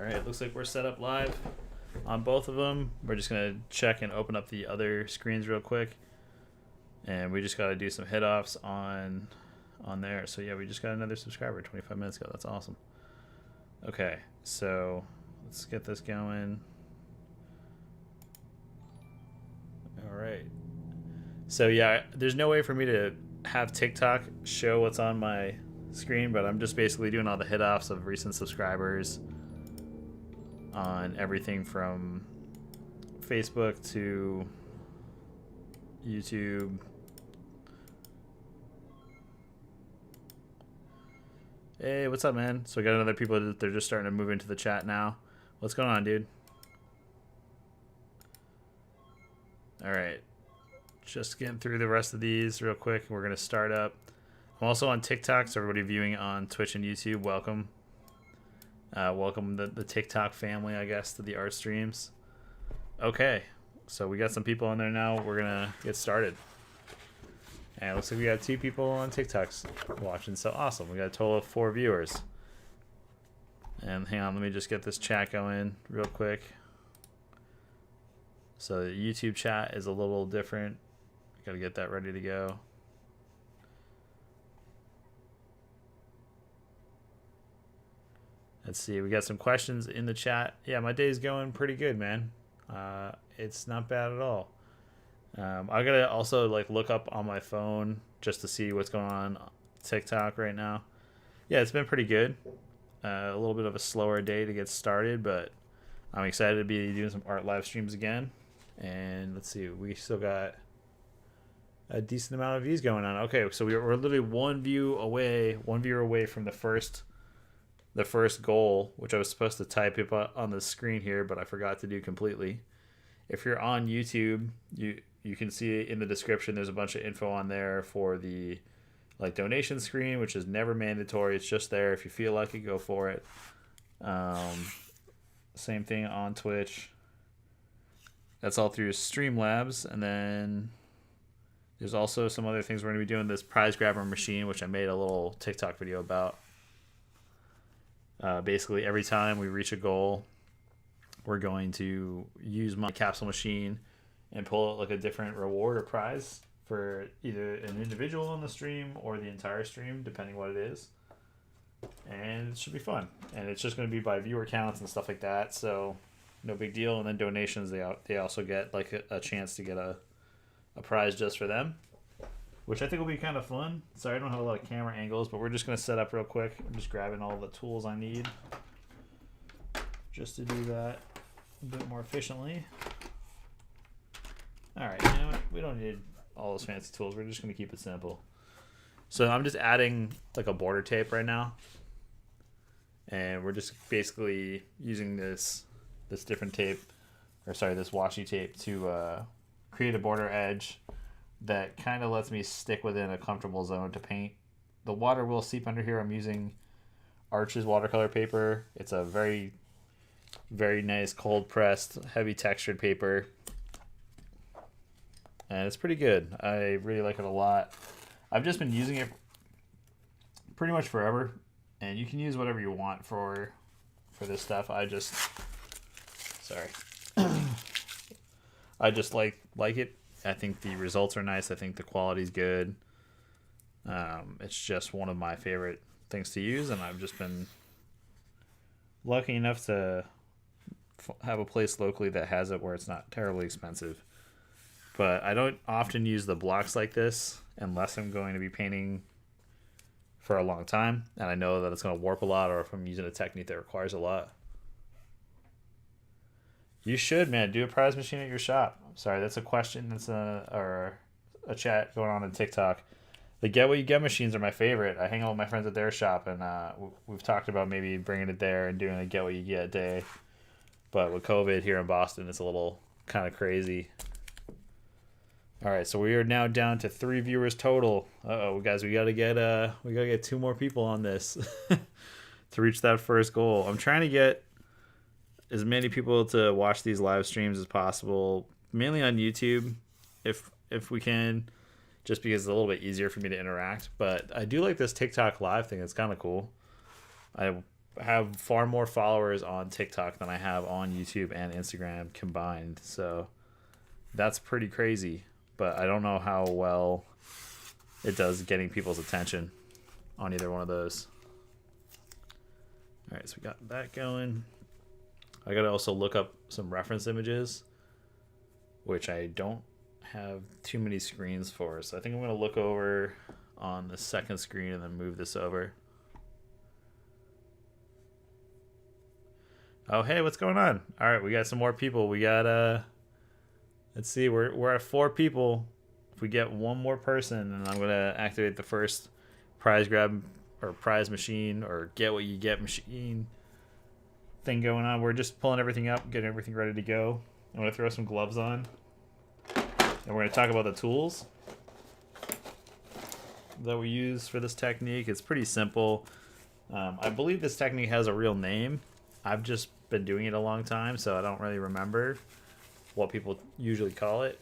Alright, looks like we're set up live on both of them. We're just going to check and open up the other screens real quick. And we just got to do some hit offs on there. So yeah, we just got another subscriber 25 minutes ago. That's awesome. Okay, so let's get this going. Alright. So yeah, there's no way for me to have TikTok show what's on my screen, but I'm just basically doing all the hit offs of recent subscribers on everything from Facebook to YouTube. Hey, what's up, man? So we got another people that they're just starting to move into the chat now. What's going on, dude? All right. Just getting through the rest of these real quick. We're going to start up. I'm also on TikTok, so everybody viewing on Twitch and YouTube, welcome. Welcome the TikTok family, I guess, to the art streams. Okay, so we got some people on there now. We're going to get started. And it looks like we got 2 people on TikToks watching, so awesome. We got a total of 4 viewers. And hang on, let me just get this chat going real quick. So the YouTube chat is a little different. Got to get that ready to go. Let's see, we got some questions in the chat. Yeah, my day's going pretty good, man. It's not bad at all. I gotta also look up on my phone just to see what's going on TikTok right now. Yeah, it's been pretty good. A little bit of a slower day to get started, but I'm excited to be doing some art live streams again. And let's see, we still got a decent amount of views going on. Okay, so we're literally one viewer away from the first goal, which I was supposed to type up on the screen here, but I forgot to do completely. If you're on YouTube, you can see in the description there's a bunch of info on there for the donation screen, which is never mandatory. It's just there if you feel like it, go for it. Same thing on Twitch. That's all through Streamlabs, and then there's also some other things we're going to be doing. This prize grabber machine, which I made a little TikTok video about. Basically, every time we reach a goal, we're going to use my capsule machine and pull out a different reward or prize for either an individual on the stream or the entire stream, depending what it is. And it should be fun. And it's just going to be by viewer counts and stuff like that, so no big deal. And then donations, they also get a chance to get a prize just for them, which I think will be kind of fun. Sorry, I don't have a lot of camera angles, but we're just going to set up real quick. I'm just grabbing all the tools I need just to do that a bit more efficiently. All right, you know what? We don't need all those fancy tools. We're just going to keep it simple. So I'm just adding a border tape right now. And we're just basically using this different tape, this washi tape to create a border edge that kind of lets me stick within a comfortable zone to paint. The water will seep under here. I'm using Arches watercolor paper. It's a very, very nice cold pressed, heavy textured paper. And it's pretty good. I really like it a lot. I've just been using it pretty much forever. And you can use whatever you want for this stuff. I just like it. I think the results are nice. I think the quality's good. It's just one of my favorite things to use, and I've just been lucky enough to have a place locally that has it where it's not terribly expensive. But I don't often use the blocks like this unless I'm going to be painting for a long time, and I know that it's going to warp a lot, or if I'm using a technique that requires a lot. You should, man, do a prize machine at your shop. Sorry, that's a question. That's a chat going on TikTok. The Get What You Get machines are my favorite. I hang out with my friends at their shop, and we've talked about maybe bringing it there and doing a Get What You Get day. But with COVID here in Boston, it's a little kind of crazy. All right, so we are now down to 3 viewers total. Uh-oh, guys, we gotta get 2 more people on this to reach that first goal. I'm trying to get as many people to watch these live streams as possible, mainly on YouTube, if we can, just because it's a little bit easier for me to interact. But I do like this TikTok live thing. It's kind of cool. I have far more followers on TikTok than I have on YouTube and Instagram combined. So that's pretty crazy. But I don't know how well it does getting people's attention on either one of those. All right, so we got that going. I got to also look up some reference images, which I don't have too many screens for. So I think I'm going to look over on the second screen and then move this over. Oh, hey, what's going on? All right, we got some more people. We got, let's see, we're at 4 people. If we get one more person, then I'm going to activate the first prize grab or prize machine or get what you get machine thing going on. We're just pulling everything up, getting everything ready to go. I'm going to throw some gloves on. And we're going to talk about the tools that we use for this technique. It's pretty simple. I believe this technique has a real name. I've just been doing it a long time, so I don't really remember what people usually call it.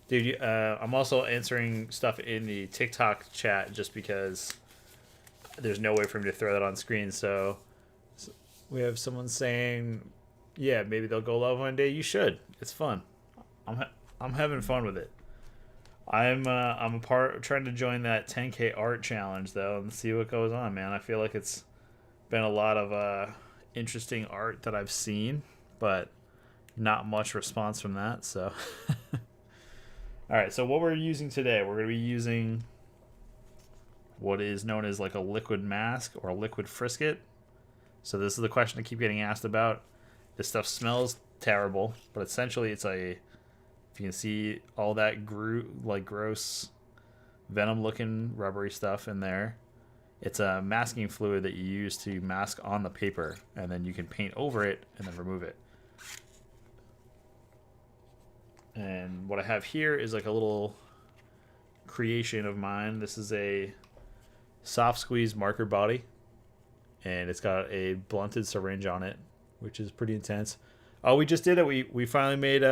Dude, I'm also answering stuff in the TikTok chat just because there's no way for me to throw that on screen. So we have someone saying, yeah, maybe they'll go live one day. You should. It's fun. I'm having fun with it. I'm trying to join that 10K art challenge though and see what goes on, man. I feel like it's been a lot of interesting art that I've seen, but not much response from that. So, all right. So what we're using today, we're gonna be using what is known as like a liquid mask or a liquid frisket. So this is the question I keep getting asked about. This stuff smells terrible, but essentially it's a, if you can see all that gross venom looking rubbery stuff in there, it's a masking fluid that you use to mask on the paper, and then you can paint over it and then remove it. And what I have here is like a little creation of mine. This is a soft squeeze marker body, and it's got a blunted syringe on it, which is pretty intense. Oh, we just did it. We finally made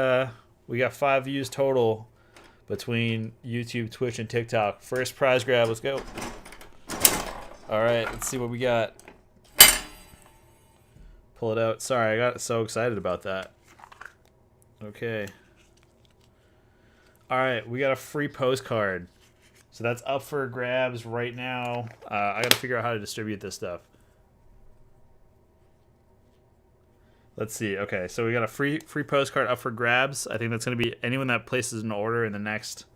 we got 5 views total between YouTube, Twitch, and TikTok. First prize grab. Let's go. All right, let's see what we got. Pull it out. Sorry, I got so excited about that. Okay. All right, we got a free postcard. So that's up for grabs right now. I got to figure out how to distribute this stuff. Let's see. Okay, so we got a free postcard up for grabs. I think that's going to be anyone that places an order in the next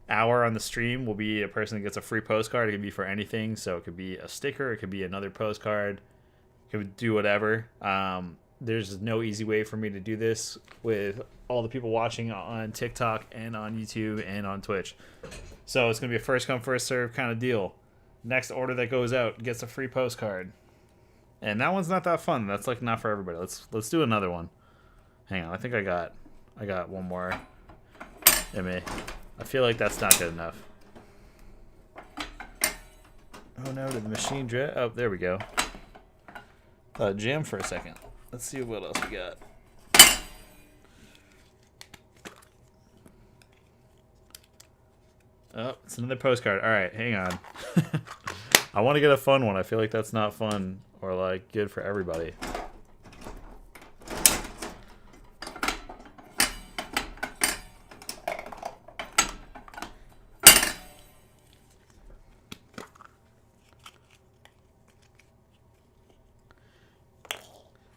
hour on the stream will be a person that gets a free postcard. It can be for anything. So it could be a sticker. It could be another postcard. It could do whatever. There's no easy way for me to do this with all the people watching on TikTok and on YouTube and on Twitch. So it's going to be a first come, first serve kind of deal. Next order that goes out gets a free postcard. And that one's not that fun. That's like not for everybody. Let's do another one. Hang on, I think I got one more in me. I feel like that's not good enough. Oh no, did the machine drip? Oh, there we go. Jam for a second. Let's see what else we got. Oh, it's another postcard. All right, hang on. I want to get a fun one. I feel like that's not fun or like good for everybody.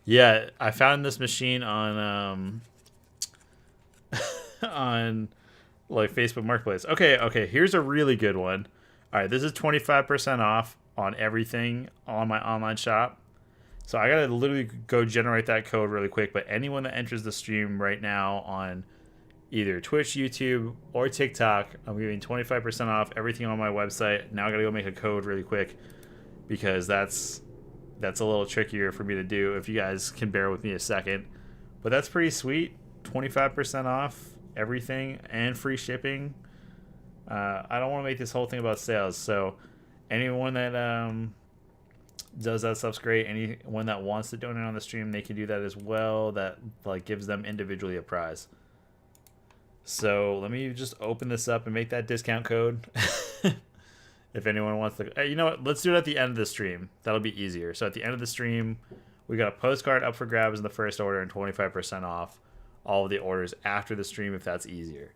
Yeah, I found this machine on on like Facebook Marketplace. Okay, here's a really good one. All right, this is 25% off on everything on my online shop. So I gotta literally go generate that code really quick. But anyone that enters the stream right now on either Twitch, YouTube, or TikTok, I'm giving 25% off everything on my website. Now I gotta go make a code really quick because that's a little trickier for me to do. If you guys can bear with me a second, but that's pretty sweet. 25% off everything and free shipping. I don't want to make this whole thing about sales, so anyone that does that stuff's great. Anyone that wants to donate on the stream, they can do that as well. That like gives them individually a prize. So let me just open this up and make that discount code. If anyone wants to, hey, you know what? Let's do it at the end of the stream. That'll be easier. So at the end of the stream, we got a postcard up for grabs in the first order and 25% off all of the orders after the stream if that's easier.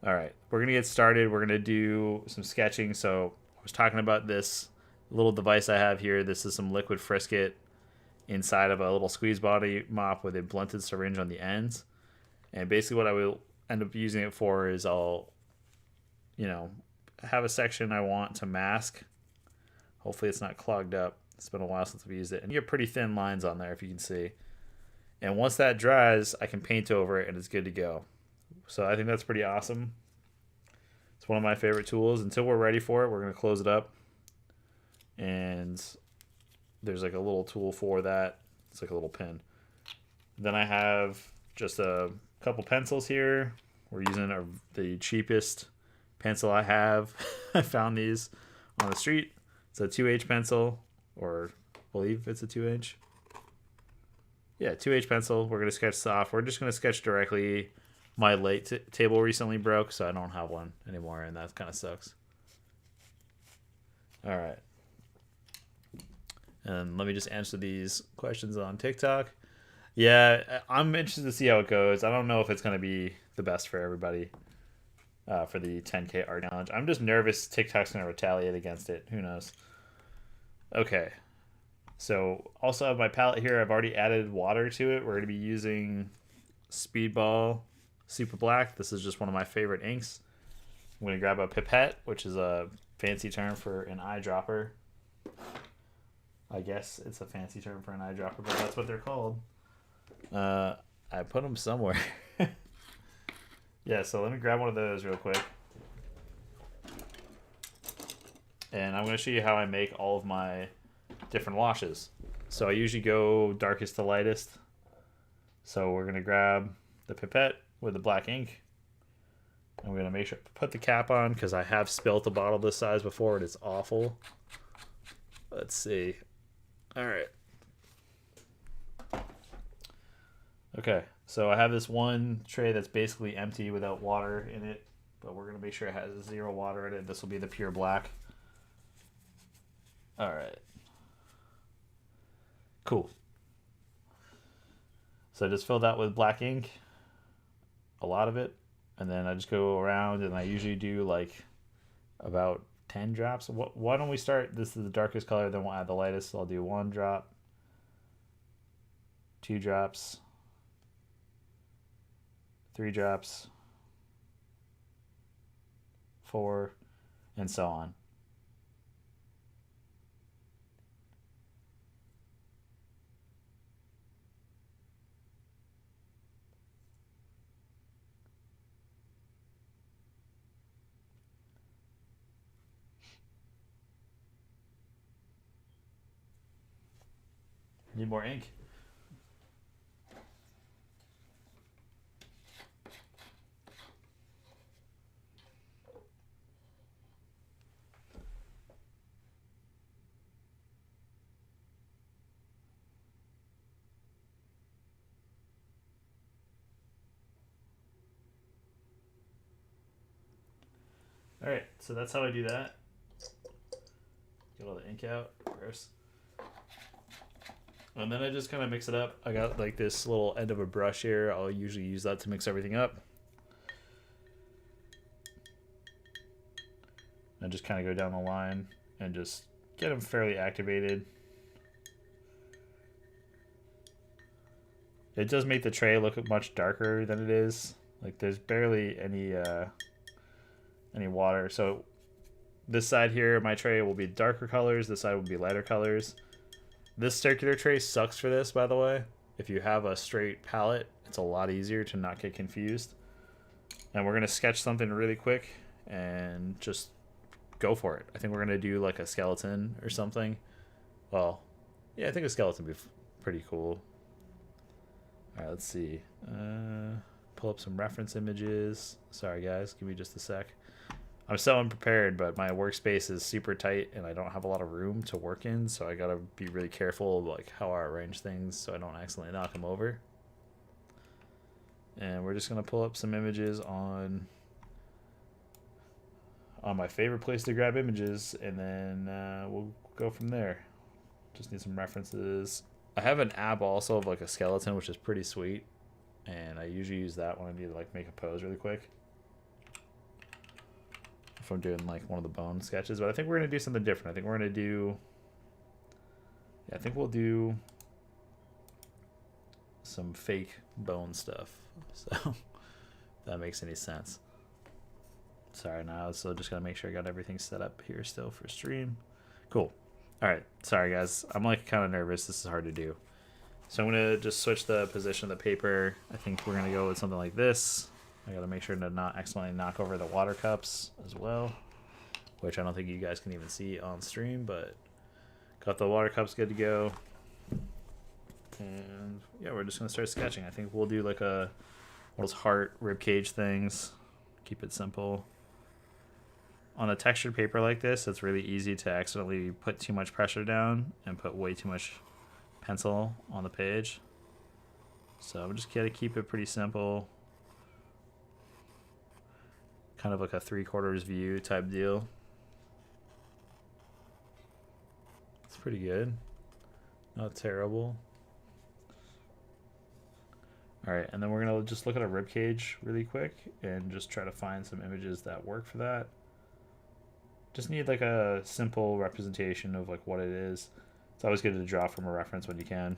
All right, we're gonna get started. We're gonna do some sketching. So I was talking about this little device I have here. This is some liquid Frisket inside of a little squeeze body mop with a blunted syringe on the ends. And basically what I will end up using it for is I'll, have a section I want to mask. Hopefully it's not clogged up. It's been a while since I've used it. And you get pretty thin lines on there if you can see. And once that dries, I can paint over it and it's good to go. So I think that's pretty awesome. It's one of my favorite tools. Until we're ready for it, we're going to close it up. And there's like a little tool for that. It's like a little pin. Then I have just a couple pencils here. We're using the cheapest pencil I have. I found these on the street. It's a 2H pencil, or I believe it's a 2H. Yeah, 2H pencil. We're going to sketch this off. We're just going to sketch directly. My late table recently broke, so I don't have one anymore, and that kind of sucks. All right. And let me just answer these questions on TikTok. Yeah, I'm interested to see how it goes. I don't know if it's going to be the best for everybody for the 10K art challenge. I'm just nervous TikTok's going to retaliate against it. Who knows? Okay. So also have my palette here. I've already added water to it. We're going to be using Speedball Super Black. This is just one of my favorite inks. I'm going to grab a pipette, which is a fancy term for an eyedropper. I guess it's a fancy term for an eyedropper, but that's what they're called. I put them somewhere. Yeah, so let me grab one of those real quick. And I'm going to show you how I make all of my different washes. So I usually go darkest to lightest. So we're going to grab the pipette with the black ink. I'm going to make sure put the cap on because I have spilt a bottle this size before and it's awful. Let's see. All right. Okay, so I have this one tray that's basically empty without water in it, but we're going to make sure it has 0 water in it. This will be the pure black. All right. Cool. So I just fill that with black ink, a lot of it, and then I just go around and I usually do like about 10 drops. Why don't we start? This is the darkest color, then we'll add the lightest. So I'll do 1 drop, 2 drops, 3 drops, 4, and so on. Need more ink. All right, so that's how I do that. Get all the ink out. Gross. And then I just kind of mix it up. I got like this little end of a brush here. I'll usually use that to mix everything up. I just kind of go down the line and just get them fairly activated. It does make the tray look much darker than it is. Like there's barely any water. So this side here, my tray will be darker colors. This side will be lighter colors. This circular tray sucks for this, by the way. If you have a straight palette, it's a lot easier to not get confused. And we're going to sketch something really quick and just go for it. I think we're going to do like a skeleton or something. Well, yeah, I think a skeleton would be pretty cool. All right, let's see. Pull up some reference images. Sorry, guys. Give me just a sec. I'm so unprepared, but my workspace is super tight and I don't have a lot of room to work in, so I gotta be really careful of like how I arrange things so I don't accidentally knock them over. And we're just gonna pull up some images on on my favorite place to grab images, and then we'll go from there. Just need some references. I have an app also of like a skeleton, which is pretty sweet, and I usually use that when I need to like make a pose really quick if I'm doing like one of the bone sketches. But I think we're gonna do something different. I think we're gonna do, yeah, I think we'll do some fake bone stuff. So if that makes any sense. Sorry, now so just gotta make sure I got everything set up here still for stream. Cool. All right, sorry guys, I'm like kind of nervous. This is hard to do. So I'm gonna just switch the position of the paper. I think we're gonna go with something like this. I gotta make sure to not accidentally knock over the water cups as well, which I don't think you guys can even see on stream, but got the water cups good to go. And yeah, we're just gonna start sketching. I think we'll do like one of those heart rib cage things. Keep it simple. On a textured paper like this, it's really easy to accidentally put too much pressure down and put way too much pencil on the page. So I'm just gonna keep it pretty simple. Kind of like a 3/4 view type deal. It's pretty good. Not terrible. All right, and then we're gonna just look at a rib cage really quick and just try to find some images that work for that. Just need like a simple representation of like what it is. It's always good to draw from a reference when you can.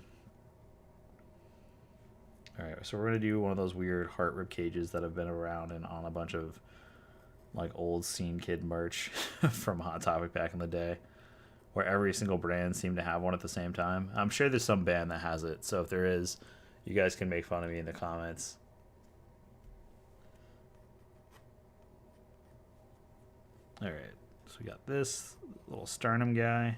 All right, so we're gonna do one of those weird heart rib cages that have been around and on a bunch of like old Scene Kid merch from Hot Topic back in the day, where every single brand seemed to have one at the same time. I'm sure there's some band that has it, so if there is, you guys can make fun of me in the comments. All right, so we got this little sternum guy.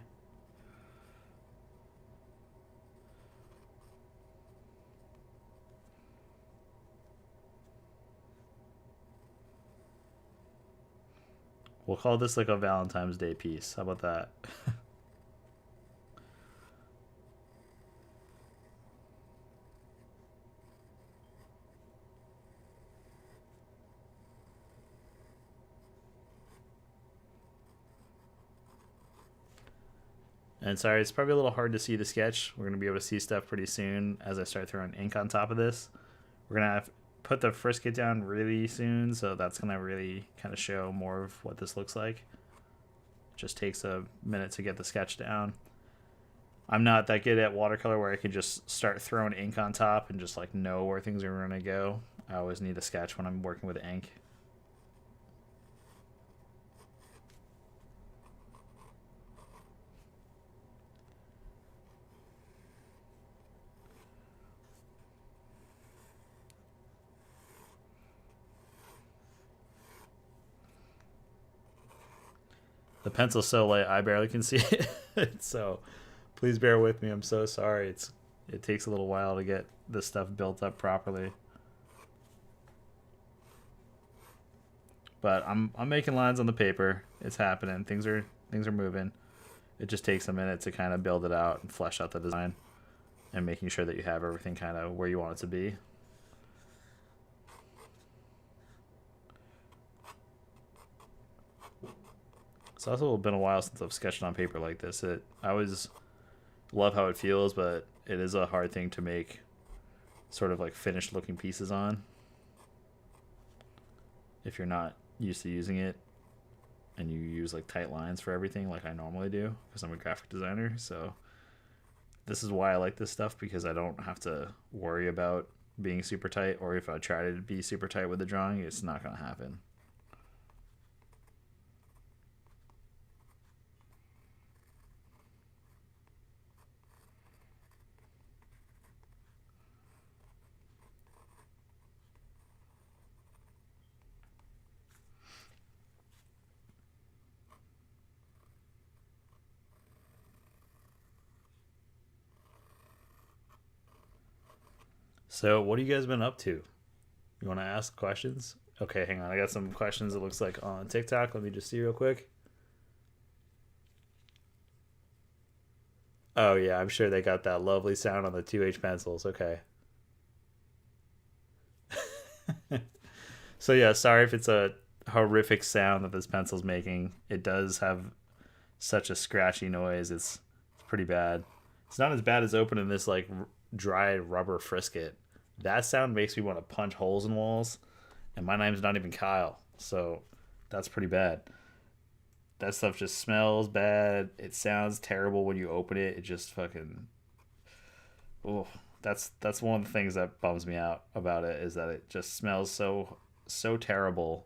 We'll call this like a Valentine's Day piece. How about that? And sorry, it's probably a little hard to see the sketch. We're going to be able to see stuff pretty soon as I start throwing ink on top of this. We're going to have put the frisket down really soon, so that's going to really kind of show more of what this looks like. It just takes a minute to get the sketch down. I'm not that good at watercolor where I can just start throwing ink on top and just like know where things are going to go. I always need a sketch when I'm working with ink. The pencil's so light I barely can see it. So please bear with me. I'm so sorry. It takes a little while to get this stuff built up properly. But I'm making lines on the paper. It's happening. Things are moving. It just takes a minute to kind of build it out and flesh out the design and making sure that you have everything kind of where you want it to be. It's also been a while since I've sketched on paper like this. I always love how it feels, but it is a hard thing to make sort of like finished looking pieces on if you're not used to using it and you use like tight lines for everything like I normally do because I'm a graphic designer. So this is why I like this stuff, because I don't have to worry about being super tight, or if I try to be super tight with the drawing, it's not going to happen. So what have you guys been up to? You want to ask questions? Okay, hang on. I got some questions, it looks like, on TikTok. Let me just see real quick. Oh, yeah, I'm sure they got that lovely sound on the 2H pencils. Okay. So, yeah, sorry if it's a horrific sound that this pencil's making. It does have such a scratchy noise. It's pretty bad. It's not as bad as opening this like dry rubber frisket. That sound makes me want to punch holes in walls, and my name's not even Kyle, so that's pretty bad. That stuff just smells bad. It sounds terrible when you open it. It just fucking, oh, that's one of the things that bums me out about it is that it just smells so terrible,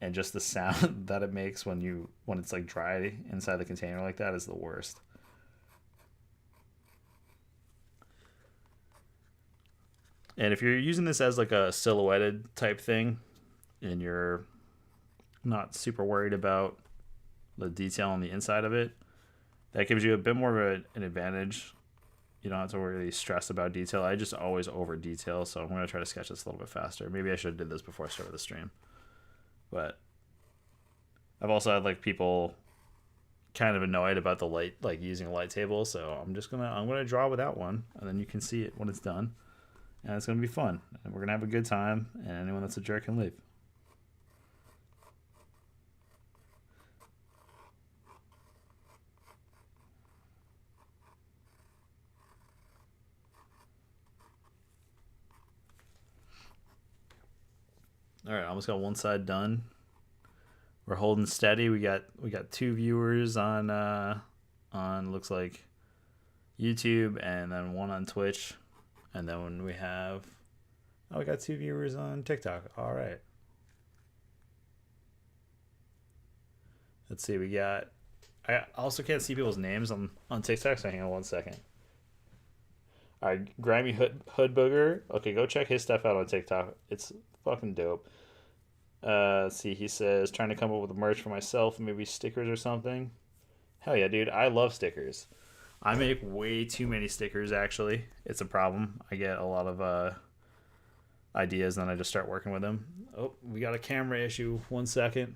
and just the sound that it makes when it's like dry inside the container like that is the worst. And if you're using this as like a silhouetted type thing, and you're not super worried about the detail on the inside of it, that gives you a bit more of an advantage. You don't have to really stress about detail. I just always over detail, so I'm going to try to sketch this a little bit faster. Maybe I should have did this before I started the stream. But I've also had like people kind of annoyed about the light, like using a light table, so I'm gonna draw without one, and then you can see it when it's done. And it's gonna be fun. And we're gonna have a good time, and anyone that's a jerk can leave. All right, almost got one side done. We're holding steady. We got 2 viewers on looks like YouTube, and then one on Twitch, and then when we have we got 2 viewers on TikTok. All right. Let's see. We got. I also can't see people's names on TikTok. So hang on one second. All right, Grimy Hood Booger. Okay, go check his stuff out on TikTok. It's fucking dope. Let's see, he says trying to come up with merch for myself, maybe stickers or something. Hell yeah, dude! I love stickers. I make way too many stickers. Actually, it's a problem. I get a lot of ideas, and then I just start working with them. Oh, we got a camera issue. 1 second.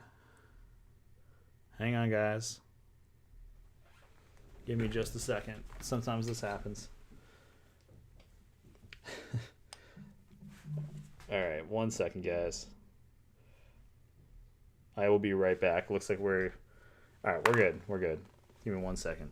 Hang on, guys. Give me just a second. Sometimes this happens. All right, 1 second, guys. I will be right back. Looks like we're all right. We're good. We're good. Give me 1 second.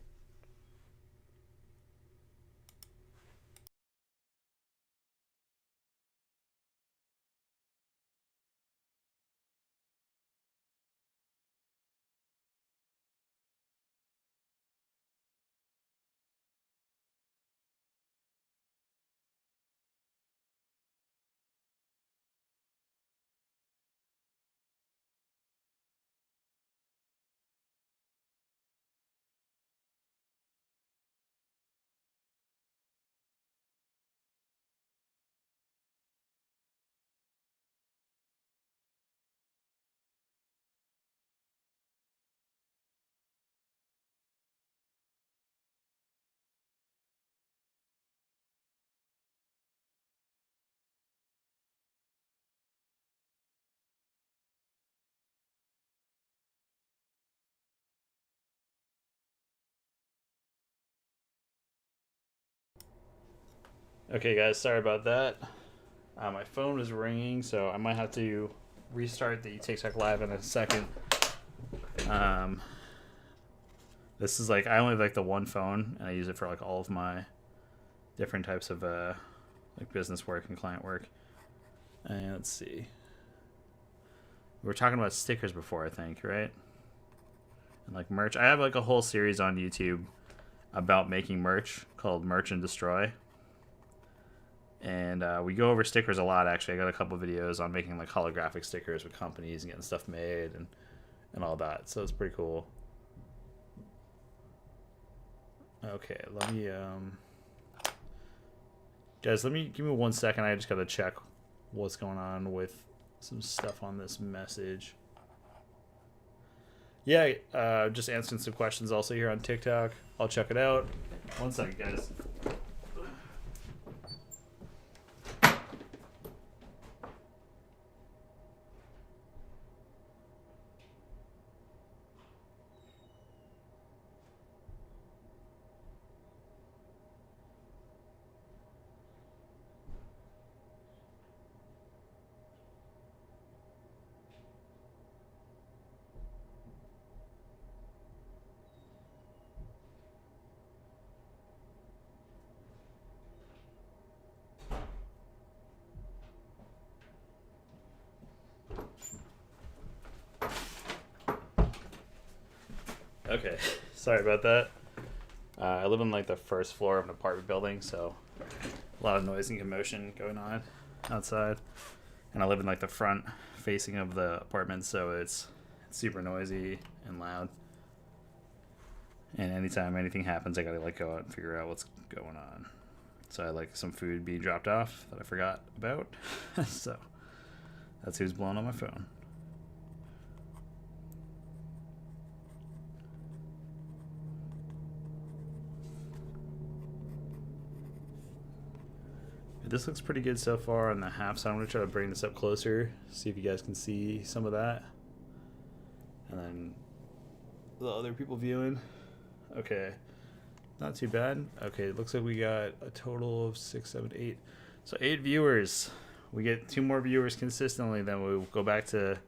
Okay, guys. Sorry about that. My phone is ringing, so I might have to restart the TikTok live in a second. Um, this is like I only have like the one phone, and I use it for like all of my different types of like business work and client work. And let's see. We were talking about stickers before, I think, right? And like merch. I have like a whole series on YouTube about making merch called Merch and Destroy. And we go over stickers a lot, actually. I got a couple videos on making like holographic stickers with companies and getting stuff made and all that. So it's pretty cool. Okay, let me guys, give me 1 second. I just gotta check what's going on with some stuff on this message. Yeah, just answering some questions also here on TikTok. I'll check it out. 1 second, guys. Okay, sorry about that. I live on like the first floor of an apartment building, so a lot of noise and commotion going on outside. And I live in like the front facing of the apartment, so it's super noisy and loud. And anytime anything happens, I gotta like go out and figure out what's going on. So I like some food being dropped off that I forgot about. So that's who's blowing on my phone. This looks pretty good so far on the half, so I'm going to try to bring this up closer, see if you guys can see some of that. And then the other people viewing. Okay, not too bad. Okay, it looks like we got a total of 6, 7, 8. So 8 viewers. We get 2 more viewers consistently, then we'll go back to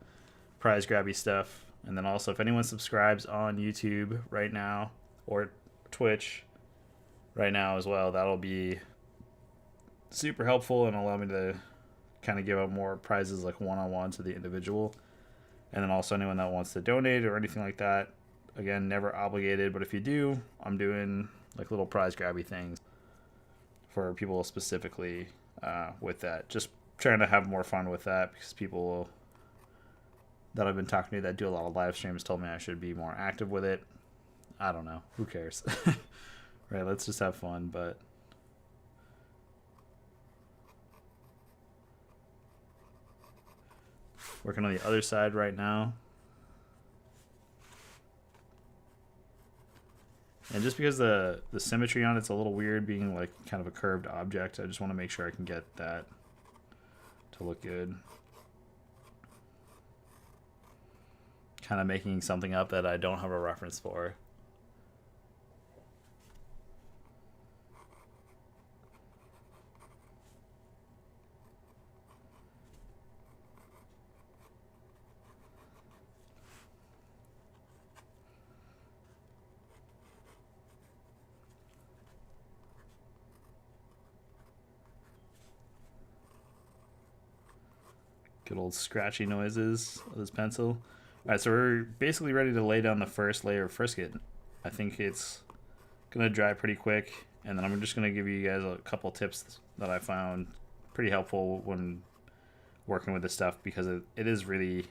prize grabby stuff. And then also, if anyone subscribes on YouTube right now, or Twitch right now as well, that'll be super helpful and allow me to kind of give out more prizes like one-on-one to the individual. And then also anyone that wants to donate or anything like that, again, never obligated, but if you do, I'm doing like little prize grabby things for people specifically with that. Just trying to have more fun with that, because people that I've been talking to that do a lot of live streams told me I should be more active with it. I don't know, who cares? Right, let's just have fun. But working on the other side right now. And just because the symmetry on it's a little weird, being like kind of a curved object, I just want to make sure I can get that to look good. Kind of making something up that I don't have a reference for. Good old scratchy noises of this pencil. All right, so we're basically ready to lay down the first layer of Frisket. I think it's gonna dry pretty quick, and then I'm just gonna give you guys a couple tips that I found pretty helpful when working with this stuff, because it is really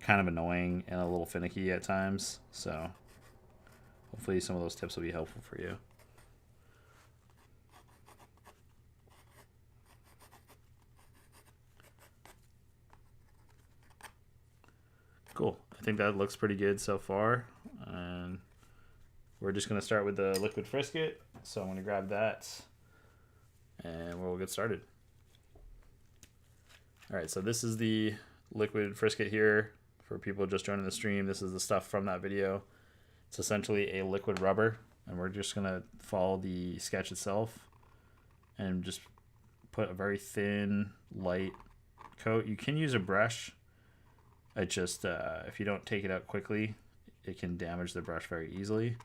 kind of annoying and a little finicky at times. So hopefully some of those tips will be helpful for you. Cool. I think that looks pretty good so far. And we're just going to start with the liquid Frisket. So I'm going to grab that and we'll get started. All right, so this is the liquid Frisket here. For people just joining the stream, this is the stuff from that video. It's essentially a liquid rubber, and we're just going to follow the sketch itself and just put a very thin, light coat. You can use a brush. It just, if you don't take it out quickly, it can damage the brush very easily.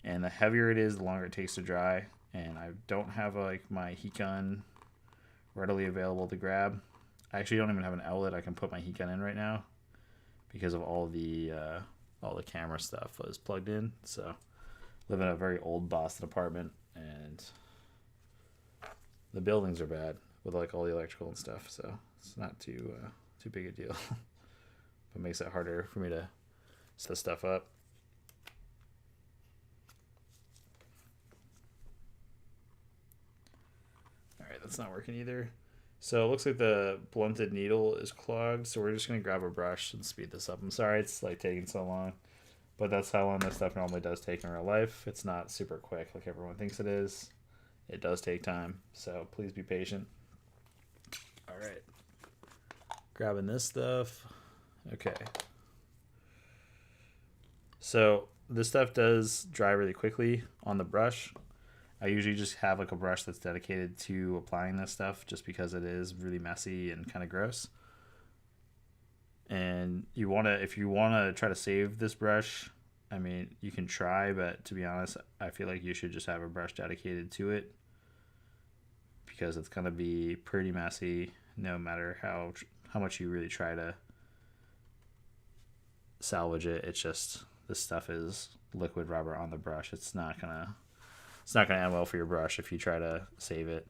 And the heavier it is, the longer it takes to dry. And I don't have like my heat gun readily available to grab. I actually don't even have an outlet I can put my heat gun in right now, because of all the camera stuff was plugged in. So I live in a very old Boston apartment, and the buildings are bad with like all the electrical and stuff. So it's not too big a deal. But makes it harder for me to set stuff up. All right, that's not working either. So it looks like the blunted needle is clogged, so we're just going to grab a brush and speed this up. I'm sorry it's like taking so long, but that's how long this stuff normally does take in real life. It's not super quick like everyone thinks it is. It does take time, so please be patient. All right, grabbing this stuff. Okay. So this stuff does dry really quickly on the brush. I usually just have like a brush that's dedicated to applying this stuff, just because it is really messy and kind of gross. And if you wanna try to save this brush, I mean, you can try, but to be honest, I feel like you should just have a brush dedicated to it, because it's gonna be pretty messy no matter how much you really try to salvage it. It's just this stuff is liquid rubber on the brush. It's not gonna end well for your brush if you try to save it.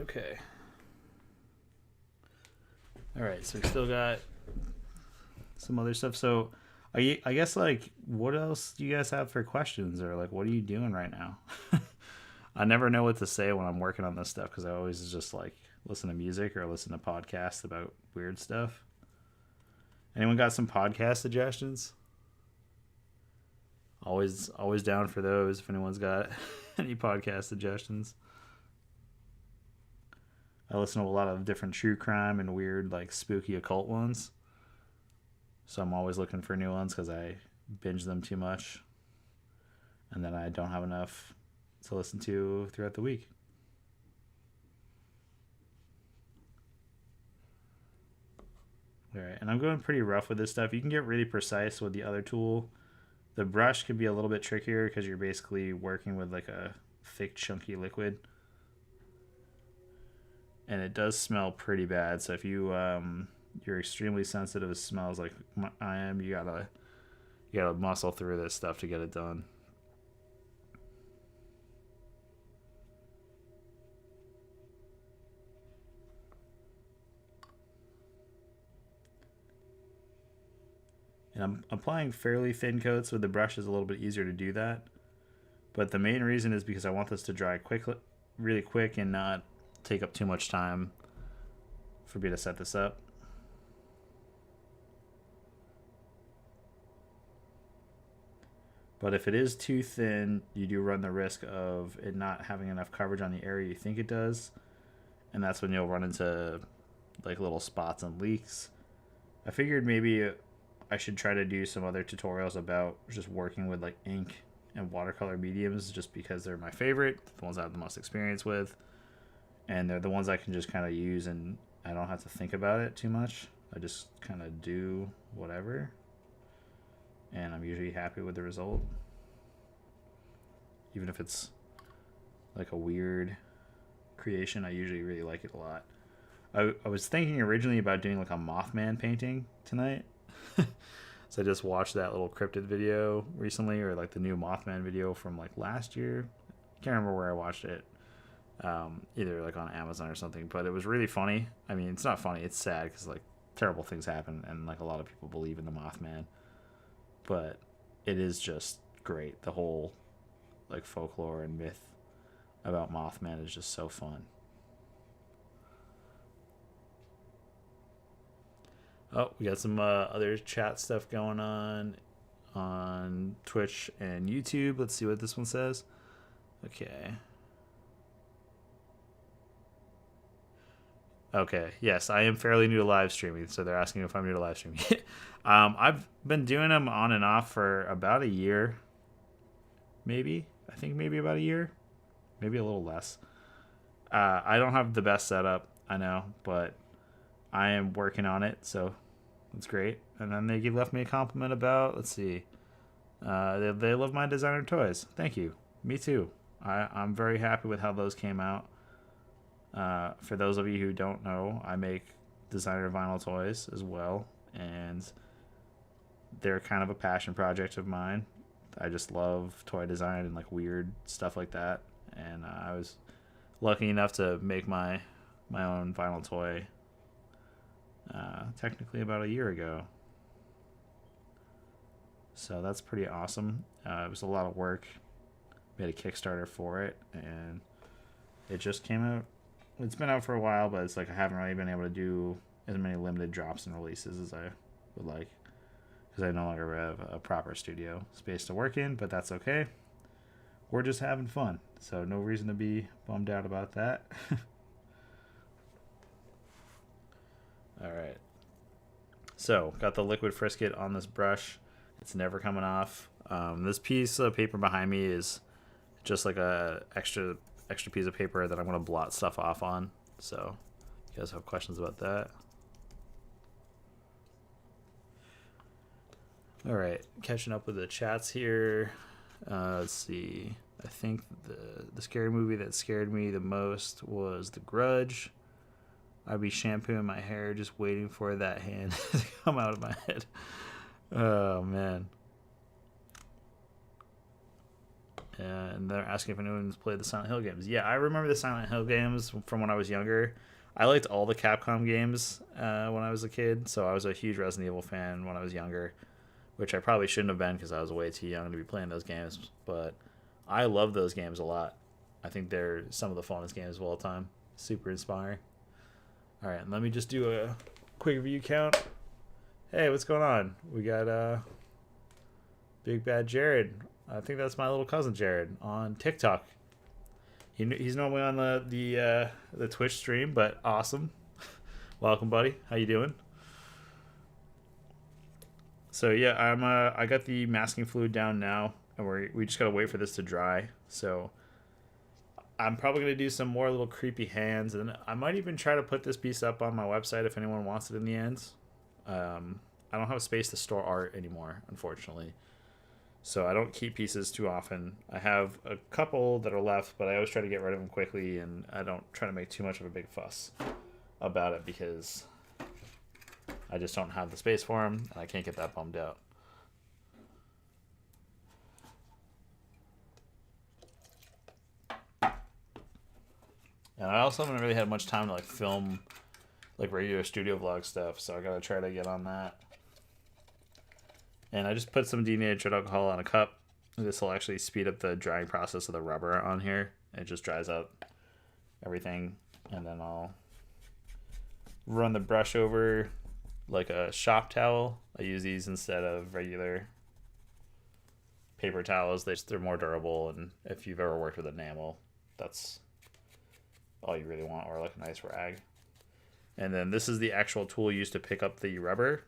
Okay. All right, so we still got some other stuff. So I guess, like, what else do you guys have for questions, or like, what are you doing right now? I never know what to say when I'm working on this stuff because I always just like listen to music or listen to podcasts about weird stuff. Anyone got some podcast suggestions? Always down for those if anyone's got any podcast suggestions. I listen to a lot of different true crime and weird, like, spooky occult ones. So I'm always looking for new ones because I binge them too much. And then I don't have enough to listen to throughout the week. All right, and I'm going pretty rough with this stuff. You can get really precise with the other tool. The brush can be a little bit trickier because you're basically working with like a thick, chunky liquid. And it does smell pretty bad. So if you're extremely sensitive to smells like I am, you gotta muscle through this stuff to get it done. And I'm applying fairly thin coats with the brush. Is a little bit easier to do that. But the main reason is because I want this to dry really quick and not take up too much time for me to set this up. But if it is too thin, you do run the risk of it not having enough coverage on the area you think it does. And that's when you'll run into like little spots and leaks. I figured maybe I should try to do some other tutorials about just working with like ink and watercolor mediums just because they're my favorite, the ones I have the most experience with. And they're the ones I can just kind of use and I don't have to think about it too much. I just kind of do whatever. And I'm usually happy with the result. Even if it's like a weird creation, I usually really like it a lot. I was thinking originally about doing like a Mothman painting tonight. So I just watched that little cryptid video recently, or like the new Mothman video from like last year. Can't remember where I watched it. Either like on Amazon or something, but it was really funny. I mean, it's not funny, it's sad because like terrible things happen and like a lot of people believe in the Mothman, but it is just great. The whole like folklore and myth about Mothman is just so fun. Oh, we got some other chat stuff going on Twitch and YouTube. Let's see what this one says. Okay. Okay, yes, I am fairly new to live streaming, so they're asking if I'm new to live streaming. I've been doing them on and off for about a year, maybe. I think maybe about a year, maybe a little less. I don't have the best setup, I know, but I am working on it, so that's great. And then they left me a compliment about, let's see, they love my designer toys. Thank you. Me too. I'm very happy with how those came out. For those of you who don't know, I make designer vinyl toys as well, and they're kind of a passion project of mine. I just love toy design and like weird stuff like that, and I was lucky enough to make my own vinyl toy technically about a year ago. So that's pretty awesome. It was a lot of work. Made a Kickstarter for it, and it just came out. It's been out for a while, but it's like I haven't really been able to do as many limited drops and releases as I would like, because I no longer have a proper studio space to work in, but that's okay. We're just having fun, so no reason to be bummed out about that. All right. So, got the liquid frisket on this brush. It's never coming off. This piece of paper behind me is just like a extra piece of paper that I'm going to blot stuff off on. So, you guys have questions about that? All right, catching up with the chats here. Let's see. I think the scary movie that scared me the most was The Grudge. I'd be shampooing my hair just waiting for that hand to come out of my head. Oh, man. And they're asking if anyone's played the Silent Hill games. Yeah, I remember the Silent Hill games from when I was younger. I liked all the Capcom games when I was a kid, so I was a huge Resident Evil fan when I was younger, which I probably shouldn't have been because I was way too young to be playing those games. But I love those games a lot. I think they're some of the funnest games of all time. Super inspiring. All right, let me just do a quick view count. Hey, what's going on? We got Big Bad Jared. I think that's my little cousin Jared on TikTok. He's normally on the Twitch stream, but awesome. Welcome, buddy. How you doing? So yeah, I got the masking fluid down now, and we just gotta wait for this to dry. So I'm probably gonna do some more little creepy hands, and I might even try to put this piece up on my website if anyone wants it in the end. I don't have space to store art anymore, unfortunately. So I don't keep pieces too often. I have a couple that are left, but I always try to get rid of them quickly, and I don't try to make too much of a big fuss about it because I just don't have the space for them, and I can't get that bummed out. And I also haven't really had much time to film regular studio vlog stuff, so I gotta try to get on that. And I just put some denatured alcohol on a cup. This will actually speed up the drying process of the rubber on here. It just dries out everything. And then I'll run the brush over like a shop towel. I use these instead of regular paper towels. They're more durable, and if you've ever worked with enamel, that's all you really want, or like a nice rag. And then this is the actual tool used to pick up the rubber.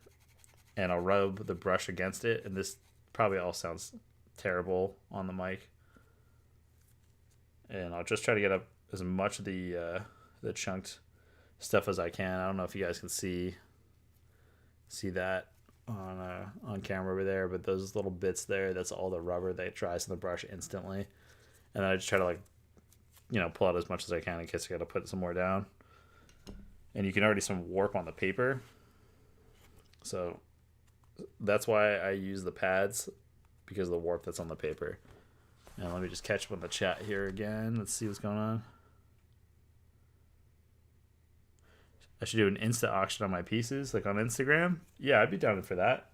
And I'll rub the brush against it, and this probably all sounds terrible on the mic. And I'll just try to get up as much of the chunked stuff as I can. I don't know if you guys can see that on camera over there, but those little bits there, that's all the rubber that dries in the brush instantly. And I just try to pull out as much as I can in case I got to put some more down. And you can already see some warp on the paper, so that's why I use the pads, because of the warp that's on the paper. And let me just catch up on the chat here again. Let's see what's going on. I should do an Insta auction on my pieces, like on Instagram. Yeah, I'd be down for that.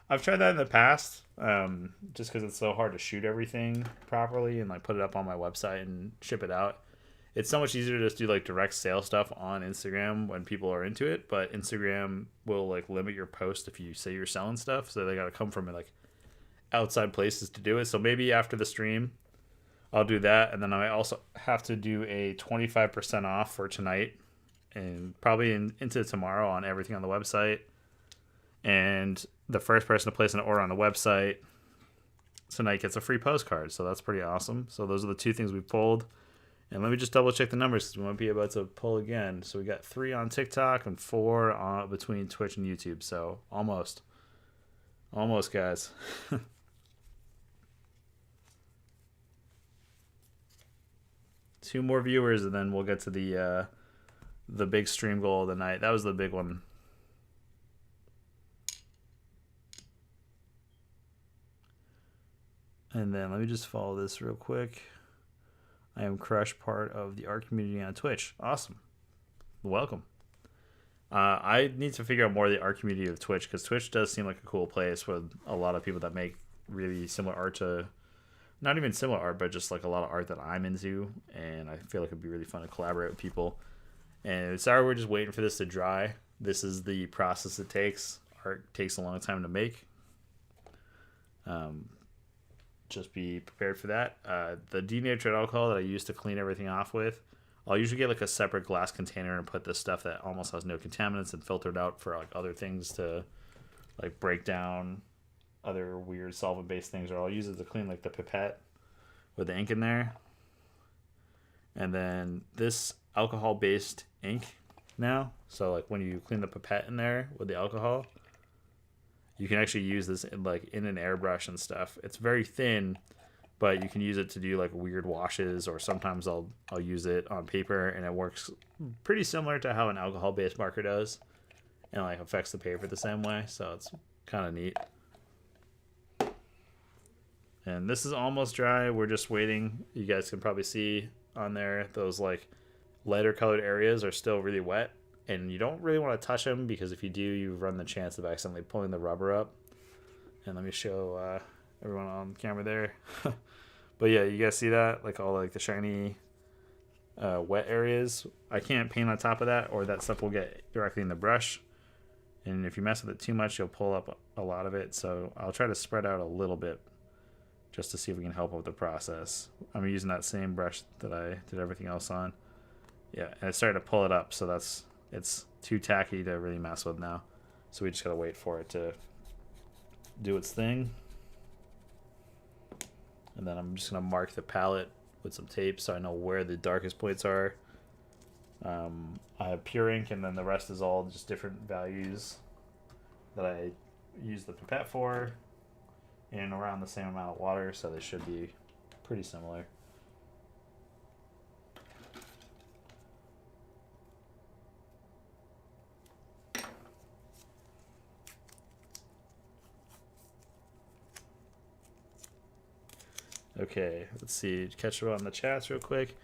I've tried that in the past, just because it's so hard to shoot everything properly and put it up on my website and ship it out. It's so much easier to just do direct sale stuff on Instagram when people are into it, but Instagram will limit your post if you say you're selling stuff, so they got to come from outside places to do it. So maybe after the stream I'll do that, and then I also have to do a 25% off for tonight and probably into tomorrow on everything on the website. And the first person to place an order on the website tonight gets a free postcard, so that's pretty awesome. So those are the two things we pulled. And let me just double check the numbers because we might be about to pull again. So we got 3 on TikTok and 4 between Twitch and YouTube. So almost, guys. 2 more viewers, and then we'll get to the big stream goal of the night. That was the big one. And then let me just follow this real quick. I am Crush, part of the art community on Twitch. Awesome. Welcome. I need to figure out more of the art community of Twitch, because Twitch does seem like a cool place with a lot of people that make really similar art to, not even similar art, but just a lot of art that I'm into, and I feel like it'd be really fun to collaborate with people. And sorry, we're just waiting for this to dry. This is the process it takes. Art takes a long time to make. Just be prepared for that. The denatured alcohol that I use to clean everything off with, I'll usually get a separate glass container and put this stuff that almost has no contaminants and filtered out for other things to break down other weird solvent based things, or I'll use it to clean the pipette with the ink in there. And then this alcohol based ink now, so when you clean the pipette in there with the alcohol, you can actually use this in an airbrush and stuff. It's very thin, but you can use it to do like weird washes, or sometimes I'll use it on paper, and it works pretty similar to how an alcohol based marker does, and like affects the paper the same way. So it's kind of neat. And this is almost dry. We're just waiting. You guys can probably see on there those like lighter colored areas are still really wet, and you don't really want to touch them, because if you do, you run the chance of accidentally pulling the rubber up. And let me show everyone on camera there. But yeah, you guys see that? Like all like the shiny wet areas. I can't paint on top of that, or that stuff will get directly in the brush. And if you mess with it too much, you'll pull up a lot of it. So I'll try to spread out a little bit just to see if we can help with the process. I'm using that same brush that I did everything else on. Yeah, and it started to pull it up, so it's too tacky to really mess with now. So we just gotta wait for it to do its thing. And then I'm just gonna mark the palette with some tape so I know where the darkest points are. I have pure ink, and then the rest is all just different values that I use the pipette for, in around the same amount of water, so they should be pretty similar. Okay, let's see. Catch up on the chats real quick.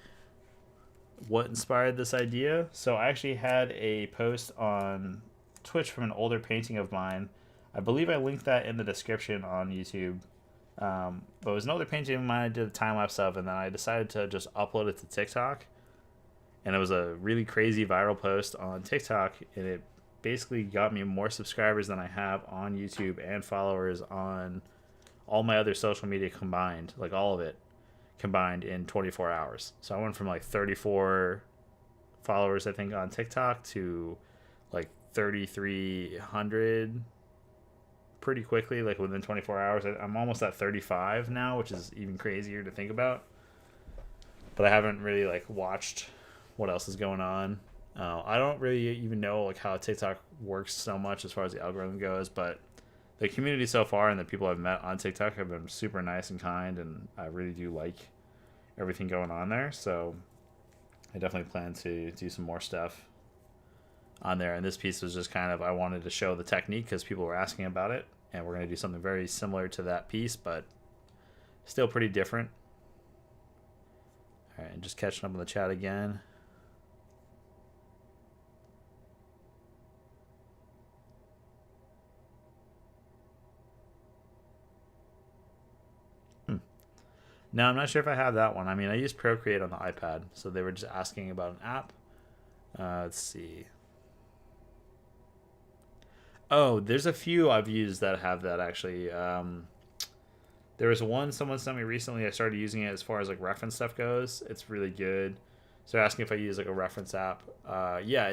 What inspired this idea? So I actually had a post on Twitch from an older painting of mine. I believe I linked that in the description on YouTube. But it was an older painting of mine I did a time lapse of, and then I decided to just upload it to TikTok. And it was a really crazy viral post on TikTok, and it basically got me more subscribers than I have on YouTube, and followers on all my other social media combined, like all of it combined, in 24 hours. So I went from like 34 followers, I think, on TikTok to like 3,300 pretty quickly, like within 24 hours. I'm almost at 35 now, which is even crazier to think about. But I haven't really like watched what else is going on. I don't really even know like how TikTok works so much as far as the algorithm goes, but the community so far and the people I've met on TikTok have been super nice and kind, and I really do like everything going on there. So I definitely plan to do some more stuff on there. And this piece was just kind of, I wanted to show the technique because people were asking about it, and we're going to do something very similar to that piece, but still pretty different. All right, and just catching up on the chat again. No, I'm not sure if I have that one. I mean, I use Procreate on the iPad, so they were just asking about an app. Let's see. Oh, there's a few I've used that have that, actually. There was one someone sent me recently. I started using it as far as like reference stuff goes. It's really good. So they're asking if I use like a reference app. Yeah,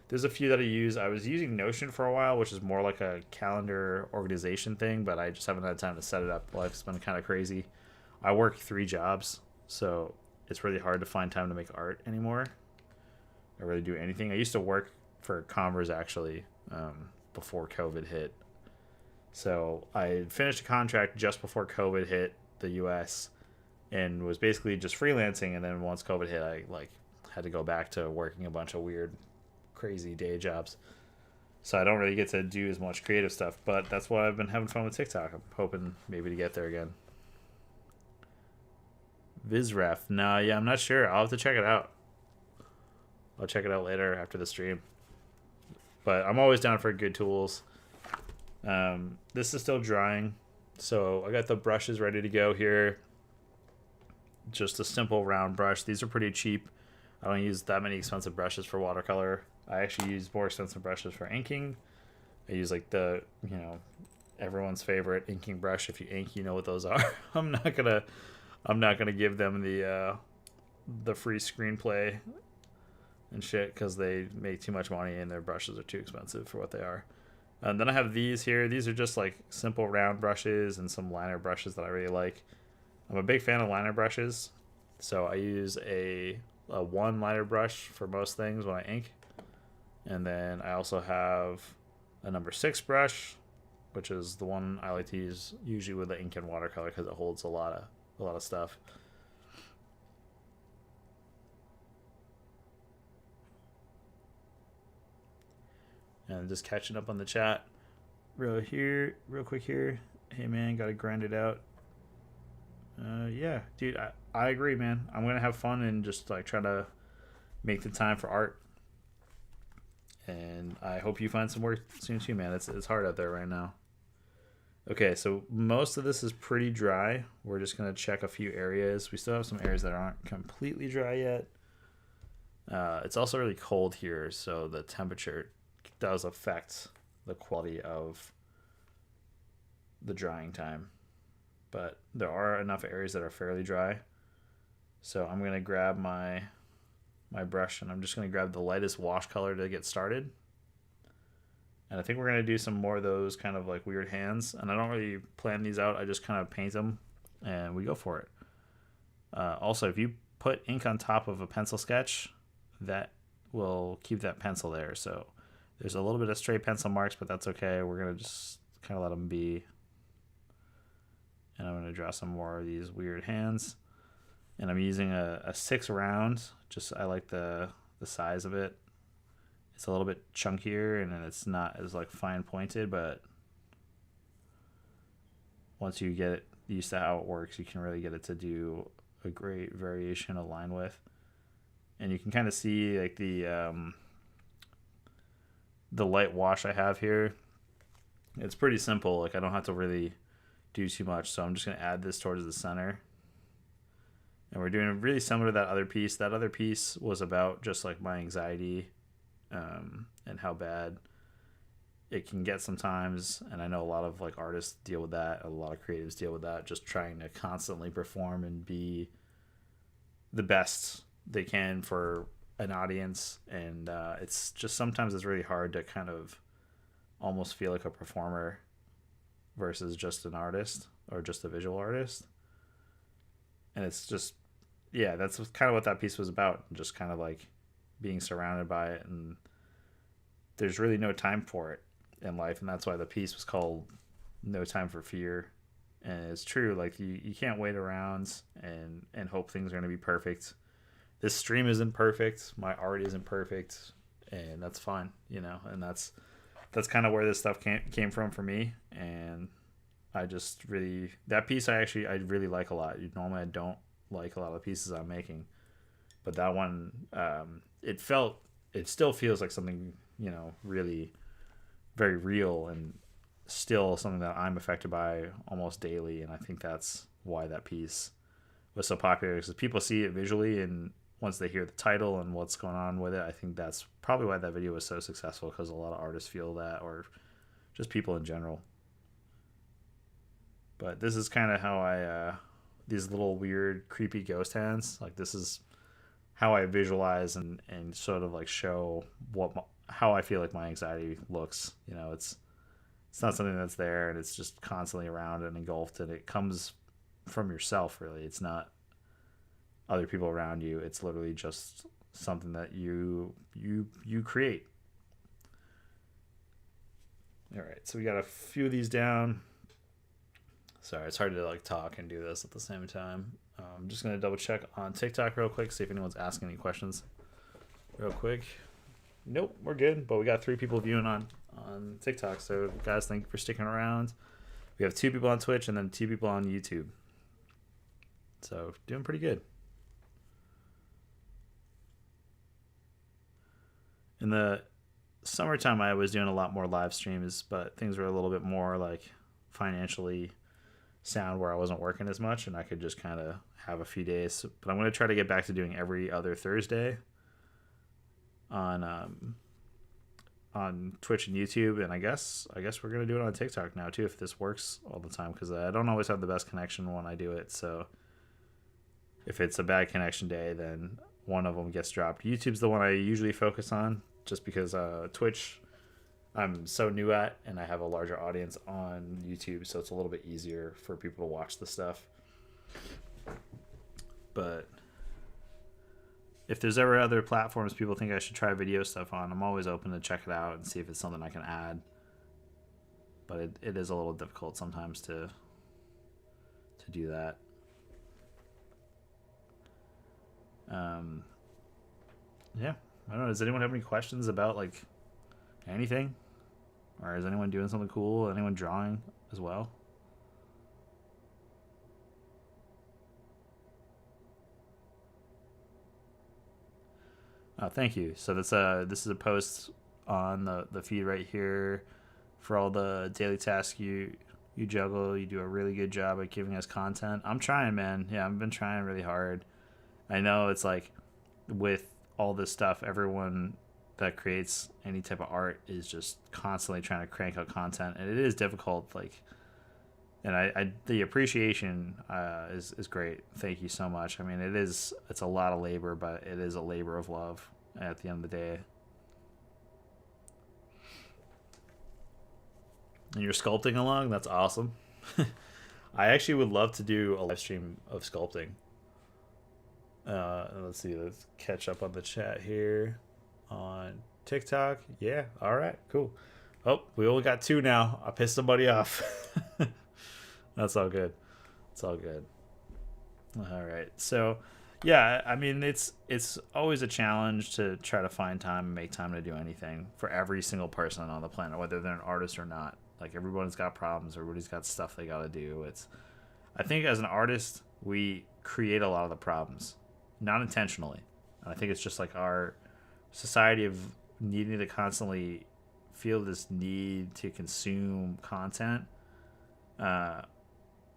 there's a few that I use. I was using Notion for a while, which is more like a calendar organization thing, but I just haven't had time to set it up. Life's been kind of crazy. I work 3 jobs, so it's really hard to find time to make art anymore, or really do anything. I used to work for Converse, actually, before COVID hit. So I finished a contract just before COVID hit the U.S. and was basically just freelancing. And then once COVID hit, I like had to go back to working a bunch of weird, crazy day jobs. So I don't really get to do as much creative stuff, but that's why I've been having fun with TikTok. I'm hoping maybe to get there again. Vizref. No, yeah, I'm not sure. I'll have to check it out. I'll check it out later after the stream. But I'm always down for good tools. This is still drying, so I got the brushes ready to go here. Just a simple round brush. These are pretty cheap. I don't use that many expensive brushes for watercolor. I actually use more expensive brushes for inking. I use like the, everyone's favorite inking brush. If you ink, you know what those are. I'm not gonna give them the free screenplay and shit because they make too much money and their brushes are too expensive for what they are. And then I have these here. These are just like simple round brushes and some liner brushes that I really like. I'm a big fan of liner brushes, so I use a 1 liner brush for most things when I ink. And then I also have a number 6 brush, which is the one I like to use usually with the ink and watercolor because it holds a lot a lot of stuff. And just catching up on the chat real quick here. Hey man, gotta grind it out. Yeah, dude, I agree, man. I'm gonna have fun and just like try to make the time for art. And I hope you find some work soon too, man. It's hard out there right now. Okay, so most of this is pretty dry. We're just gonna check a few areas. We still have some areas that aren't completely dry yet. It's also really cold here, so the temperature does affect the quality of the drying time. But there are enough areas that are fairly dry. So I'm gonna grab my brush and I'm just gonna grab the lightest wash color to get started. And I think we're gonna do some more of those kind of like weird hands. And I don't really plan these out. I just kind of paint them and we go for it. Also, if you put ink on top of a pencil sketch, that will keep that pencil there. So there's a little bit of stray pencil marks, but that's okay. We're gonna just kind of let them be. And I'm gonna draw some more of these weird hands. And I'm using a 6 round. Just I like the size of it. It's a little bit chunkier and it's not as like fine pointed, but once you get used to how it works, you can really get it to do a great variation of line width. And you can kind of see like the light wash I have here. It's pretty simple. Like I don't have to really do too much, so I'm just gonna add this towards the center. And we're doing really similar to that other piece. That other piece was about just like my anxiety and how bad it can get sometimes. And I know a lot of like artists deal with that. A lot of creatives deal with that. Just trying to constantly perform and be the best they can for an audience. And it's just sometimes it's really hard to kind of almost feel like a performer versus just an artist or just a visual artist. And it's just, yeah, that's kind of what that piece was about. Just kind of like being surrounded by it. And there's really no time for it in life. And that's why the piece was called No Time for Fear. And it's true. Like you can't wait around and hope things are going to be perfect. This stream isn't perfect. My art isn't perfect. And that's fine, you know, and that's kind of where this stuff came from for me. And I just really, that piece I really like a lot. Normally I don't like a lot of the pieces I'm making, but that one, it still feels like something, you know, really very real and still something that I'm affected by almost daily. And I think that's why that piece was so popular, because people see it visually, and once they hear the title and what's going on with it, I think that's probably why that video was so successful, because a lot of artists feel that, or just people in general. But this is kind of how I, these little weird, creepy ghost hands, like this is how I visualize and sort of like show how I feel like my anxiety looks. You know, it's not something that's there and it's just constantly around and engulfed, and it comes from yourself, really. It's not other people around you. It's literally just something that you create. All right, so we got a few of these down. Sorry, it's hard to like talk and do this at the same time. I'm just gonna double check on TikTok real quick, see if anyone's asking any questions real quick. Nope, we're good, but we got 3 people viewing on TikTok, so guys, thank you for sticking around. We have 2 people on Twitch and then 2 people on YouTube, so doing pretty good. In the summertime, I was doing a lot more live streams, but things were a little bit more like financially sound, where I wasn't working as much and I could just kind of have a few days. But I'm going to try to get back to doing every other Thursday on Twitch and YouTube, and I guess we're going to do it on TikTok now too, if this works all the time, because I don't always have the best connection when I do it. So if it's a bad connection day, then one of them gets dropped. YouTube's the one I usually focus on, just because Twitch I'm so new at, and I have a larger audience on YouTube, so it's a little bit easier for people to watch the stuff. But if there's ever other platforms people think I should try video stuff on, I'm always open to check it out and see if it's something I can add. But it is a little difficult sometimes to do that. Um, yeah, I don't know. Does anyone have any questions about like anything, or is anyone doing something cool? Anyone drawing as well? Thank you. So this is a post on the feed right here for all the daily tasks you juggle. You do a really good job at giving us content. I'm trying, man. Yeah, I've been trying really hard. I know it's like with all this stuff, everyone that creates any type of art is just constantly trying to crank out content, and it is difficult. Like, and I the appreciation is great. Thank you so much. I mean, it's a lot of labor, but it is a labor of love at the end of the day. And you're sculpting along. That's awesome. I actually would love to do a live stream of sculpting. Let's see. Let's catch up on the chat here on TikTok. Yeah. All right. Cool. Oh, we only got two now. I pissed somebody off. That's all good. It's all good. All right. So, yeah, I mean, it's always a challenge to try to find time and make time to do anything for every single person on the planet, whether they're an artist or not. Like everybody's got problems, everybody's got stuff they got to do. I think as an artist, we create a lot of the problems, not intentionally. And I think it's just like our society of needing to constantly feel this need to consume content, uh,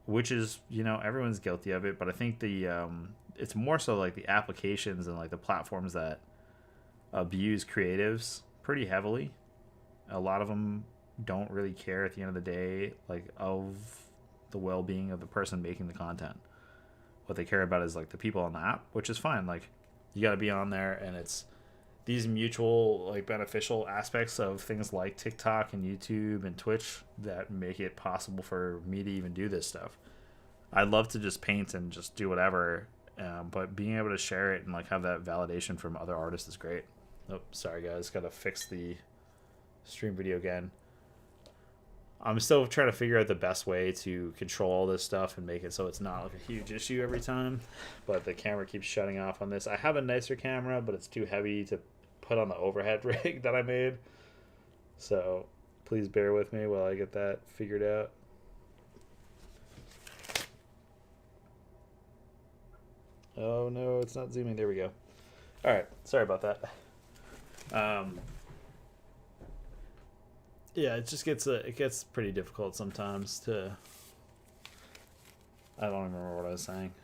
which is everyone's guilty of it. But I think it's more so like the applications and like the platforms that abuse creatives pretty heavily. A lot of them don't really care at the end of the day, like of the well-being of the person making the content. What they care about is like the people on the app, which is fine. Like you got to be on there, and it's these mutual like beneficial aspects of things like TikTok and YouTube and Twitch that make it possible for me to even do this stuff. I'd love to just paint and just do whatever, but being able to share it and like have that validation from other artists is great. Oh, sorry guys, gotta fix the stream video again. I'm still trying to figure out the best way to control all this stuff and make it so it's not like a huge issue every time. But the camera keeps shutting off on this. I have a nicer camera, but it's too heavy to put on the overhead rig that I made. So please bear with me while I get that figured out. Oh no, it's not zooming. There we go. All right, sorry about that. Yeah, it gets pretty difficult sometimes to. I don't remember what I was saying.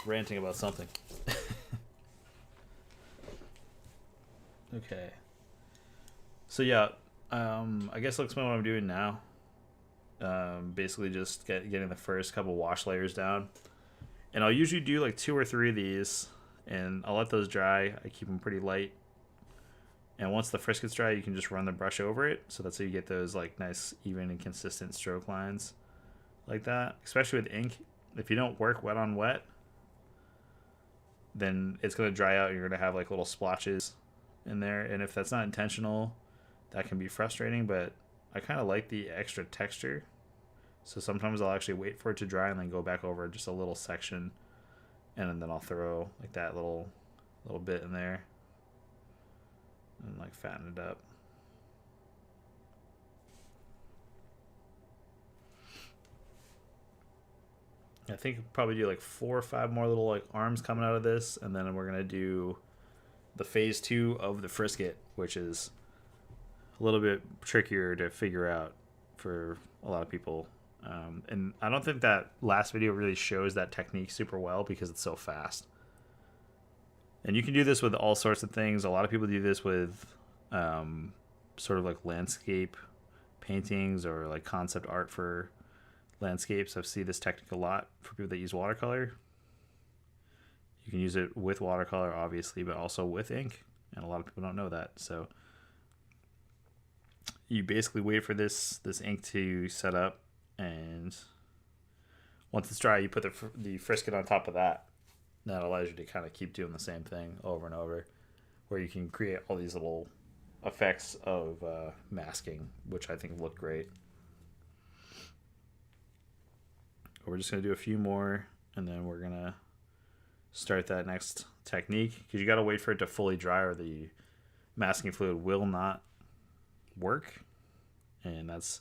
Ranting about something. Okay. So yeah, I guess I'll explain what I'm doing now. Basically just getting the first couple wash layers down, and I'll usually do like 2 or 3 of these. And I'll let those dry. I keep them pretty light. And once the frisk gets dry, you can just run the brush over it. So that's how you get those like nice, even and consistent stroke lines like that. Especially with ink. If you don't work wet on wet, then it's going to dry out and you're going to have like little splotches in there. And if that's not intentional, that can be frustrating. But I kind of like the extra texture. So sometimes I'll actually wait for it to dry and then go back over just a little section. And then I'll throw like that little bit in there and like fatten it up. I think probably do like 4 or 5 more little like arms coming out of this, and then we're gonna do the phase 2 of the frisket, which is a little bit trickier to figure out for a lot of people. And I don't think that last video really shows that technique super well because it's so fast. And you can do this with all sorts of things. A lot of people do this with sort of like landscape paintings or like concept art for landscapes. I've seen this technique a lot for people that use watercolor. You can use it with watercolor, obviously, but also with ink. And a lot of people don't know that. So you basically wait for this ink to set up. And once it's dry, you put the frisket on top of that. That allows you to kind of keep doing the same thing over and over, where you can create all these little effects of masking, which I think look great. we're just going to do a few more, and then we're going to start that next technique, because you got to wait for it to fully dry or the masking fluid will not work, and that's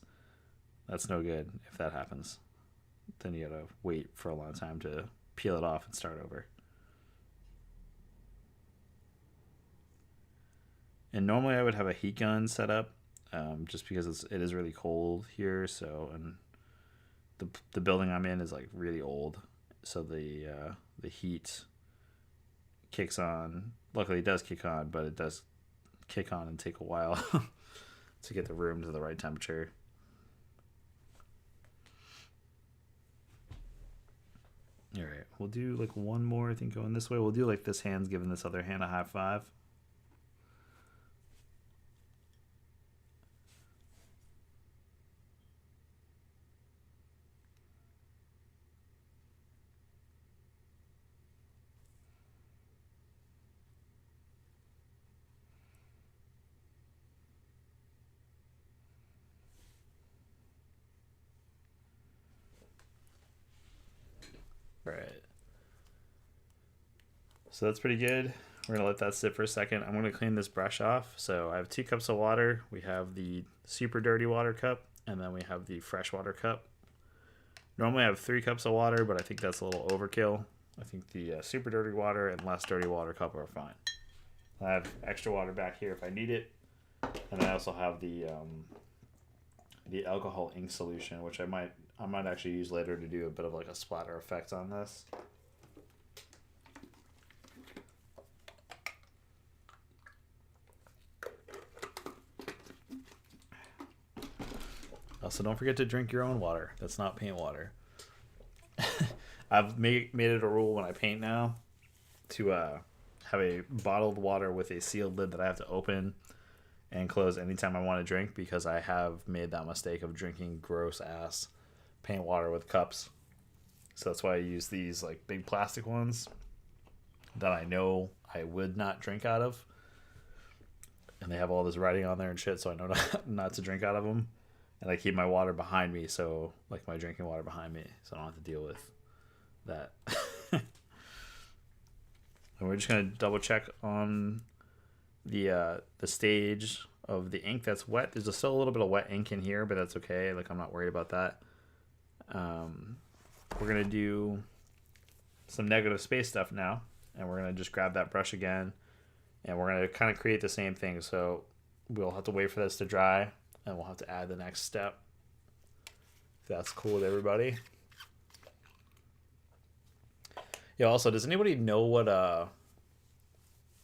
no good if that happens. Then you got to wait for a long time to peel it off and start over. And normally I would have a heat gun set up, just because it is really cold here. So, and the building I'm in is like really old, so the heat kicks on. Luckily, it does kick on, but it does kick on and take a while to get the room to the right temperature. All right, we'll do like one more. I think going this way. We'll do like this hand's giving this other hand a high five. Right. So that's pretty good. We're gonna let that sit for a second. I'm gonna clean this brush off. So I have 2 cups of water. We have the super dirty water cup, and then we have the freshwater cup. Normally I have 3 cups of water, but I think that's a little overkill. I think the super dirty water and less dirty water cup are fine. I have extra water back here if I need it, and I also have the alcohol ink solution, which I might actually use later to do a bit of like a splatter effect on this. Also, don't forget to drink your own water. That's not paint water. I've made it a rule when I paint now to have a bottled water with a sealed lid that I have to open and close anytime I want to drink, because I have made that mistake of drinking gross ass paint water with cups. So that's why I use these like big plastic ones that I know I would not drink out of, and they have all this writing on there and shit, so I know not to drink out of them. And I keep my water behind me, so like my drinking water behind me, so I don't have to deal with that. And we're just gonna double check on the stage of the ink that's wet. There's still a little bit of wet ink in here, but that's okay. Like, I'm not worried about that. We're gonna do some negative space stuff now, and we're gonna just grab that brush again, and we're gonna kind of create the same thing. So we'll have to wait for this to dry, and we'll have to add the next step, if that's cool with everybody. Yeah, also, does anybody know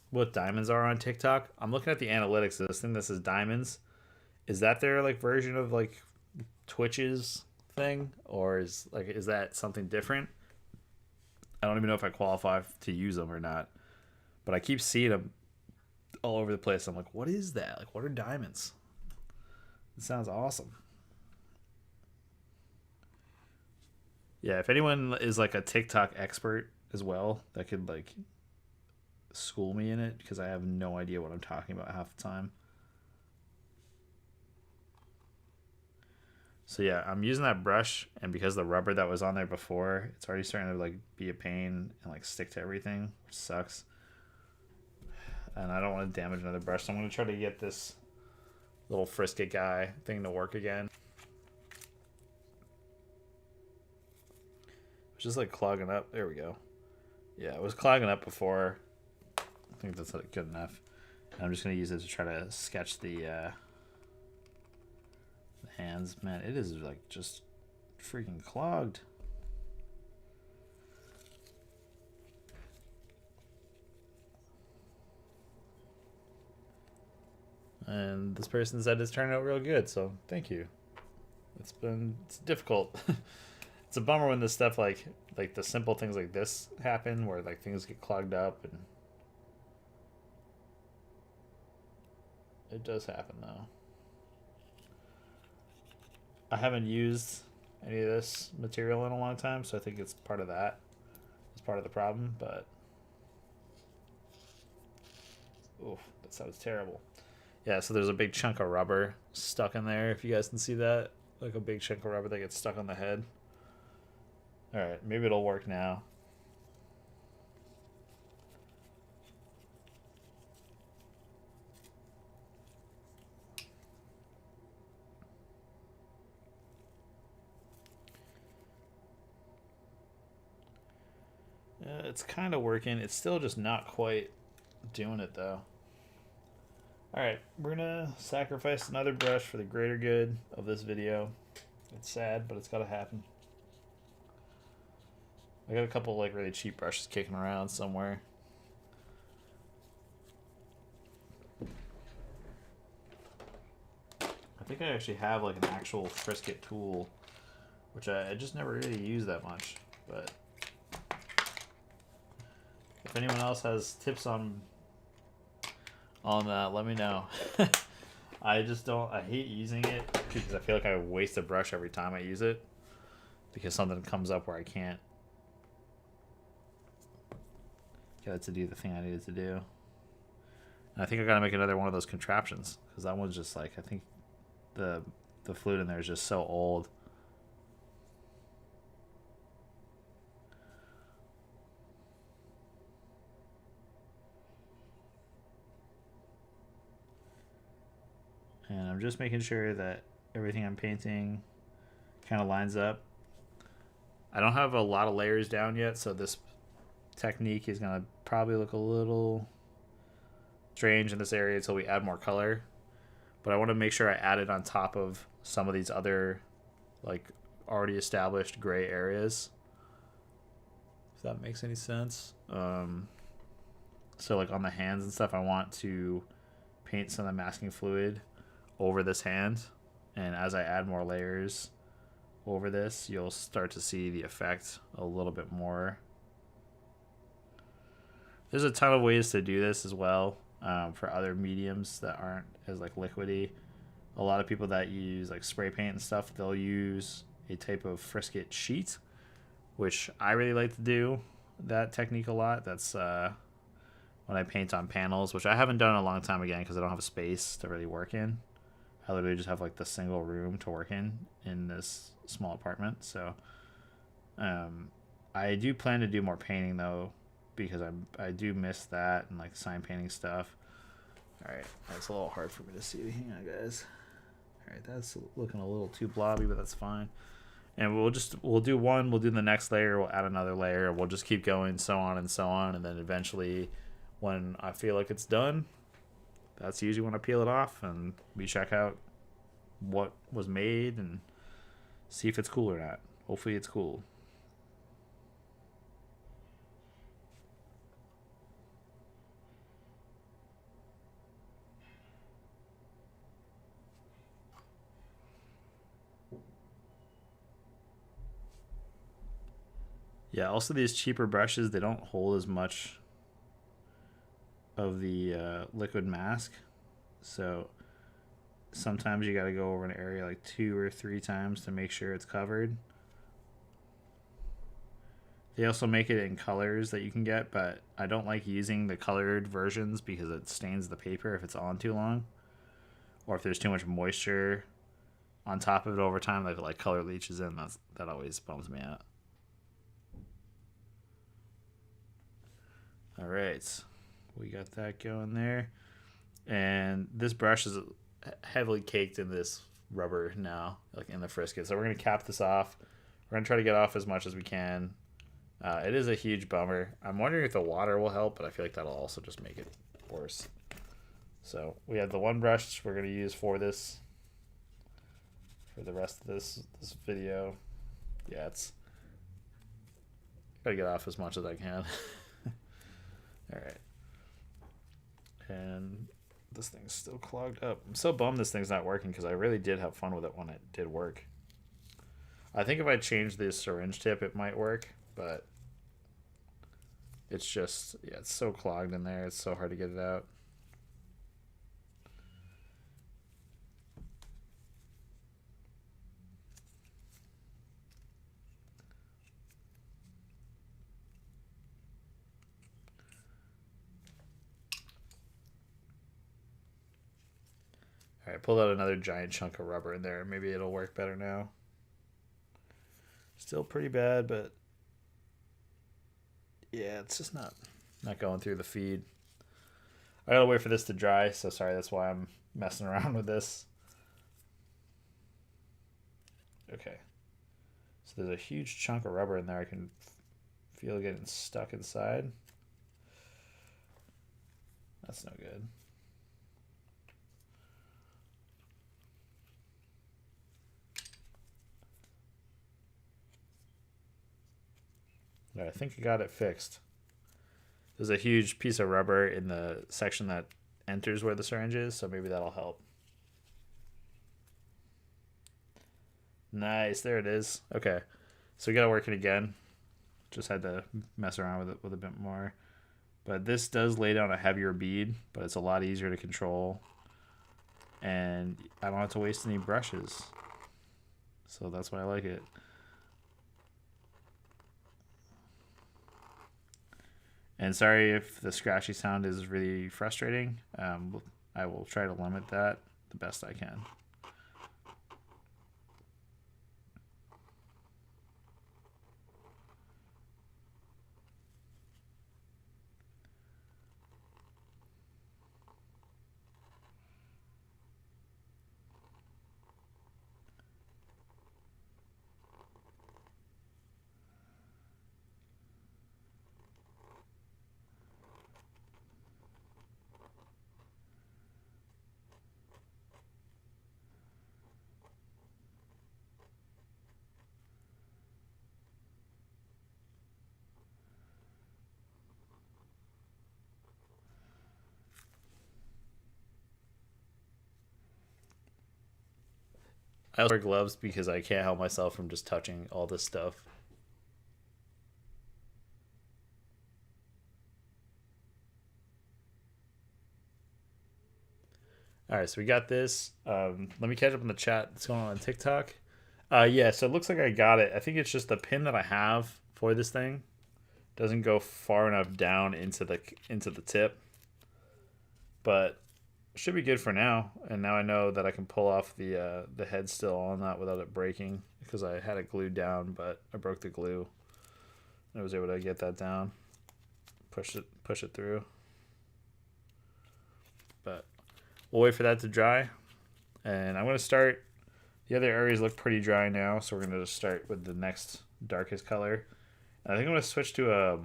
what diamonds are on TikTok? I'm looking at the analytics of this thing that says diamonds. Is that their like version of like Twitch's thing, or is that something different? I don't even know if I qualify to use them or not, but I keep seeing them all over the place. I'm like, what is that? Like, what are diamonds? It sounds awesome. Yeah, if anyone is like a TikTok expert as well, that could like school me in it, because I have no idea what I'm talking about half the time. So yeah, I'm using that brush, and because the rubber that was on there before, it's already starting to like be a pain and like stick to everything, which sucks. And I don't want to damage another brush, so I'm going to try to get this little Frisket guy thing to work again. It's just like clogging up. There we go. Yeah, it was clogging up before. I think that's good enough. And I'm just going to use it to try to sketch the hands. Man, it is like just freaking clogged. And this person said it's turning out real good, so thank you. It's difficult. It's a bummer when this stuff like the simple things like this happen, where like things get clogged up, and it does happen though. I haven't used any of this material in a long time, so I think it's part of that. It's part of the problem, but oof, that sounds terrible. Yeah, so there's a big chunk of rubber stuck in there, if you guys can see that. Like a big chunk of rubber that gets stuck on the head. All right, maybe it'll work now. It's kind of working. It's still just not quite doing it though. All right, we're gonna sacrifice another brush for the greater good of this video. It's sad, but it's gotta happen. I got a couple like really cheap brushes kicking around somewhere. I think I actually have like an actual Frisket tool, which I just never really use that much. But if anyone else has tips on that, let me know. I just don't. I hate using it because I feel like I waste a brush every time I use it because something comes up where I can't get it to do the thing I needed to do. And I think I gotta make another one of those contraptions because that one's just like I think the fluid in there is just so old. And I'm just making sure that everything I'm painting kind of lines up. I don't have a lot of layers down yet, so this technique is going to probably look a little strange in this area until we add more color. But I want to make sure I add it on top of some of these other like already established gray areas. If that makes any sense. So like on the hands and stuff, I want to paint some of the masking fluid over this hand, and as I add more layers over this, you'll start to see the effect a little bit more. There's a ton of ways to do this as well for other mediums that aren't as like liquidy. A lot of people that use like spray paint and stuff, they'll use a type of Frisket sheet, which I really like to do that technique a lot. That's when I paint on panels, which I haven't done in a long time again because I don't have a space to really work in. I literally just have like the single room to work in this small apartment. So I do plan to do more painting though, because I do miss that and like sign painting stuff. All right, that's a little hard for me to see. Hang on, guys. All right, that's looking a little too blobby, but that's fine. And we'll do one, we'll do the next layer, we'll add another layer, we'll just keep going, so on and so on, and then eventually, when I feel like it's done, that's usually when I peel it off and we check out what was made and see if it's cool or not. Hopefully it's cool. Yeah, also these cheaper brushes, they don't hold as much of the liquid mask. So sometimes you got to go over an area like 2 or 3 times to make sure it's covered. They also make it in colors that you can get, but I don't like using the colored versions because it stains the paper if it's on too long, or if there's too much moisture on top of it over time, like color leaches in. That always bums me out. All right, we got that going there, and this brush is heavily caked in this rubber now, like in the Frisket. So we're gonna cap this off. We're gonna try to get off as much as we can. It is a huge bummer. I'm wondering if the water will help, but I feel like that'll also just make it worse. So we have the one brush we're gonna use for this, for the rest of this video. Yeah, it's gotta get off as much as I can. All right, and this thing's still clogged up. I'm so bummed this thing's not working because I really did have fun with it when it did work. I think if I change this syringe tip, it might work, but it's just, yeah, it's so clogged in there. It's so hard to get it out. All right, pulled out another giant chunk of rubber in there. Maybe it'll work better now. Still pretty bad, but Yeah, it's just not going through the feed. I gotta wait for this to dry, so sorry, that's why I'm messing around with this. Okay. So there's a huge chunk of rubber in there. I can feel getting stuck inside. That's no good. All right, I think I got it fixed. There's a huge piece of rubber in the section that enters where the syringe is, so maybe that'll help. Nice, there it is. Okay, so we gotta work it again. Just had to mess around with it with a bit more. But this does lay down a heavier bead, but it's a lot easier to control. And I don't have to waste any brushes. So that's why I like it. And sorry if the scratchy sound is really frustrating. I will try to limit that the best I can. I also wear gloves because I can't help myself from just touching all this stuff. All right, so we got this. Let me catch up in the chat that's going on TikTok. Yeah, so it looks like I got it. I think it's just the pin that I have for this thing doesn't go far enough down into the tip, but should be good for now. And now I know that I can pull off the head still on that without it breaking because I had it glued down, but I broke the glue. I was able to get that down, push it through. But we'll wait for that to dry, and I'm gonna start. The other areas look pretty dry now, so we're gonna just start with the next darkest color. And I think I'm gonna switch to a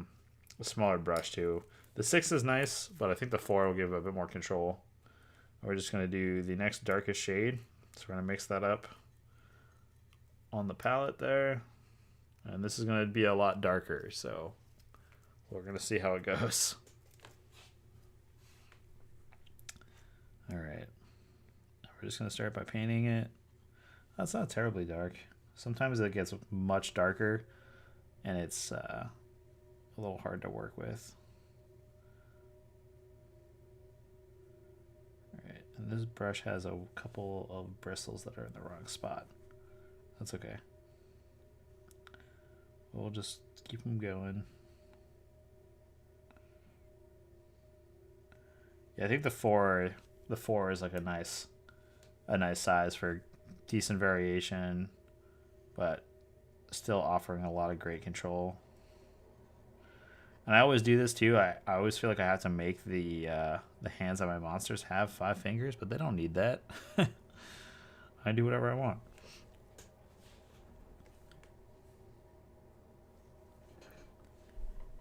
smaller brush too. The 6 is nice, but I think the 4 will give a bit more control. We're just going to do the next darkest shade. So we're going to mix that up on the palette there. And this is going to be a lot darker, so we're going to see how it goes. All right. We're just going to start by painting it. That's not terribly dark. Sometimes it gets much darker, and it's a little hard to work with. And this brush has a couple of bristles that are in the wrong spot. That's okay. We'll just keep them going. Yeah, I think the four is like a nice size for decent variation, but still offering a lot of great control. And I always do this too. I always feel like I have to make the hands of my monsters have 5 fingers, but they don't need that. I do whatever I want.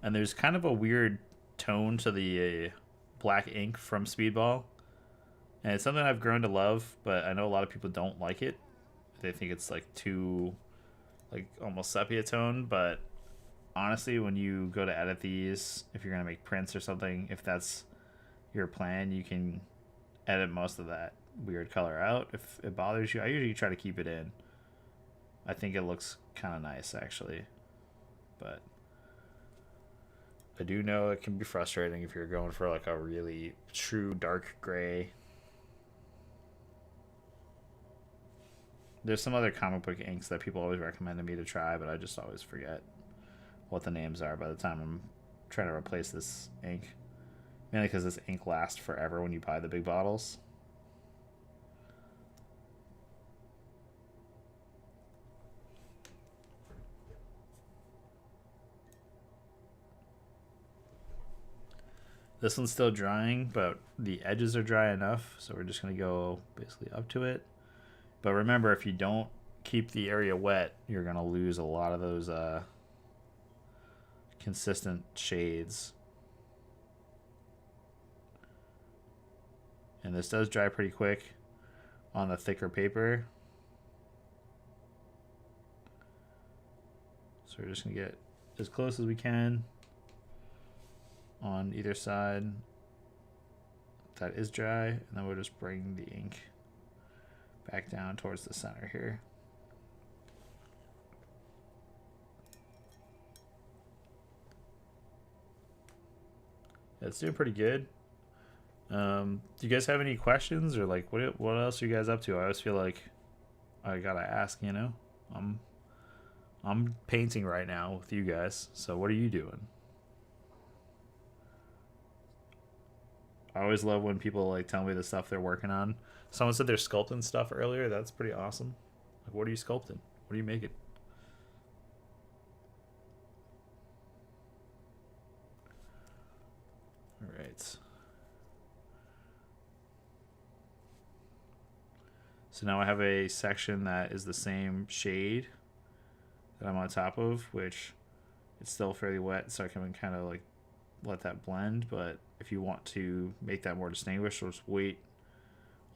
And there's kind of a weird tone to the black ink from Speedball. And it's something I've grown to love, but I know a lot of people don't like it. They think it's like too, like almost sepia tone, but honestly, when you go to edit these, if you're going to make prints or something, if that's your plan, you can edit most of that weird color out. If it bothers you, I usually try to keep it in. I think it looks kind of nice, actually. But I do know it can be frustrating if you're going for like a really true dark gray. There's some other comic book inks that people always recommended me to try, but I just always forget what the names are by the time I'm trying to replace this ink. Mainly because this ink lasts forever when you buy the big bottles. This one's still drying, but the edges are dry enough, so we're just going to go basically up to it. But remember, if you don't keep the area wet, you're going to lose a lot of those consistent shades. And this does dry pretty quick on the thicker paper. So we're just going to get as close as we can on either side. That is dry, and then we'll just bring the ink back down towards the center here. It's doing pretty good. Do you guys have any questions, or like what else are you guys up to? I always feel like I gotta ask. I'm painting right now with you guys. So what are you doing? I always love when people like tell me the stuff they're working on. Someone said they're sculpting stuff earlier. That's pretty awesome. Like, what are you sculpting? What are you making? All right. So now I have a section that is the same shade that I'm on top of, which it's still fairly wet, so I can kind of like let that blend. But if you want to make that more distinguished, just wait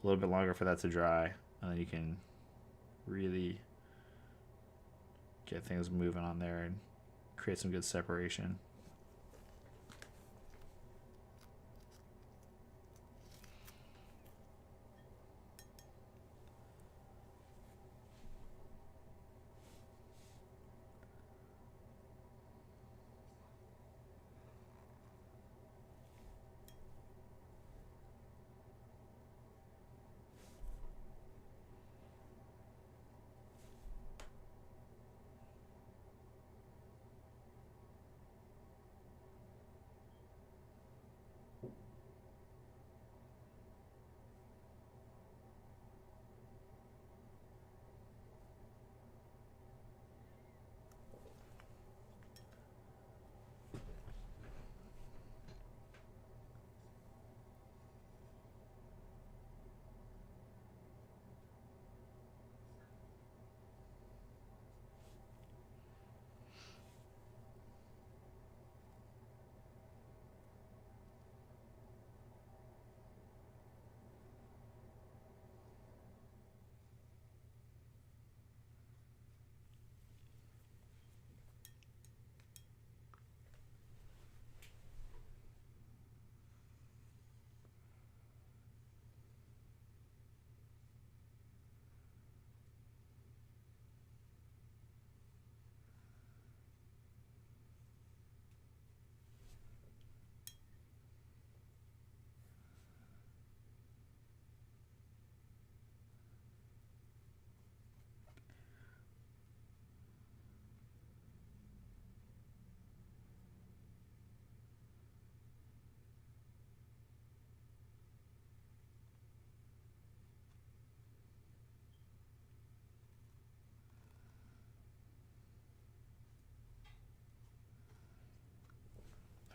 a little bit longer for that to dry, and then you can really get things moving on there and create some good separation.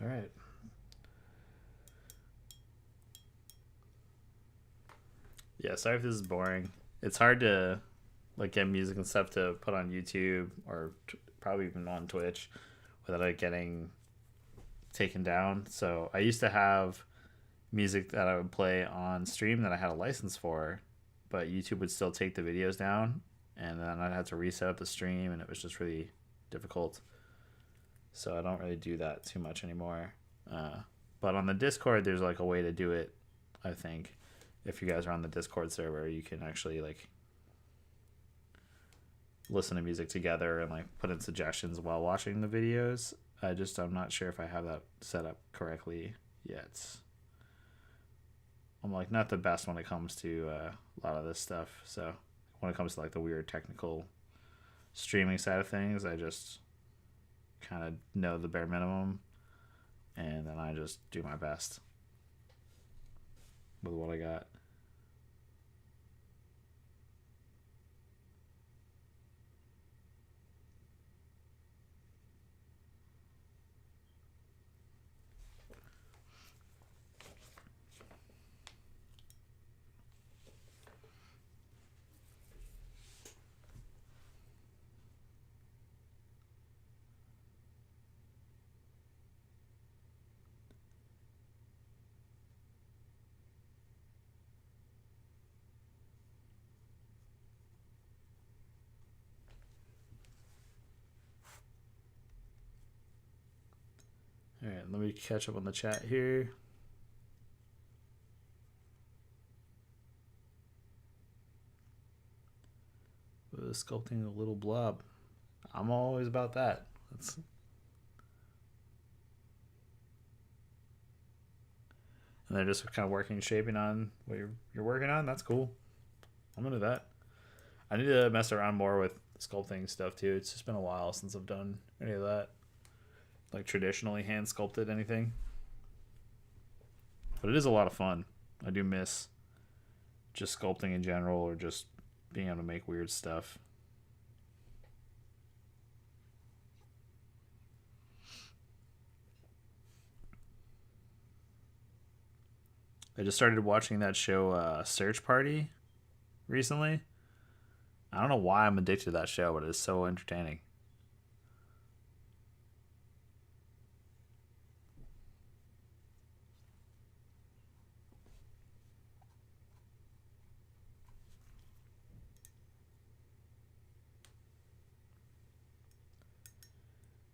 All right. Yeah, sorry if this is boring. It's hard to like get music and stuff to put on YouTube or probably even on Twitch without it getting taken down. So I used to have music that I would play on stream that I had a license for, but YouTube would still take the videos down, and then I'd have to reset up the stream, and it was just really difficult. So I don't really do that too much anymore. But on the Discord, there's like a way to do it. I think if you guys are on the Discord server, you can actually like listen to music together and like put in suggestions while watching the videos. I'm not sure if I have that set up correctly yet. I'm like not the best when it comes to a lot of this stuff. So when it comes to like the weird technical streaming side of things, I just kind of know the bare minimum, and then I just do my best with what I got. All right, let me catch up on the chat here. Sculpting a little blob. I'm always about that. That's... And they're just kind of working, shaping on what you're working on. That's cool. I'm into that. I need to mess around more with sculpting stuff too. It's just been a while since I've done any of that, like traditionally hand sculpted anything. But it is a lot of fun. I do miss just sculpting in general, or just being able to make weird stuff. I just started watching that show, Search Party, recently. I don't know why I'm addicted to that show, but it's so entertaining.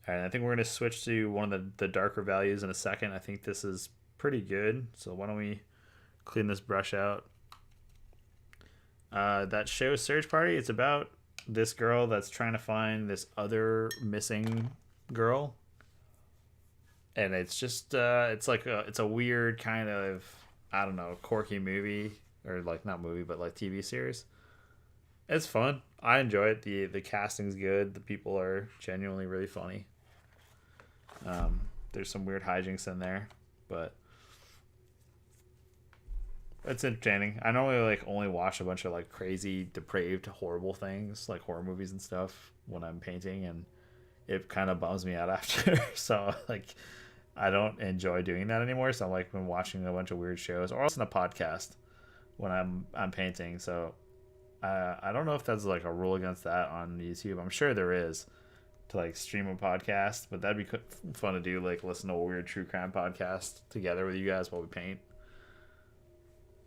All right, I think we're going to switch to one of the darker values in a second. I think this is pretty good. So why don't we clean this brush out? That show Search Party, it's about this girl that's trying to find this other missing girl. And it's just, it's a weird kind of, I don't know, quirky movie, or like not movie, but like TV series. It's fun. I enjoy it. The casting's good. The people are genuinely really funny. There's some weird hijinks in there, but it's entertaining. I normally like only watch a bunch of like crazy, depraved, horrible things, like horror movies and stuff, when I'm painting, and it kind of bums me out after. So like, I don't enjoy doing that anymore. So I'm like been watching a bunch of weird shows, or listen to podcasts when I'm painting. So I don't know if that's like a rule against that on YouTube. I'm sure there is, to like stream a podcast, but that'd be fun to do. Like listen to a weird true crime podcast together with you guys while we paint.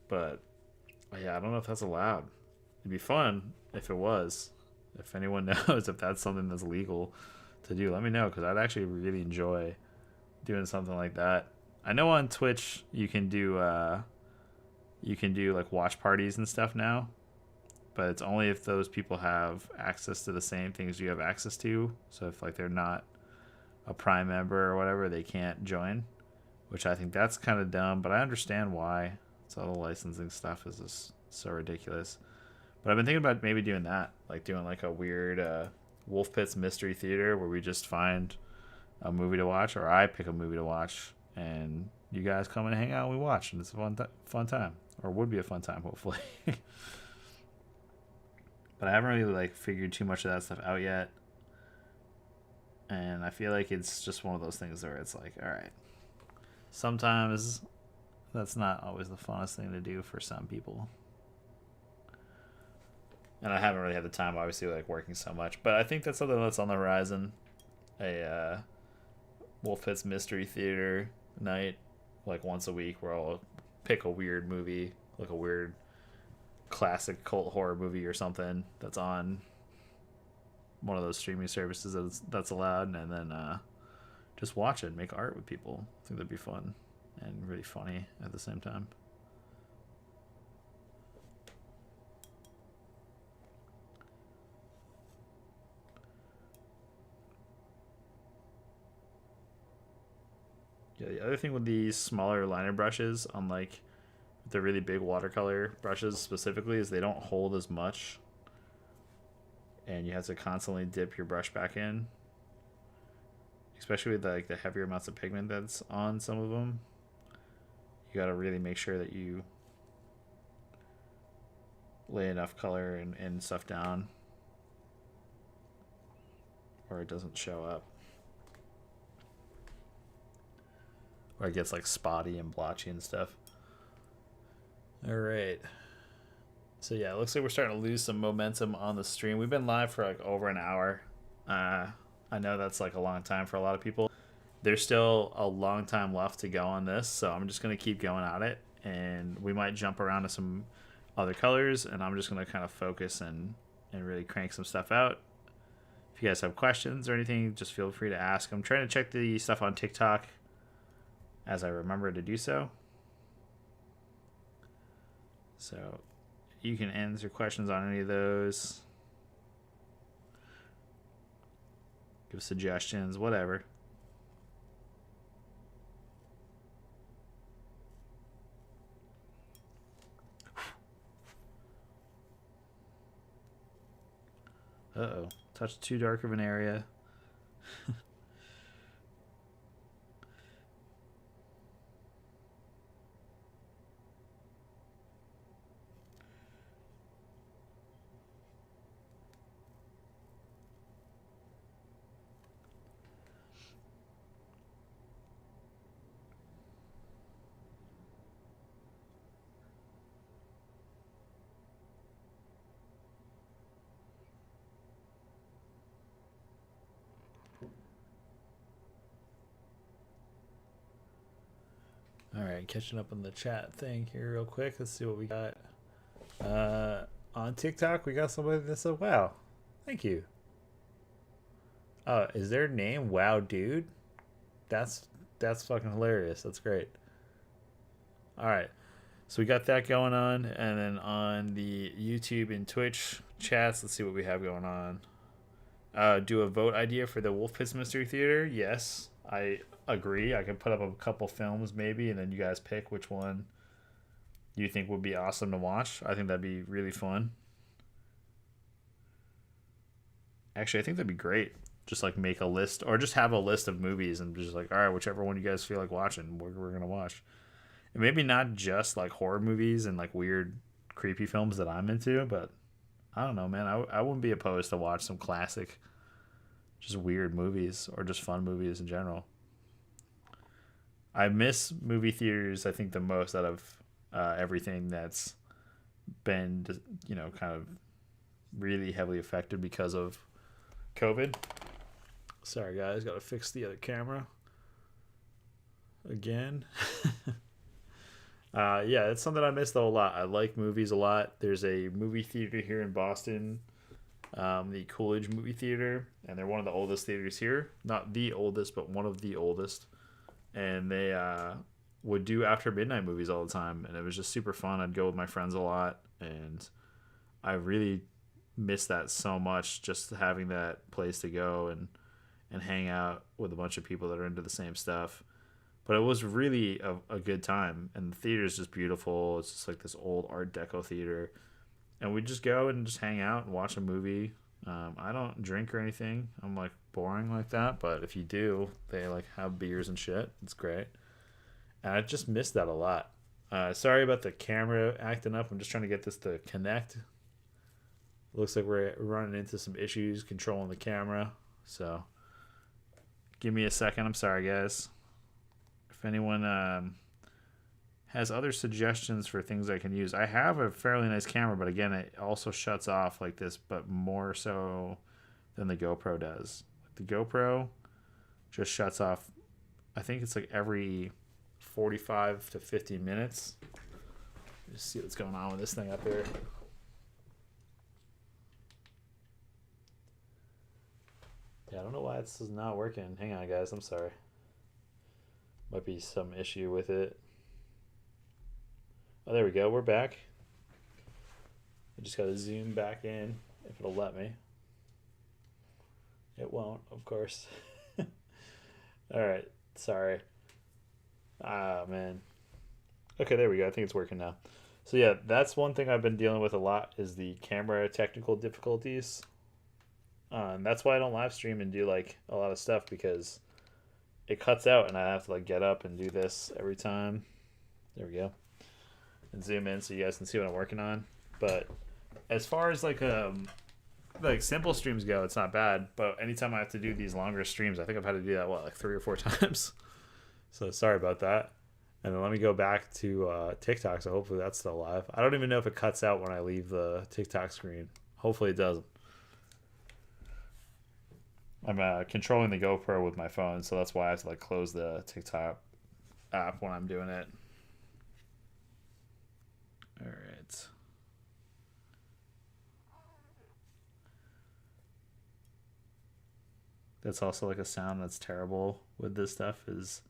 But yeah, I don't know if that's allowed. It'd be fun if it was. If anyone knows if that's something that's legal to do, let me know, because I'd actually really enjoy doing something like that. I know on Twitch you can do like watch parties and stuff now, but it's only if those people have access to the same things you have access to. So if like they're not a Prime member or whatever, they can't join, which I think that's kind of dumb, but I understand why. So all the licensing stuff is just so ridiculous. But I've been thinking about maybe doing that, like doing like a weird Wolf Pits Mystery Theater, where we just find a movie to watch, or I pick a movie to watch, and you guys come and hang out and we watch, and it's a fun time, or would be a fun time, hopefully. But I haven't really like figured too much of that stuff out yet, and I feel like it's just one of those things where it's like, all right, sometimes that's not always the funnest thing to do for some people. And I haven't really had the time, obviously, like working so much. But I think that's something that's on the horizon. A Wolf Pits Mystery Theater night, like once a week, where I'll pick a weird movie, like a weird classic cult horror movie or something that's on one of those streaming services that's allowed, and then just watch it, make art with people. I think that'd be fun and really funny at the same time. Yeah, the other thing with these smaller liner brushes, unlike the really big watercolor brushes specifically, is they don't hold as much, and you have to constantly dip your brush back in, especially with like the heavier amounts of pigment that's on some of them. You got to really make sure that you lay enough color and stuff down, or it doesn't show up, or it gets like spotty and blotchy and stuff. All right, so yeah, it looks like we're starting to lose some momentum on the stream. We've been live for like over an hour. I know that's like a long time for a lot of people. There's still a long time left to go on this, so I'm just going to keep going at it, and we might jump around to some other colors, and I'm just going to kind of focus and really crank some stuff out. If you guys have questions or anything, just feel free to ask. I'm trying to check the stuff on TikTok as I remember to do so. So you can answer questions on any of those, give suggestions, whatever. Uh-oh. Touched too dark of an area. All right, catching up on the chat thing here real quick. Let's see what we got. On TikTok, we got somebody that said, "Wow, thank you." Is their name Wow Dude? That's that's fucking hilarious. That's great. All right, so we got that going on, and then on the YouTube and Twitch chats, let's see what we have going on. Do a vote idea for the Wolf Pits Mystery Theater. Yes, I agree. I can put up a couple films maybe, and then you guys pick which one you think would be awesome to watch. I think that'd be really fun. Actually, I think that'd be great. Just like make a list, or just have a list of movies, and just like, all right, whichever one you guys feel like watching, we're gonna watch. And maybe not just like horror movies and like weird, creepy films that I'm into, but I don't know, man. I wouldn't be opposed to watch some classic, just weird movies or just fun movies in general. I miss movie theaters. I think the most out of everything that's been, kind of really heavily affected because of COVID. Sorry, guys, got to fix the other camera again. Yeah, it's something I miss though a lot. I like movies a lot. There's a movie theater here in Boston, the Coolidge Movie Theater, and they're one of the oldest theaters here. Not the oldest, but one of the oldest. And they would do after midnight movies all the time, and it was just super fun. I'd go with my friends a lot, and I really miss that so much. Just having that place to go and hang out with a bunch of people that are into the same stuff. But it was really a good time, and the theater is just beautiful. It's just like this old Art Deco theater, and we just go and just hang out and watch a movie. I don't drink or anything. I'm like boring like that, but if you do, they like have beers and shit. It's great, and I just miss that a lot. Sorry about the camera acting up. I'm just trying to get this to connect. Looks like we're running into some issues controlling the camera, so give me a second. I'm sorry, guys. If anyone has other suggestions for things I can use, I have a fairly nice camera, but again, it also shuts off like this, but more so than the GoPro does. The GoPro just shuts off, I think it's like every 45 to 50 minutes. Just see what's going on with this thing up here. Yeah, I don't know why it's not working. Hang on, guys. I'm sorry. Might be some issue with it. Oh, there we go. We're back. I just got to zoom back in if it'll let me. It won't, of course. All right. Sorry. Ah, man. Okay, there we go. I think it's working now. So yeah, that's one thing I've been dealing with a lot is the camera technical difficulties. And that's why I don't live stream and do like a lot of stuff because it cuts out and I have to like get up and do this every time. There we go. And zoom in so you guys can see what I'm working on. But as far as like simple streams go, it's not bad. But anytime I have to do these longer streams, I think I've had to do that like 3 or 4 times. So sorry about that. And then let me go back to TikTok. So hopefully that's still live. I don't even know if it cuts out when I leave the TikTok screen. Hopefully it doesn't. I'm controlling the GoPro with my phone, so that's why I have to like close the TikTok app when I'm doing it. All right. That's also like a sound that's terrible with this stuff is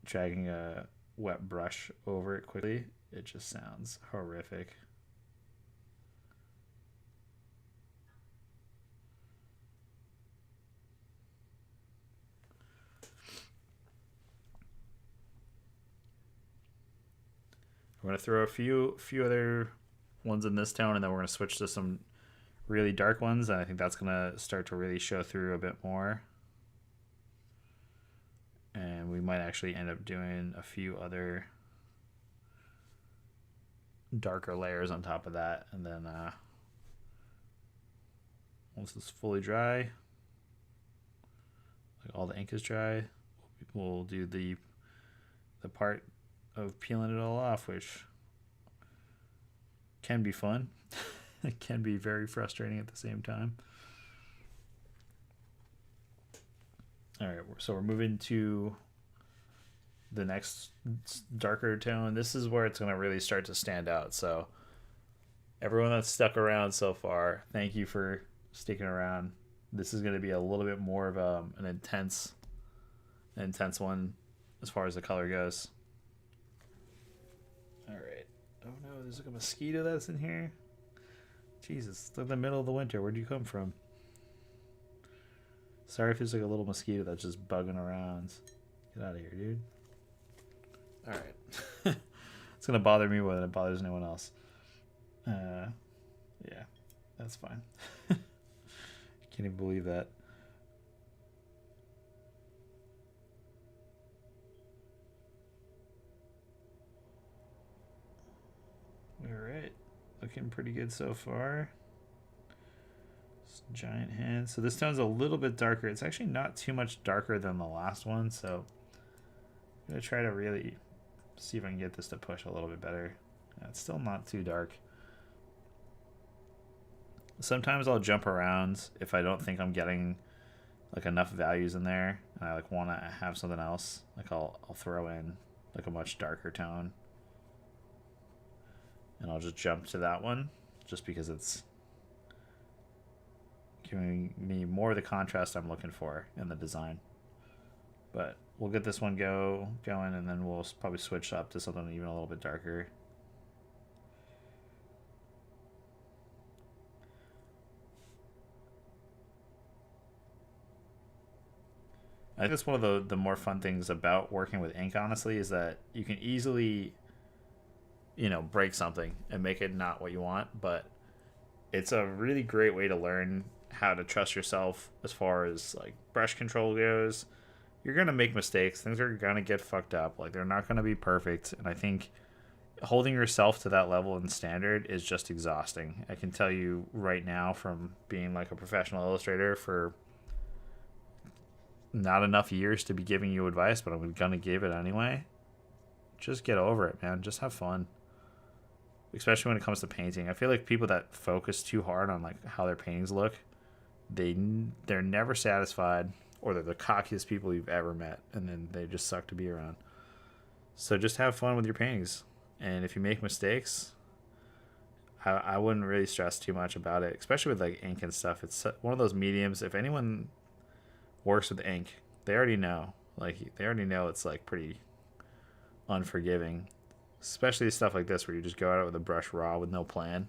dragging a wet brush over it quickly, it just sounds horrific. We're gonna throw a few other ones in this tone, and then we're gonna switch to some really dark ones, and I think that's gonna start to really show through a bit more. And we might actually end up doing a few other darker layers on top of that, and then once it's fully dry, like all the ink is dry, we'll do the part of peeling it all off, which can be fun. It can be very frustrating at the same time. All right, so we're moving to the next darker tone. This is where it's going to really start to stand out. So everyone that's stuck around so far, thank you for sticking around. This is going to be a little bit more of an intense one as far as the color goes. All right. Oh no, there's like a mosquito that's in here. Jesus, it's like the middle of the winter. Where'd you come from? Sorry if there's like a little mosquito that's just bugging around. Get out of here, dude. All right. It's going to bother me more than it bothers anyone else. Yeah, that's fine. Can't even believe that. All right. Looking pretty good so far. Giant hand. So this tone's a little bit darker. It's actually not too much darker than the last one, so I'm going to try to really see if I can get this to push a little bit better. Yeah, it's still not too dark. Sometimes I'll jump around if I don't think I'm getting like enough values in there and I like want to have something else. Like I'll throw in like a much darker tone. And I'll just jump to that one just because it's giving me more of the contrast I'm looking for in the design. But we'll get this one going, and then we'll probably switch up to something even a little bit darker. I think that's one of the more fun things about working with ink, honestly, is that you can easily, break something and make it not what you want, but it's a really great way to learn how to trust yourself as far as like brush control goes. You're gonna make mistakes. Things are gonna get fucked up. Like they're not gonna be perfect. And I think holding yourself to that level and standard is just exhausting. I can tell you right now from being like a professional illustrator for not enough years to be giving you advice, but I'm gonna give it anyway. Just get over it, man. Just have fun. Especially when it comes to painting. I feel like people that focus too hard on like how their paintings look, they're never satisfied, or they're the cockiest people you've ever met, and then they just suck to be around. So just have fun with your paintings, and if you make mistakes, I wouldn't really stress too much about it, especially with like ink and stuff. It's one of those mediums. If anyone works with ink, they already know. Like they already know it's like pretty unforgiving, especially stuff like this where you just go at it with a brush raw with no plan.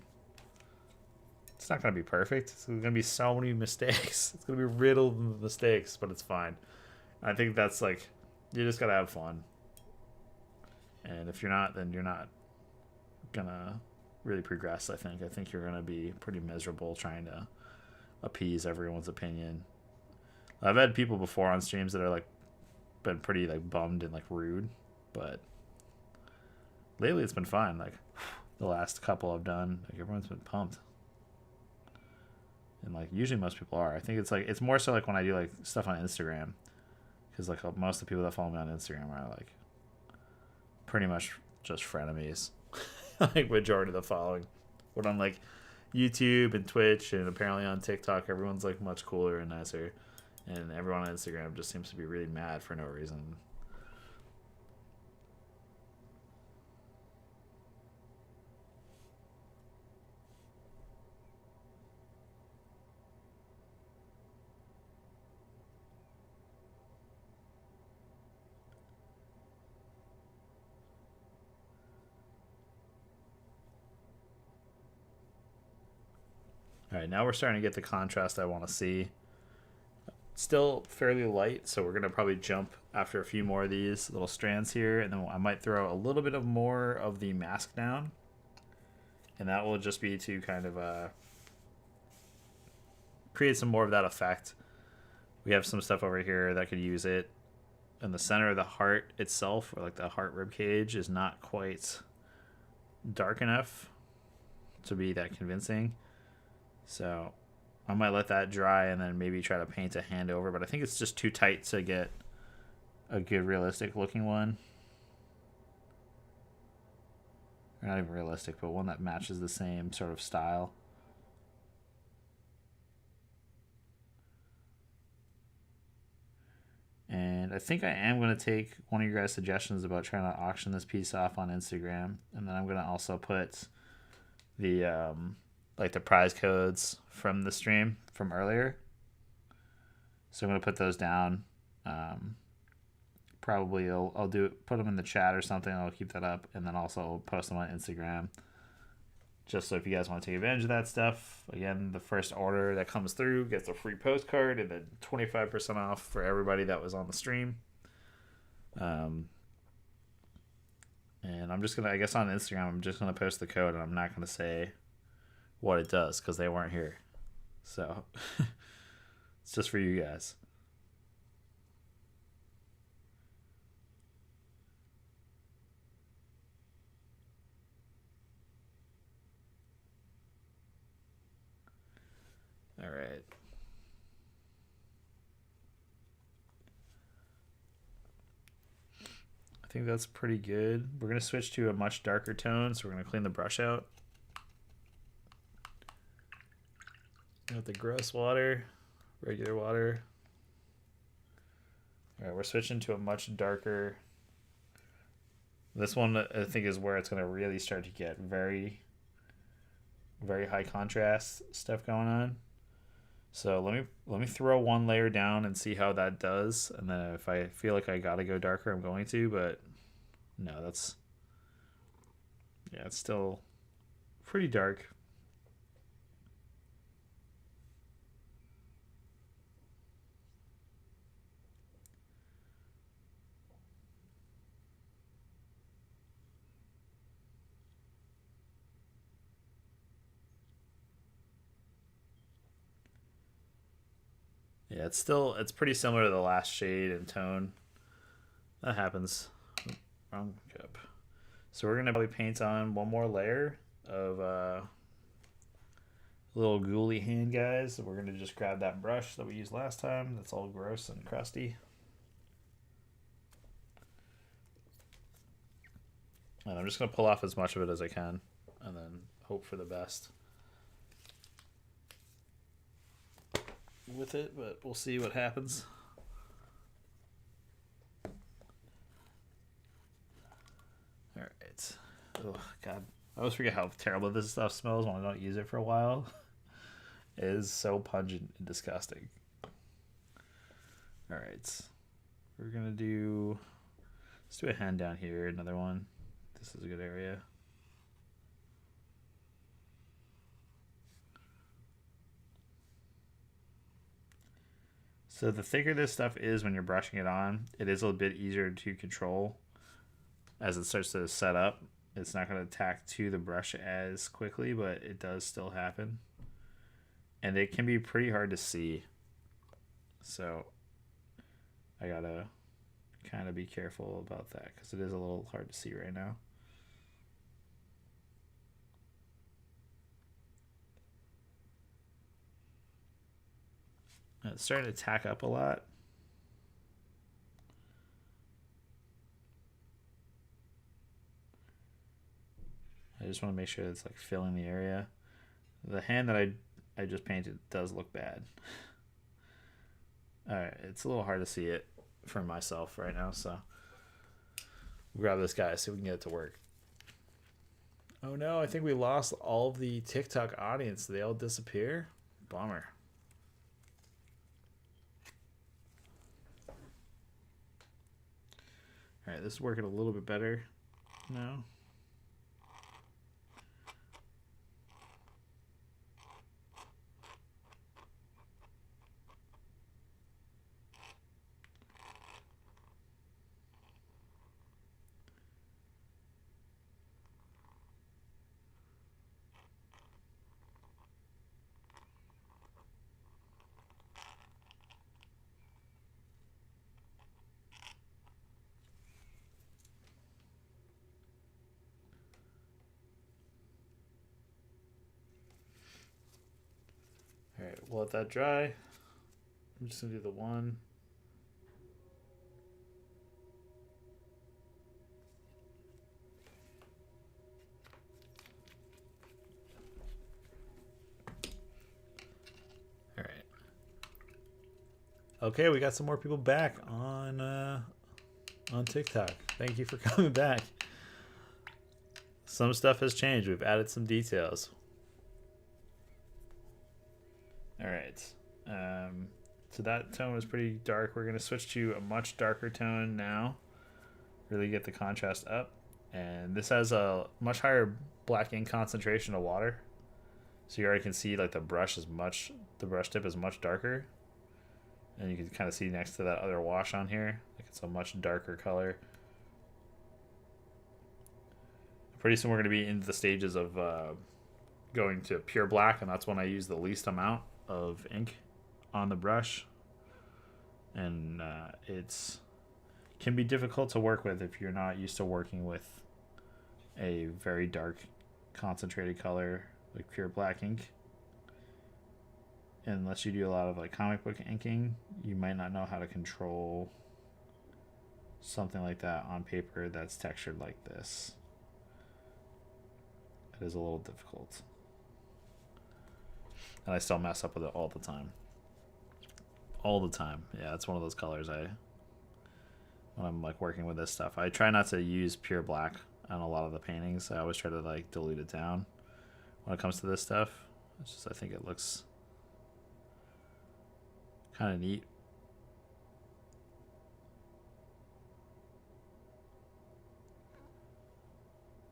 It's not going to be perfect. It's going to be so many mistakes. It's going to be riddled with mistakes, but it's fine. I think that's like, you just got to have fun. And if you're not, then you're not going to really progress, I think you're going to be pretty miserable trying to appease everyone's opinion. I've had people before on streams that are like, been pretty like bummed and like rude, but lately it's been fine. Like the last couple I've done, like everyone's been pumped. And like usually most people are. I think it's like it's more so like when I do like stuff on Instagram, because like most of the people that follow me on Instagram are like pretty much just frenemies, like majority of the following. But on like YouTube and Twitch and apparently on TikTok, everyone's like much cooler and nicer, and everyone on Instagram just seems to be really mad for no reason. All right, now we're starting to get the contrast I want to see. Still fairly light, so we're going to probably jump after a few more of these little strands here, and then I might throw a little bit of more of the mask down, and that will just be to kind of create some more of that effect. We have some stuff over here that could use it. In the center of the heart itself, or like the heart rib cage, is not quite dark enough to be that convincing. So I might let that dry and then maybe try to paint a hand over, but I think it's just too tight to get a good realistic looking one. Or not even realistic, but one that matches the same sort of style. And I think I am going to take one of your guys' suggestions about trying to auction this piece off on Instagram. And then I'm going to also put the like the prize codes from the stream from earlier. So I'm going to put those down. Probably I'll put them in the chat or something. I'll keep that up. And then also post them on Instagram. Just so if you guys want to take advantage of that stuff, again, the first order that comes through gets a free postcard and then 25% off for everybody that was on the stream. And I'm just going to, I guess on Instagram, I'm just going to post the code and I'm not going to say what it does because they weren't here. So it's just for you guys. All right. I think that's pretty good. We're going to switch to a much darker tone, so we're going to clean the brush out. Got the gross water, regular water. All right, we're switching to a much darker. This one, I think, is where it's going to really start to get very, very high contrast stuff going on. So let me throw one layer down and see how that does, and then if I feel like I gotta go darker, I'm going to. But no, it's still pretty dark. Yeah, it's pretty similar to the last shade and tone. That happens. Wrong cup. So we're gonna probably paint on one more layer of little ghouly hand guys. We're gonna just grab that brush that we used last time. That's all gross and crusty. And I'm just gonna pull off as much of it as I can, and then hope for the best with it, but we'll see what happens. All right. Oh God, I always forget how terrible this stuff smells when I don't use it for a while. It is so pungent and disgusting. All right, we're gonna do. Let's do a hand down here. Another one. This is a good area. So the thicker this stuff is when you're brushing it on, it is a little bit easier to control as it starts to set up. It's not going to tack to the brush as quickly, but it does still happen. And it can be pretty hard to see. So I got to kind of be careful about that because it is a little hard to see right now. It's starting to tack up a lot. I just want to make sure it's like filling the area. The hand that I just painted does look bad. Alright, it's a little hard to see it for myself right now, so we'll grab this guy so we can get it to work. Oh no, I think we lost all of the TikTok audience. They all disappear? Bummer. Alright, this is working a little bit better now. We'll let that dry. I'm just gonna do the one. All right. Okay, we got some more people back on TikTok. Thank you for coming back. Some stuff has changed. We've added some details. All right. So that tone was pretty dark. We're going to switch to a much darker tone now. Really get the contrast up. And this has a much higher black ink concentration of water. So you already can see like the brush tip is much darker. And you can kind of see next to that other wash on here, like it's a much darker color. Pretty soon we're going to be into the stages of going to pure black, and that's when I use the least amount of ink on the brush. And it's can be difficult to work with if you're not used to working with a very dark concentrated color like pure black ink. Unless you do a lot of like comic book inking, you might not know how to control something like that on paper that's textured like this. It is a little difficult. And I still mess up with it all the time. All the time. Yeah, it's one of those colors when I'm like working with this stuff. I try not to use pure black on a lot of the paintings. I always try to like dilute it down when it comes to this stuff. It's just I think it looks kind of neat.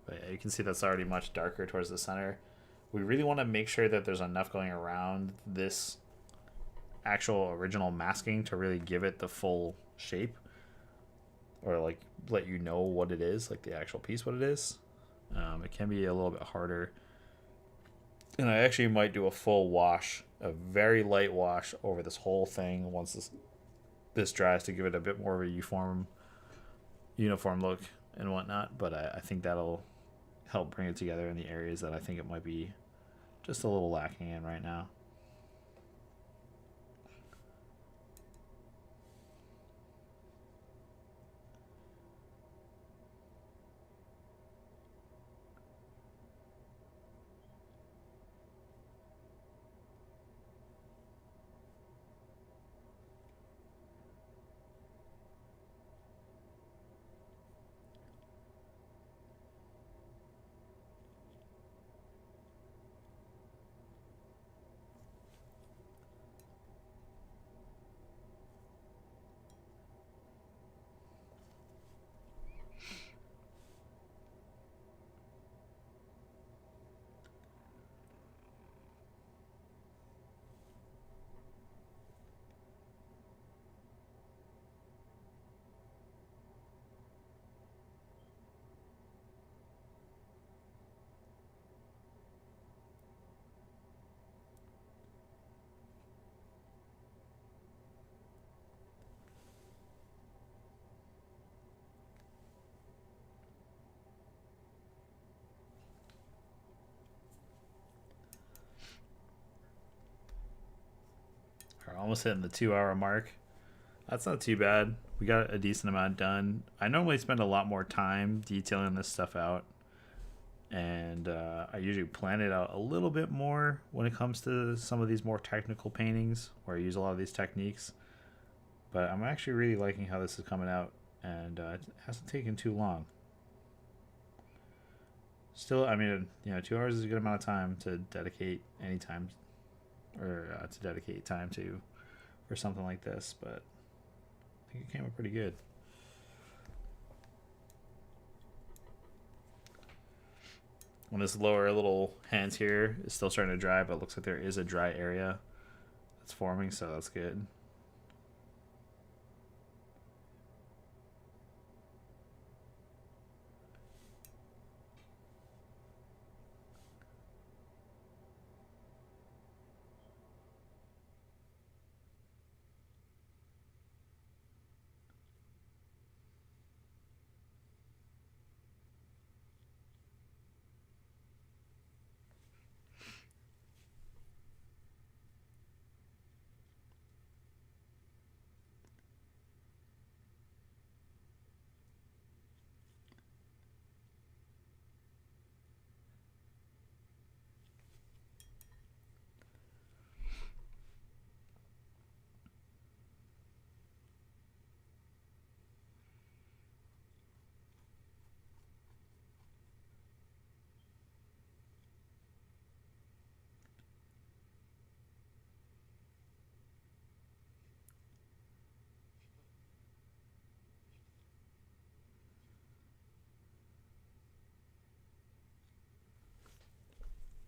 But yeah, you can see that's already much darker towards the center. We really want to make sure that there's enough going around this actual original masking to really give it the full shape, or like let you know what it is, like the actual piece what it is. It can be a little bit harder, and I actually might do a full wash, a very light wash over this whole thing once this dries to give it a bit more of a uniform look and whatnot. But I think that'll help bring it together in the areas that I think it might be just a little lacking in right now. We're almost hitting the 2 hour mark. That's not too bad. We got a decent amount done. I normally spend a lot more time detailing this stuff out, and I usually plan it out a little bit more when it comes to some of these more technical paintings where I use a lot of these techniques. But I'm actually really liking how this is coming out, and it hasn't taken too long. Still, I mean, 2 hours is a good amount of time to dedicate any time, or to dedicate time to for something like this, but I think it came out pretty good. When this lower little hands here is still starting to dry, but it looks like there is a dry area that's forming, so that's good.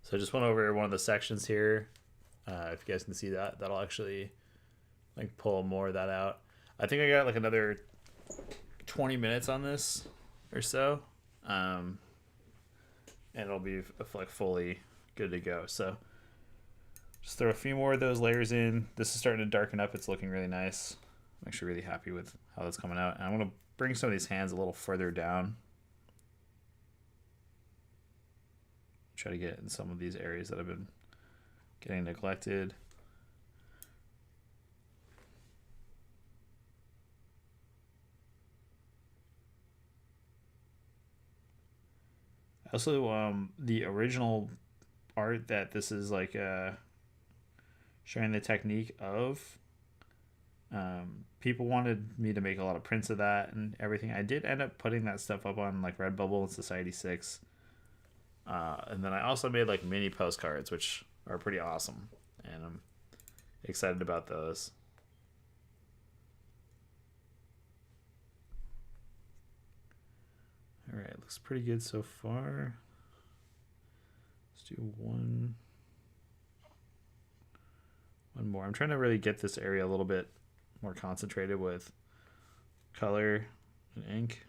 So I just went over one of the sections here. If you guys can see that, that'll actually like pull more of that out. I think I got like another 20 minutes on this or so. And it'll be like fully good to go. So just throw a few more of those layers in. This is starting to darken up. It's looking really nice. I'm actually really happy with how that's coming out. And I'm going to bring some of these hands a little further down. Try to get in some of these areas that have been getting neglected. Also, the original art that this is like showing the technique of, people wanted me to make a lot of prints of that and everything. I did end up putting that stuff up on like Redbubble and Society 6. And then I also made like mini postcards, which are pretty awesome. And I'm excited about those. All right, looks pretty good so far. Let's do one more. I'm trying to really get this area a little bit more concentrated with color and ink.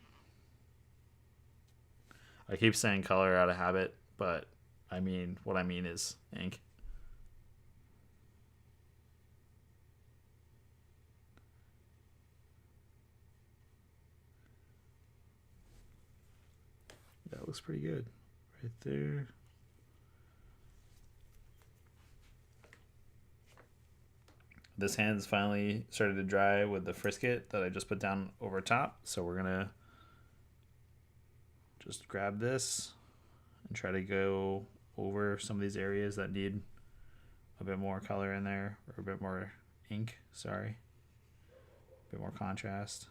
I keep saying color out of habit, but I mean, what I mean is ink. That looks pretty good right there. This hand's finally started to dry with the frisket that I just put down over top. So we're gonna just grab this and try to go over some of these areas that need a bit more color in there, or a bit more ink, sorry. A bit more contrast.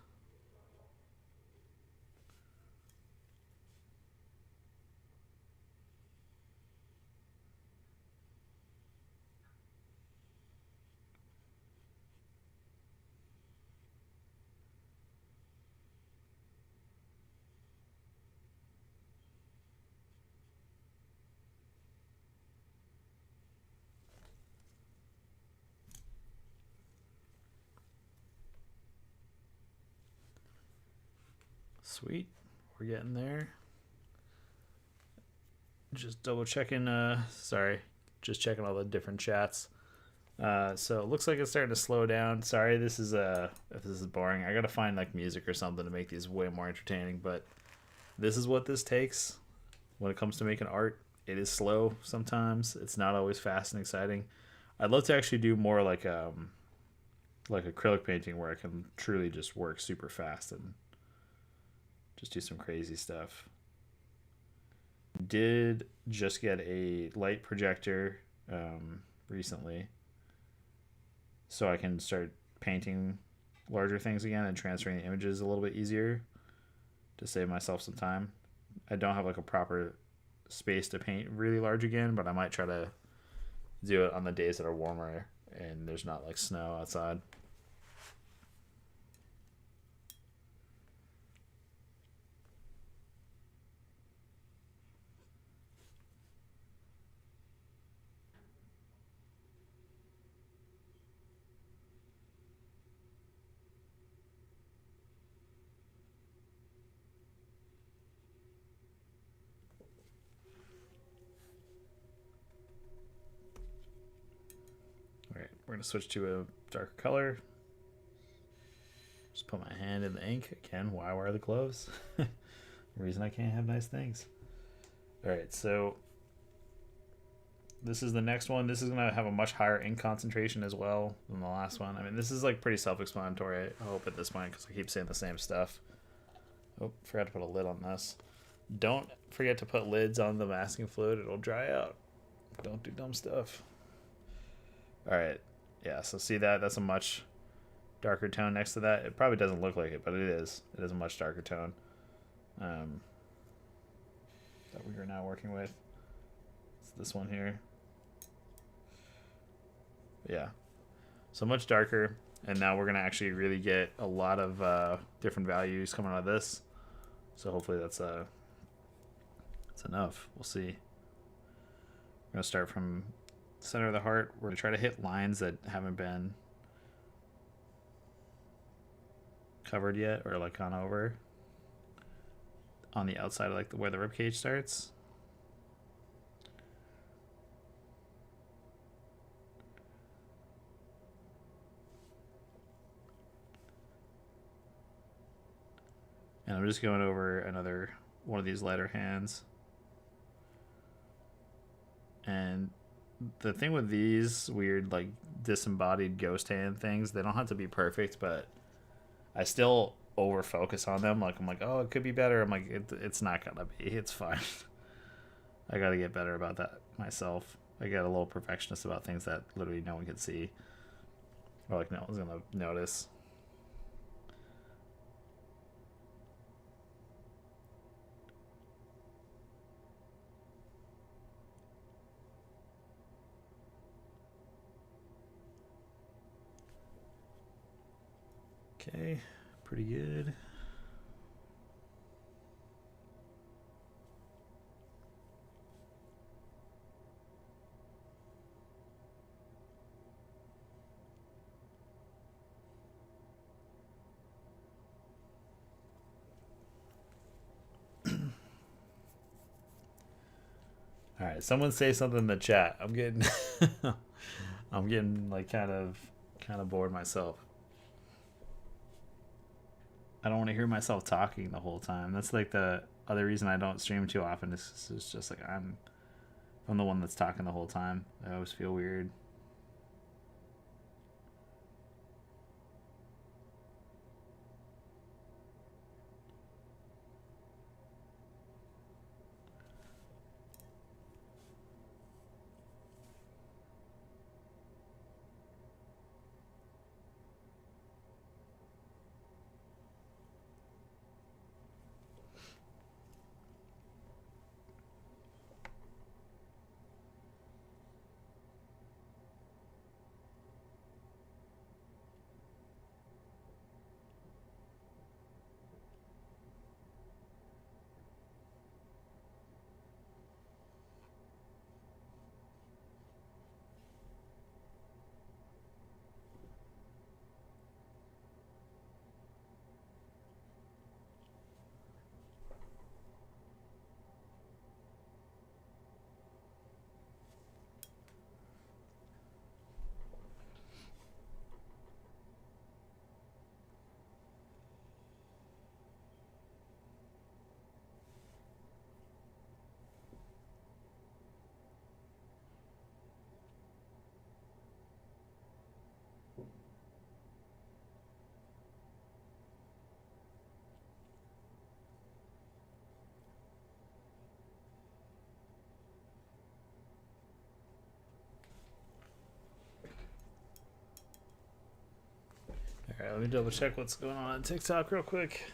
Sweet, we're getting there. Just double checking, sorry, just checking all the different chats. So it looks like it's starting to slow down. Sorry, this is if this is boring. I gotta find like music or something to make these way more entertaining, but this is what this takes when it comes to making art. It is slow sometimes. It's not always fast and exciting. I'd love to actually do more like acrylic painting where I can truly just work super fast and just do some crazy stuff. Did just get a light projector recently, so I can start painting larger things again and transferring the images a little bit easier to save myself some time. I don't have like a proper space to paint really large again, but I might try to do it on the days that are warmer and there's not like snow outside. Alright, we're gonna switch to a darker color. Just put my hand in the ink again. Why wear the gloves? Reason I can't have nice things. Alright, so this is the next one. This is gonna have a much higher ink concentration as well than the last one. I mean, this is like pretty self-explanatory, I hope, at this point, because I keep saying the same stuff. Oh, forgot to put a lid on this. Don't forget to put lids on the masking fluid. It'll dry out. Don't do dumb stuff. Alright, yeah, so see that? That's a much darker tone next to that. It probably doesn't look like it, but it is. It is a much darker tone that we are now working with. It's this one here. Yeah, so much darker, and now we're gonna actually really get a lot of different values coming out of this. So hopefully that's enough. We'll see. We're gonna start from the center of the heart. We're gonna try to hit lines that haven't been covered yet or like gone over on the outside of like where the rib cage starts. And I'm just going over another one of these lighter hands. And the thing with these weird like disembodied ghost hand things, they don't have to be perfect, but I still over focus on them. Like I'm like, oh, it could be better. I'm like, it's not gonna be. It's fine. I gotta get better about that myself. I get a little perfectionist about things that literally no one can see, or like no one's gonna notice. Okay, pretty good. All right, someone say something in the chat. I'm getting, I'm getting like kind of bored myself. I don't want to hear myself talking the whole time. That's like the other reason I don't stream too often. Is just like I'm the one that's talking the whole time. I always feel weird. All right, let me double check what's going on TikTok real quick.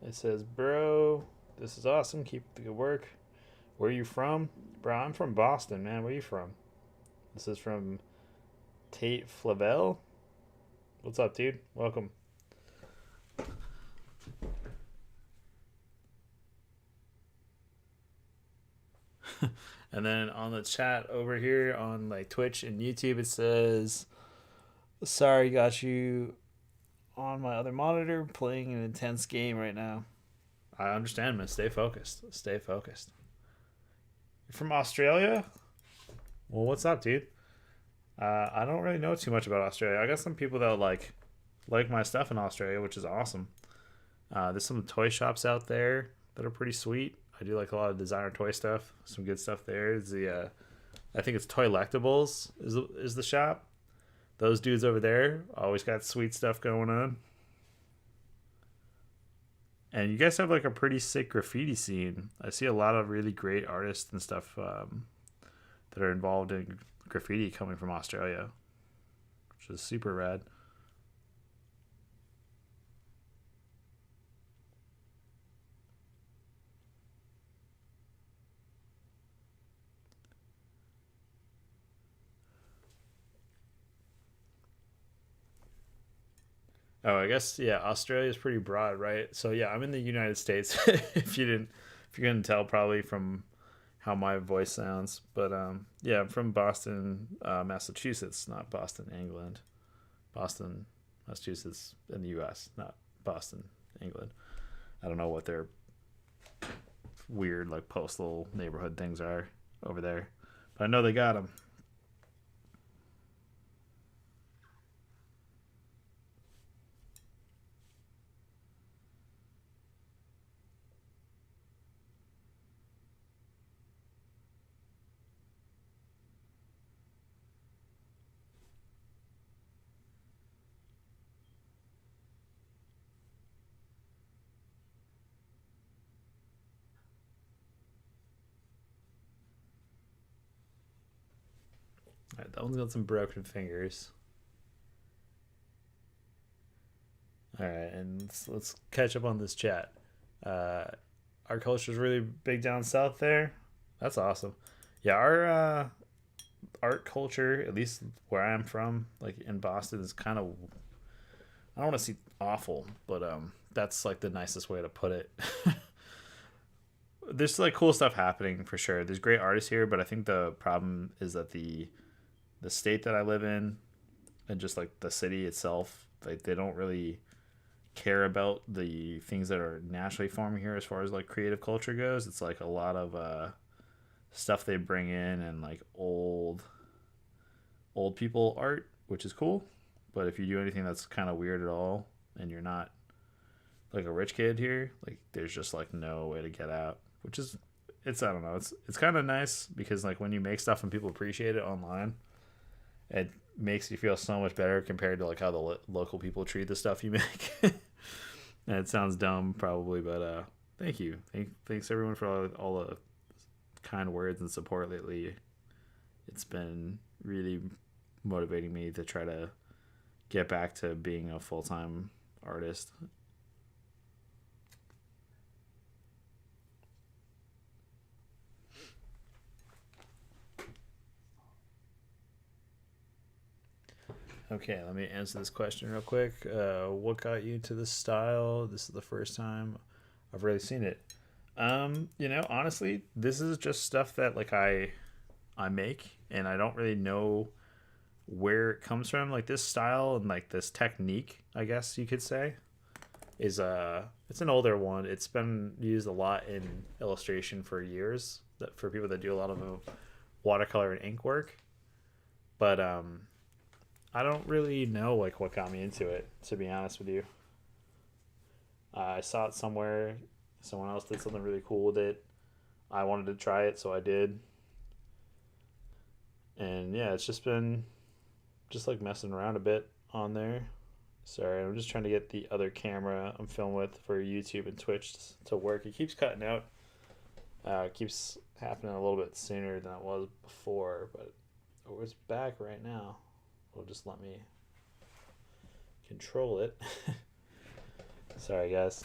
It says, bro, this is awesome. Keep up the good work. Where are you from? Bro, I'm from Boston, man. Where are you from? This is from Tate Flavel. What's up, dude? Welcome. And then on the chat over here on like Twitch and YouTube, it says, sorry, got you on my other monitor playing an intense game right now. I understand, man. Stay focused. Stay focused. You're from Australia? Well, what's up, dude? I don't really know too much about Australia. I got some people that like my stuff in Australia, which is awesome. There's some toy shops out there that are pretty sweet. I do like a lot of designer toy stuff. Some good stuff there. Is the I think it's Toylectables is the shop. Those dudes over there always got sweet stuff going on. And you guys have like a pretty sick graffiti scene. I see a lot of really great artists and stuff that are involved in graffiti coming from Australia, which is super rad. Oh, I guess yeah. Australia is pretty broad, right? So yeah, I'm in the United States. If you couldn't tell, probably from how my voice sounds. But yeah, I'm from Boston, Massachusetts, not Boston, England. Boston, Massachusetts in the U.S., not Boston, England. I don't know what their weird like postal neighborhood things are over there, but I know they got them. All right, that one's got some broken fingers. All right, and let's catch up on this chat. Uh, our culture is really big down south there. That's awesome. Yeah, our art culture, at least where I'm from, like in Boston, is kind of, I don't want to say awful, but that's like the nicest way to put it. There's like cool stuff happening for sure. There's great artists here, but I think the problem is that the state that I live in and just like the city itself, like they don't really care about the things that are naturally forming here as far as like creative culture goes. It's like a lot of stuff they bring in and like old people art, which is cool. But if you do anything that's kind of weird at all and you're not like a rich kid here, like there's just like no way to get out, which is it's I don't know, it's kind of nice because like when you make stuff and people appreciate it online, it makes you feel so much better compared to like how the local people treat the stuff you make. And it sounds dumb probably, but thank you. Thanks everyone for all the kind words and support lately. It's been really motivating me to try to get back to being a full-time artist. Okay, let me answer this question real quick. What got you into this style? This is the first time I've really seen it. Honestly, this is just stuff that like I make, and I don't really know where it comes from. Like this style and like this technique, I guess you could say, is it's an older one. It's been used a lot in illustration for years. That for people that do a lot of watercolor and ink work, but I don't really know like what got me into it, to be honest with you. I saw it somewhere. Someone else did something really cool with it. I wanted to try it, so I did. And yeah, it's just been just like messing around a bit on there. Sorry, I'm just trying to get the other camera I'm filming with for YouTube and Twitch to work. It keeps cutting out. It keeps happening a little bit sooner than it was before, but it's back right now. It'll just let me control it. Sorry, guys.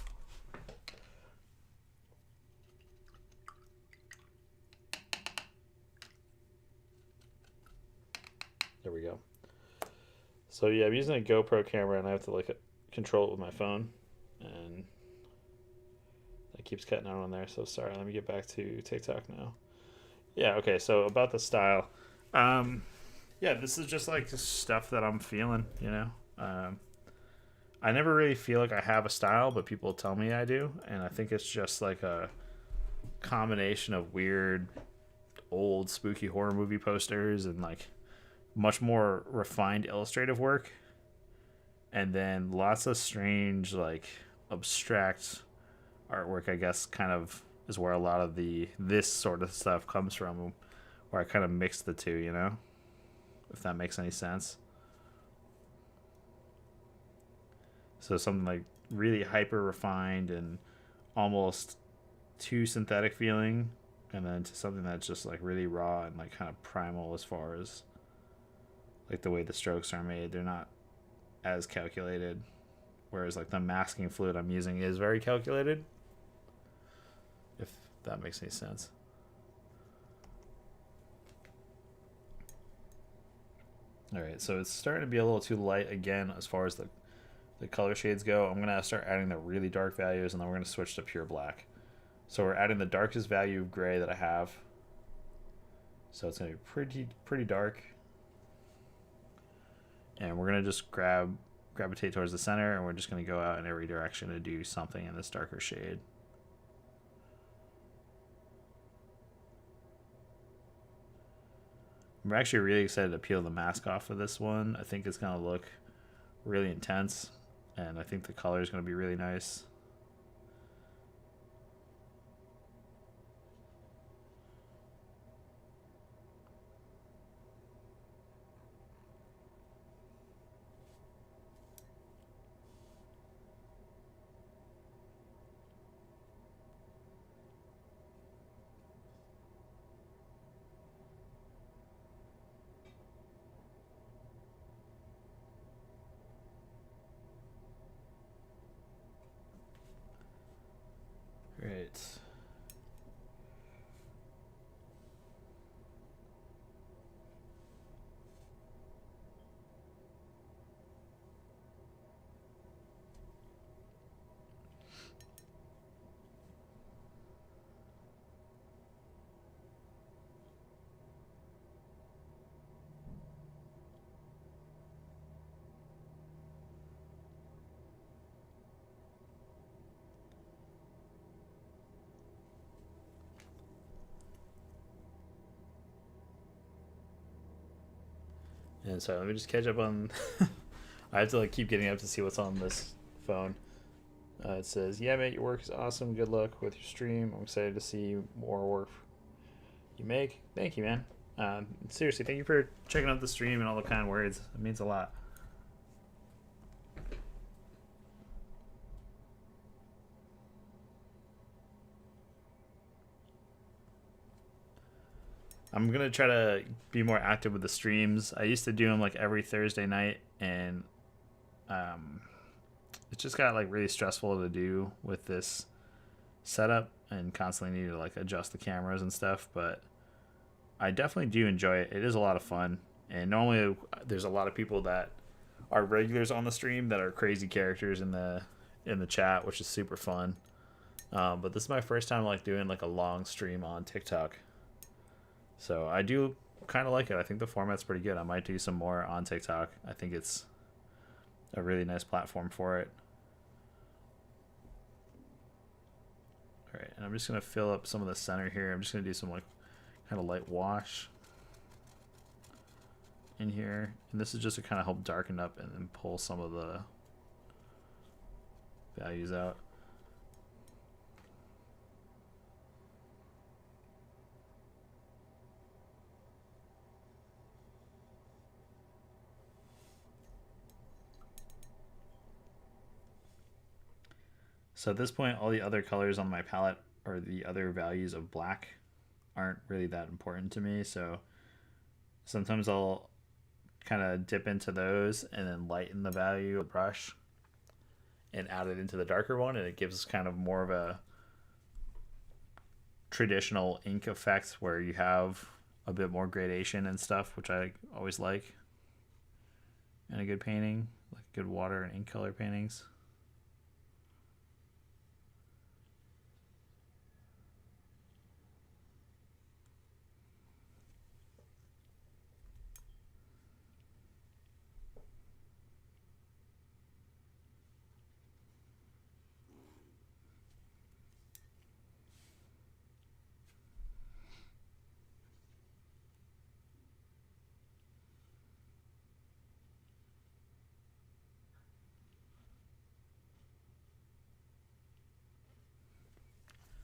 There we go. So yeah, I'm using a GoPro camera and I have to like control it with my phone, and it keeps cutting out on there. So sorry. Let me get back to TikTok now. Yeah. Okay. So about the style, um, yeah, this is just like stuff that I'm feeling. I never really feel like I have a style, but people tell me I do, and I think it's just like a combination of weird, old, spooky horror movie posters and like much more refined illustrative work, and then lots of strange like abstract artwork. I guess kind of is where a lot of the this sort of stuff comes from, where I kind of mix the two, if that makes any sense. So something like really hyper refined and almost too synthetic feeling, and then to something that's just like really raw and like kind of primal as far as like the way the strokes are made. They're not as calculated, whereas like the masking fluid I'm using is very calculated, if that makes any sense. All right, so it's starting to be a little too light again as far as the color shades go. I'm gonna start adding the really dark values, and then we're gonna switch to pure black. So we're adding the darkest value of gray that I have, So it's going to be pretty dark. And we're going to just gravitate towards the center, and we're just going to go out in every direction to do something in this darker shade. I'm actually really excited to peel the mask off of this one. I think it's going to look really intense, and I think the color is going to be really nice. Great. And so let me just catch up on. I have to like keep getting up to see what's on this phone. It says, "Yeah, mate, your work is awesome. Good luck with your stream. I'm excited to see more work you make." Thank you, man. Seriously, thank you for checking out the stream and all the kind words. It means a lot. I'm gonna try to be more active with the streams. I used to do them like every Thursday night, and um, it just got like really stressful to do with this setup and constantly need to like adjust the cameras and stuff. But I definitely do enjoy it. It is a lot of fun, and normally there's a lot of people that are regulars on the stream that are crazy characters in the chat, which is super fun. But this is my first time like doing like a long stream on TikTok. So I do kind of like it. I think the format's pretty good. I might do some more on TikTok. I think it's a really nice platform for it. All right, and I'm just gonna fill up some of the center here. I'm just gonna do some like kind of light wash in here, and this is just to kind of help darken up and then pull some of the values out. So at this point, all the other colors on my palette or the other values of black aren't really that important to me. So sometimes I'll kind of dip into those and then lighten the value of the brush and add it into the darker one, and it gives kind of more of a traditional ink effect where you have a bit more gradation and stuff, which I always like in a good painting, like good water and ink color paintings.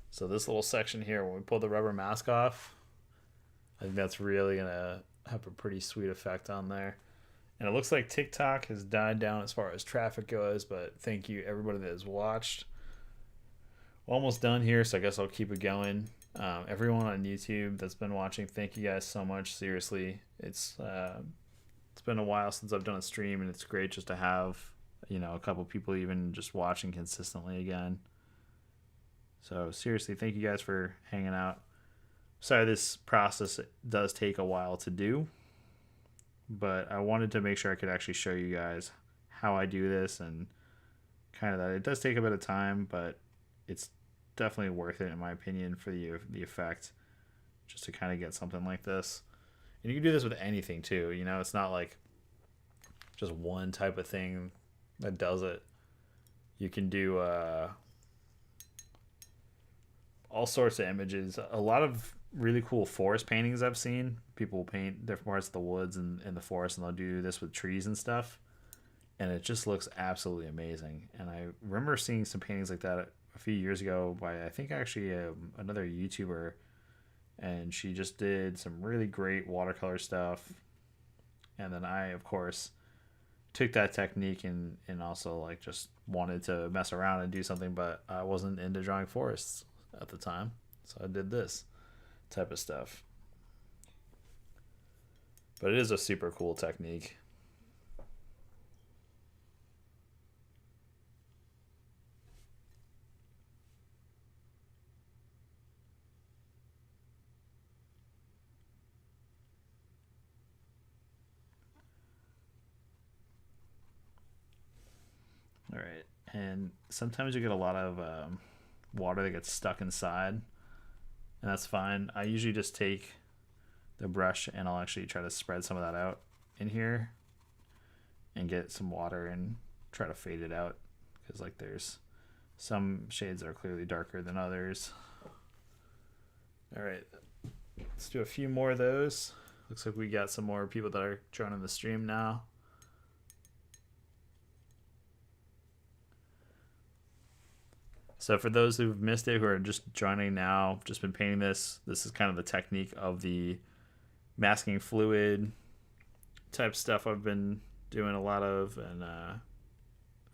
So this little section here, when we pull the rubber mask off, I think that's really gonna have a pretty sweet effect on there. And it looks like TikTok has died down as far as traffic goes, but thank you everybody that has watched. Almost done here, so I guess I'll keep it going. Everyone on YouTube that's been watching, thank you guys so much. Seriously, it's been a while since I've done a stream, and it's great just to have a couple people even just watching consistently again. So seriously, thank you guys for hanging out. Sorry, this process does take a while to do, but I wanted to make sure I could actually show you guys how I do this, and kind of that it does take a bit of time, but it's definitely worth it in my opinion for the effect. just to kind of get something like this. And you can do this with anything too. You know, it's not like just one type of thing that does it. You can do all sorts of images. A lot of really cool forest paintings I've seen. People paint different parts of the woods and the forest, and they'll do this with trees and stuff. And it just looks absolutely amazing. And I remember seeing some paintings like that a few years ago by, I think, actually another YouTuber. And she just did some really great watercolor stuff. And then I, of course, took that technique and also like just wanted to mess around and do something, but I wasn't into drawing forests at the time, so I did this type of stuff. But it is a super cool technique. All right, and sometimes you get a lot of water that gets stuck inside, and that's fine. I usually just take the brush and I'll actually try to spread some of that out in here and get some water and try to fade it out, because like there's some shades that are clearly darker than others. All right, let's do a few more of those. Looks like we got some more people that are joining the stream now. So for those who've missed it, who are just joining now, just been painting this is kind of the technique of the masking fluid type stuff I've been doing a lot of, and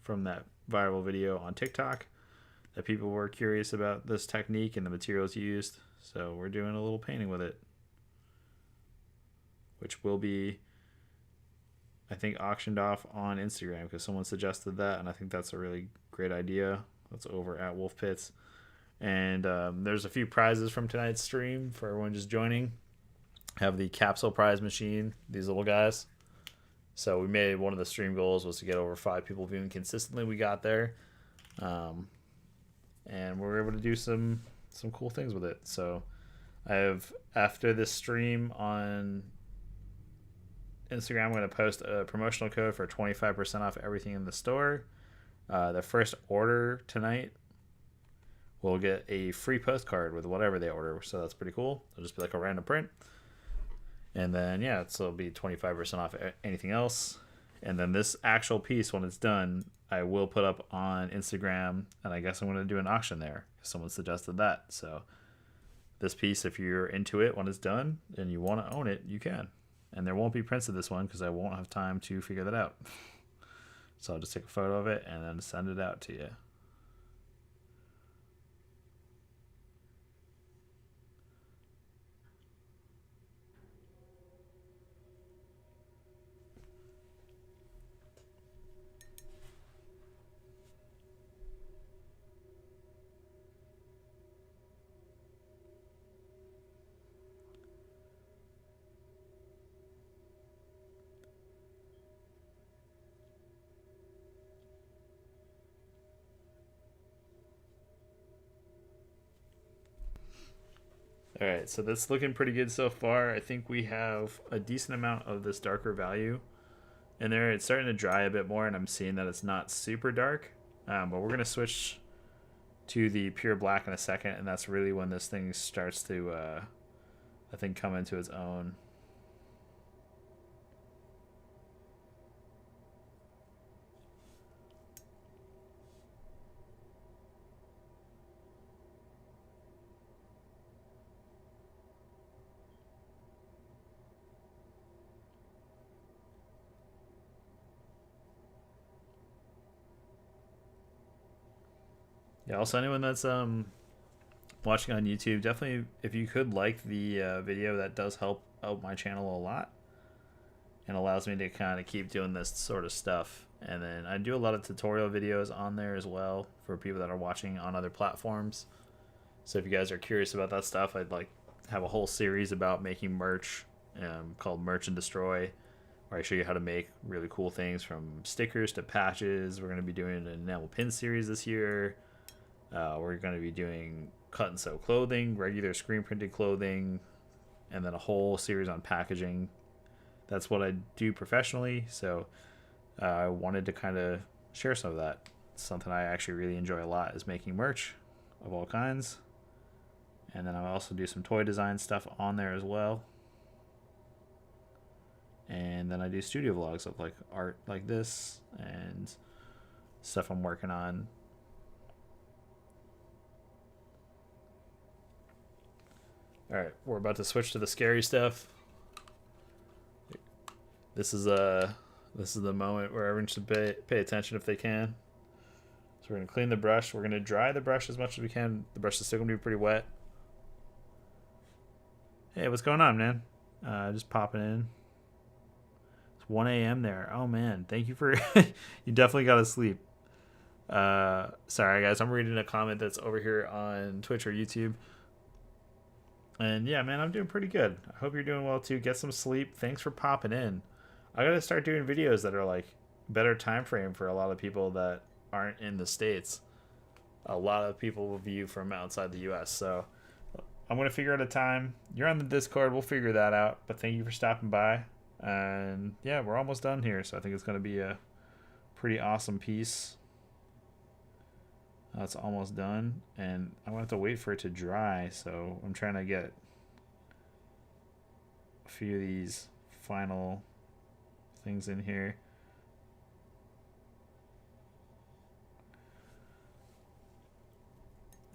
from that viral video on TikTok that people were curious about this technique and the materials used. So we're doing a little painting with it, which will be, I think, auctioned off on Instagram because someone suggested that, and I think that's a really great idea. That's over at Wolf Pits. And there's a few prizes from tonight's stream for everyone just joining. Have the capsule prize machine, these little guys. So we made one of the stream goals was to get over 5 people viewing consistently. We got there. And we were able to do some cool things with it. So I have, after this stream on Instagram, I'm going to post a promotional code for 25% off everything in the store. The first order tonight will get a free postcard with whatever they order, so that's pretty cool. It'll just be like a random print, and then yeah, it'll be 25% off anything else. And then this actual piece, when it's done, I will put up on Instagram, and I guess I'm going to do an auction there. Someone suggested that, so this piece, if you're into it when it's done and you want to own it, you can. And there won't be prints of this one because I won't have time to figure that out. So I'll just take a photo of it and then send it out to you. All right, so that's looking pretty good so far. I think we have a decent amount of this darker value in there. It's starting to dry a bit more, and I'm seeing that it's not super dark. But we're going to switch to the pure black in a second, and that's really when this thing starts to, I think, come into its own. Yeah, also anyone that's watching on YouTube, definitely if you could like the video, that does help out my channel a lot and allows me to kind of keep doing this sort of stuff. And then I do a lot of tutorial videos on there as well for people that are watching on other platforms. So if you guys are curious about that stuff, I'd like have a whole series about making merch called Merch and Destroy, where I show you how to make really cool things from stickers to patches. We're going to be doing an enamel pin series this year. We're going to be doing cut and sew clothing, regular screen printed clothing, and then a whole series on packaging. That's what I do professionally, so I wanted to kind of share some of that. Something I actually really enjoy a lot is making merch of all kinds. And then I also do some toy design stuff on there as well. And then I do studio vlogs of like art like this and stuff I'm working on. All right, we're about to switch to the scary stuff. This is the moment where everyone should pay attention if they can. So we're gonna clean the brush. We're gonna dry the brush as much as we can. The brush is still gonna be pretty wet. Hey, what's going on, man? Just popping in. It's 1 a.m. there. Oh man, thank you for. You definitely gotta sleep. Sorry guys, I'm reading a comment that's over here on Twitch or YouTube. And yeah, man, I'm doing pretty good. I hope you're doing well too. Get some sleep. Thanks for popping in. I gotta start doing videos that are like better time frame for a lot of people that aren't in the States. A lot of people will view from outside the US, so I'm gonna figure out a time. You're on the Discord, we'll figure that out. But thank you for stopping by. And yeah, we're almost done here, so I think it's gonna be a pretty awesome piece. It's almost done, and I'm gonna have to wait for it to dry, so I'm trying to get a few of these final things in here.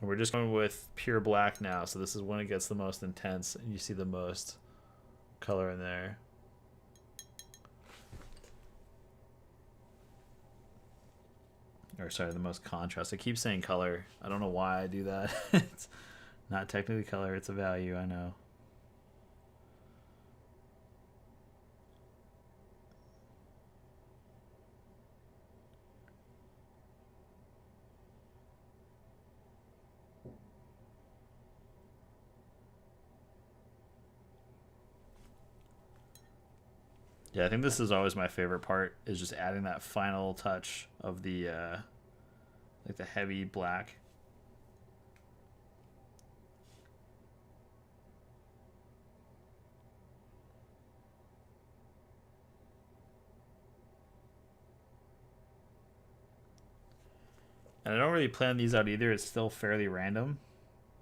And we're just going with pure black now, so this is when it gets the most intense and you see the most color in there. Or sorry, the most contrast. I keep saying color. I don't know why I do that. It's not technically color, it's a value, I know. Yeah, I think this is always my favorite part, is just adding that final touch of the like the heavy black. And I don't really plan these out either. It's still fairly random,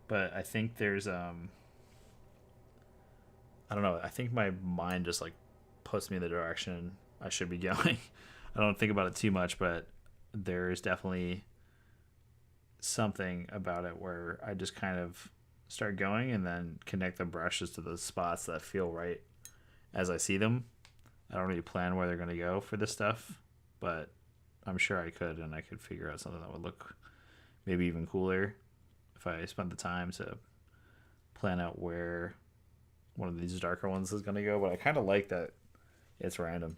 but I think there's I don't know. I think my mind just like puts me in the direction I should be going. I don't think about it too much, but there's definitely something about it where I just kind of start going and then connect the brushes to the spots that feel right as I see them. I don't really plan where they're going to go for this stuff, but I'm sure I could, and I could figure out something that would look maybe even cooler if I spent the time to plan out where one of these darker ones is going to go. But I kind of like that it's random.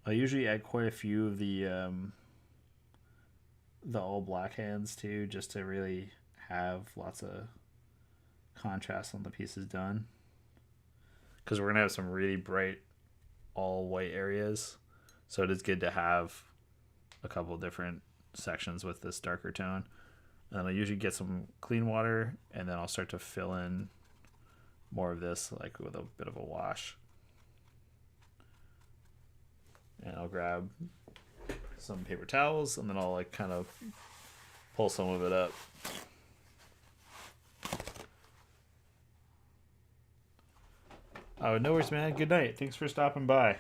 I usually add quite a few of the all black hands too, just to really have lots of contrast on the pieces done. Because we're gonna have some really bright all white areas, so it is good to have a couple different sections with this darker tone. And I'll usually get some clean water, and then I'll start to fill in more of this, like with a bit of a wash. And I'll grab some paper towels, and then I'll like kind of pull some of it up. Oh, no worries, man. Good night. Thanks for stopping by.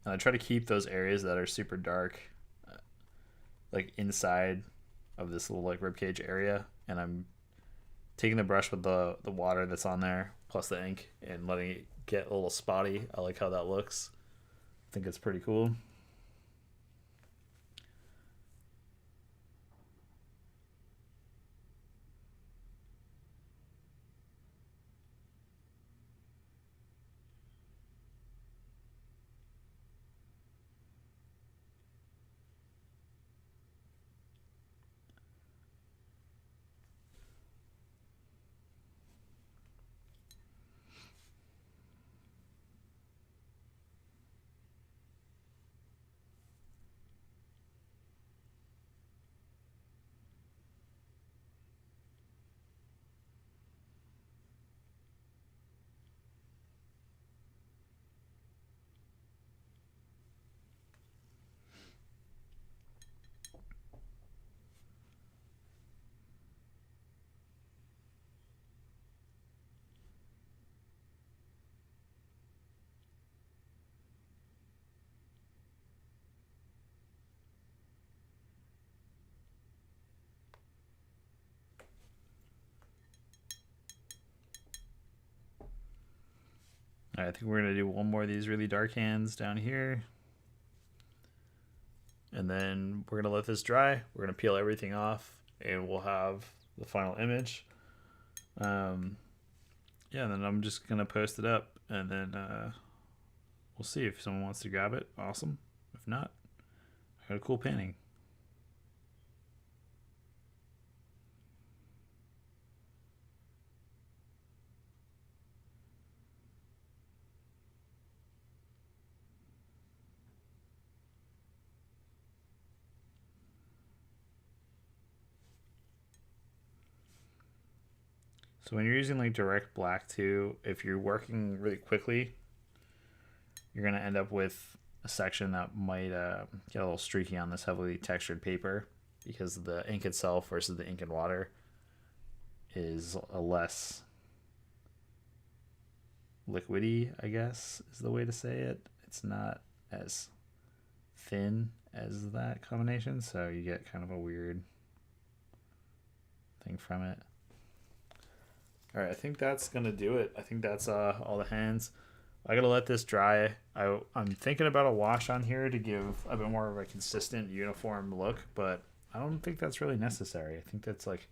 And I try to keep those areas that are super dark like inside of this little like ribcage area, and I'm taking the brush with the water that's on there plus the ink and letting it get a little spotty. I like how that looks. I think it's pretty cool. All right, I think we're gonna do one more of these really dark hands down here, and then we're gonna let this dry. We're gonna peel everything off, and we'll have the final image. Yeah, and then I'm just gonna post it up, and then we'll see if someone wants to grab it. Awesome. If not, I got a cool painting. So when you're using like direct black too, if you're working really quickly, you're gonna end up with a section that might get a little streaky on this heavily textured paper because the ink itself versus the ink and water is a less liquidy, I guess is the way to say it. It's not as thin as that combination, so you get kind of a weird thing from it. All right, I think that's gonna do it. I think that's all the hands. I gotta let this dry. I'm thinking about a wash on here to give a bit more of a consistent, uniform look, but I don't think that's really necessary. I think that's like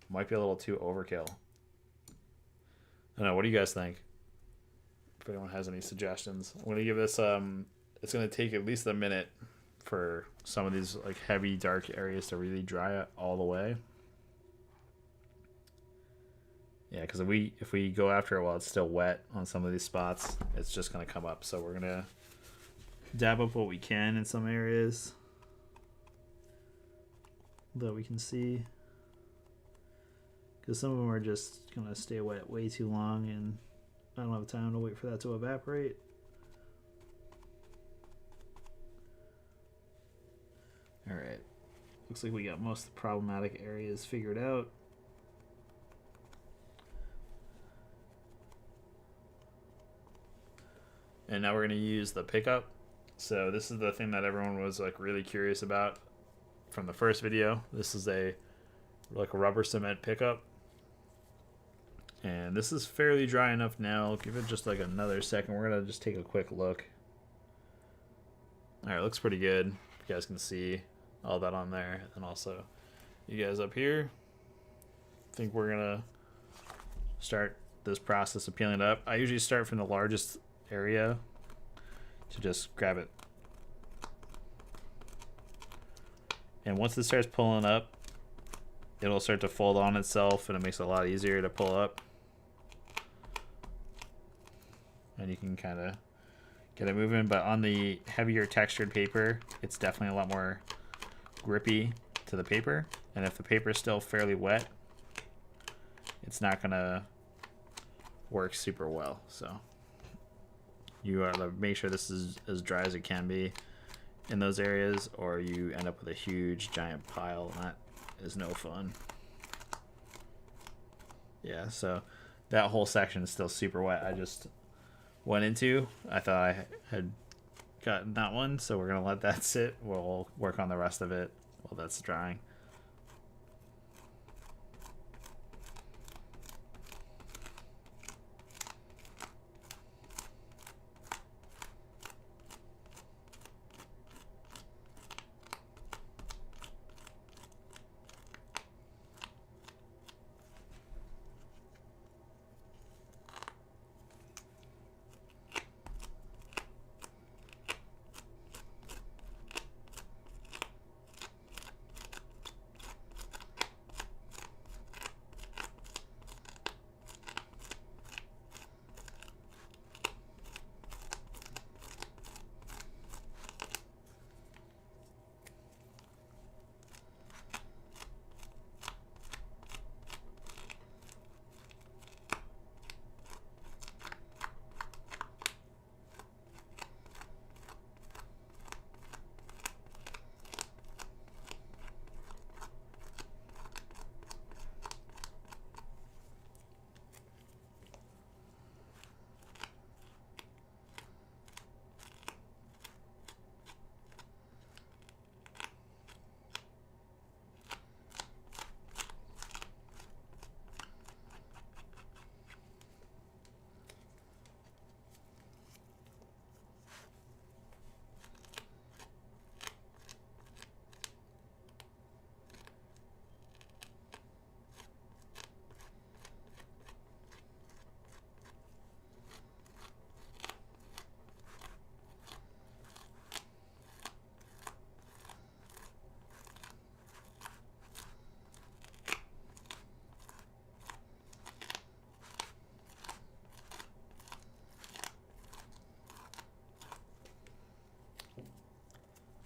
might be a little too overkill. I don't know. What do you guys think? If anyone has any suggestions, I'm gonna give this. It's gonna take at least a minute for some of these like heavy dark areas to really dry all the way. Yeah, because if we go after it while it's still wet on some of these spots, it's just gonna come up. So we're gonna dab up what we can in some areas that we can see, because some of them are just gonna stay wet way too long, and I don't have time to wait for that to evaporate. All right, looks like we got most of the problematic areas figured out. And now we're going to use the pickup. So this is the thing that everyone was like really curious about from the first video. This is a like a rubber cement pickup. And this is fairly dry enough now. Give it just like another second. We're going to just take a quick look. All right, looks pretty good. You guys can see all that on there. And also you guys up here. I think we're going to start this process of peeling it up. I usually start from the largest area to just grab it, and once it starts pulling up, it'll start to fold on itself, and it makes it a lot easier to pull up, and you can kind of get it moving. But on the heavier textured paper, it's definitely a lot more grippy to the paper, and if the paper is still fairly wet, it's not gonna work super well. So you are to make sure this is as dry as it can be in those areas, or you end up with a huge giant pile, and that is no fun. Yeah, so that whole section is still super wet. I just went into, I thought I had gotten that one, so we're gonna let that sit. We'll work on the rest of it while that's drying.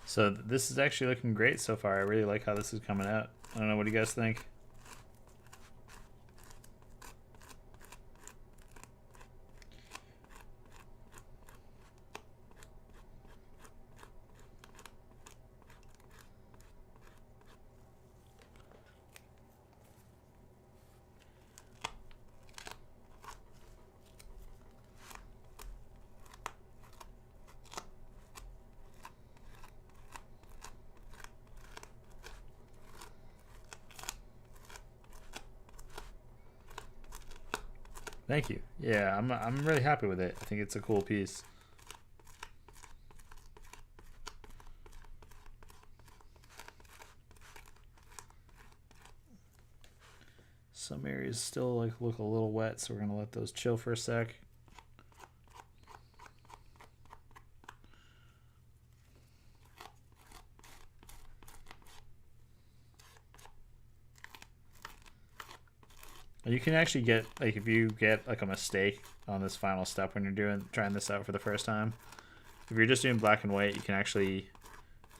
So this is actually looking great so far. I really like how this is coming out. I don't know, what do you guys think? Thank you. Yeah, I'm really happy with it. I think it's a cool piece. Some areas still like look a little wet, so we're gonna let those chill for a sec. You can actually get, like, if you get like a mistake on this final step when you're trying this out for the first time, if you're just doing black and white, you can actually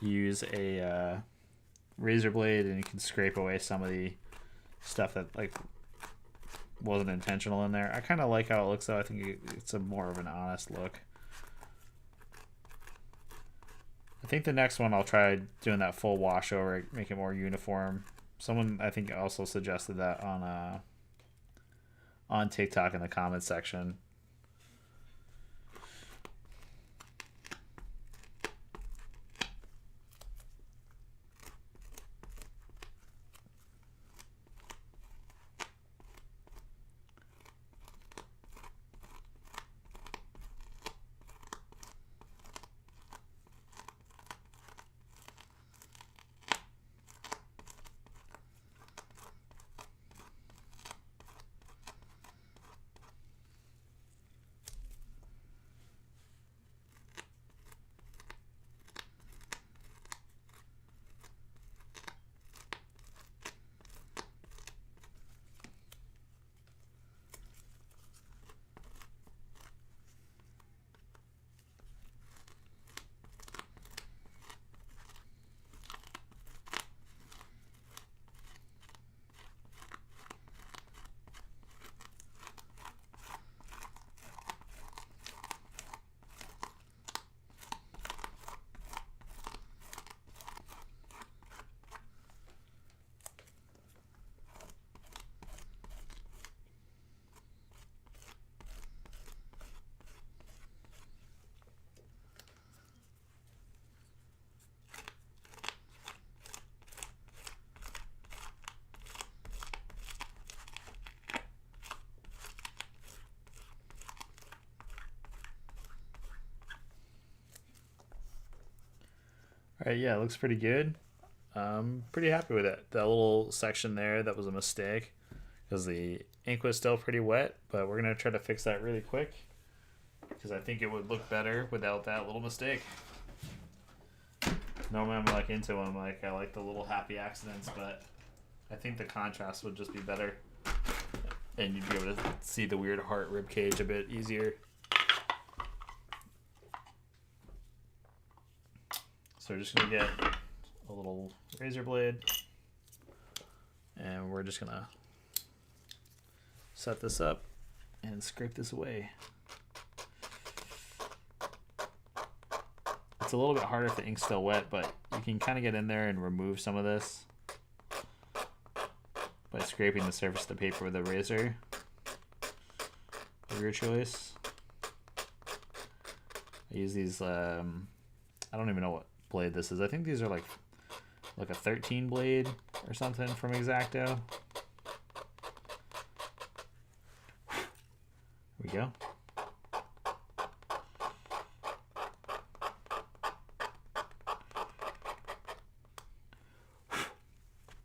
use a razor blade and you can scrape away some of the stuff that like wasn't intentional in there. I kind of like how it looks though. I think it's a more of an honest look. I think the next one I'll try doing that full wash over, make it more uniform. Someone I think also suggested that on TikTok in the comments section. All right, yeah, it looks pretty good. I'm pretty happy with it. That little section there, that was a mistake because the ink was still pretty wet, but we're gonna try to fix that really quick because I think it would look better without that little mistake. Normally I'm like into them, like I like the little happy accidents, but I think the contrast would just be better, and you'd be able to see the weird heart rib cage a bit easier. So we're just gonna get a little razor blade, and we're just gonna set this up and scrape this away. It's a little bit harder if the ink's still wet, but you can kind of get in there and remove some of this by scraping the surface of the paper with a razor of your choice. I use these, I don't even know what blade this is. I think these are like a 13 blade or something from X-Acto. Here we go.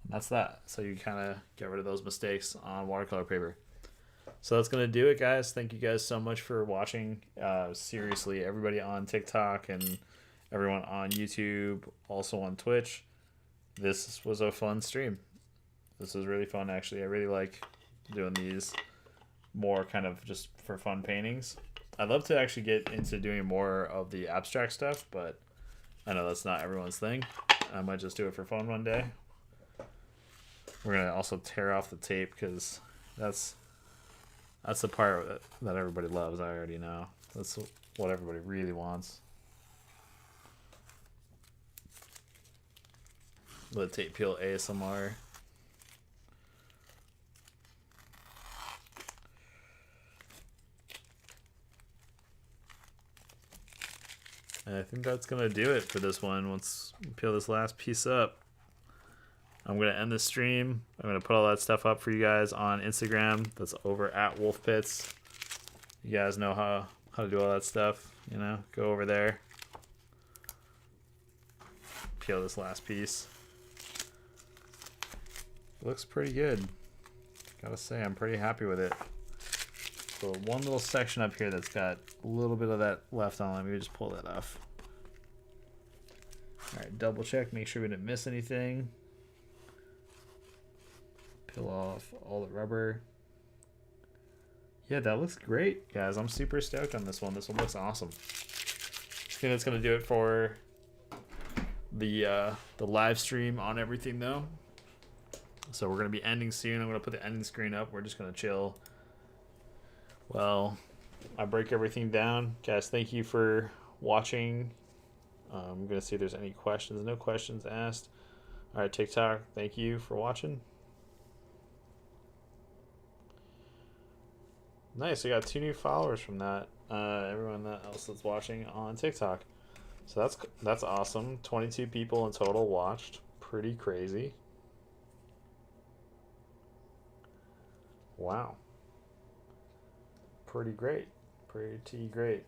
That's that. So you kind of get rid of those mistakes on watercolor paper. So that's going to do it, guys. Thank you guys so much for watching. Seriously, everybody on TikTok and everyone on YouTube, also on Twitch. This was a fun stream. This was really fun, actually. I really like doing these more kind of just for fun paintings. I'd love to actually get into doing more of the abstract stuff, but I know that's not everyone's thing. I might just do it for fun one day. We're gonna also tear off the tape because that's the part that everybody loves. I already know. That's what everybody really wants. The tape peel ASMR. And I think that's gonna do it for this one. Once we peel this last piece up, I'm going to end the stream. I'm going to put all that stuff up for you guys on Instagram. That's over at Wolf Pits. You guys know how to do all that stuff. You know, go over there. Peel this last piece. Looks pretty good. Gotta say, I'm pretty happy with it. So one little section up here that's got a little bit of that left on. Let me just pull that off. All right, double check. Make sure we didn't miss anything. Peel off all the rubber. Yeah, that looks great, guys. I'm super stoked on this one. This one looks awesome. I think that's gonna do it for the live stream on everything, though. So we're gonna be ending soon. I'm gonna put the ending screen up. We're just gonna chill. Well, I break everything down, guys. Thank you for watching. I'm gonna see if there's any questions. No questions asked. All right, TikTok. Thank you for watching. Nice, we got 2 new followers from that. Everyone else that's watching on TikTok. So that's awesome. 22 people in total watched. Pretty crazy. Wow. Pretty great. Pretty great.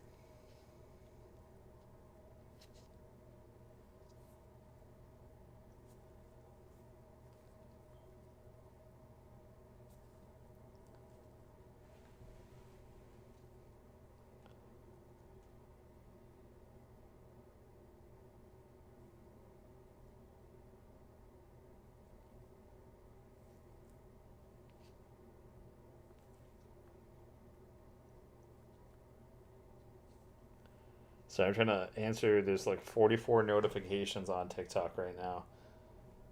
So I'm trying to answer. There's like 44 notifications on TikTok right now.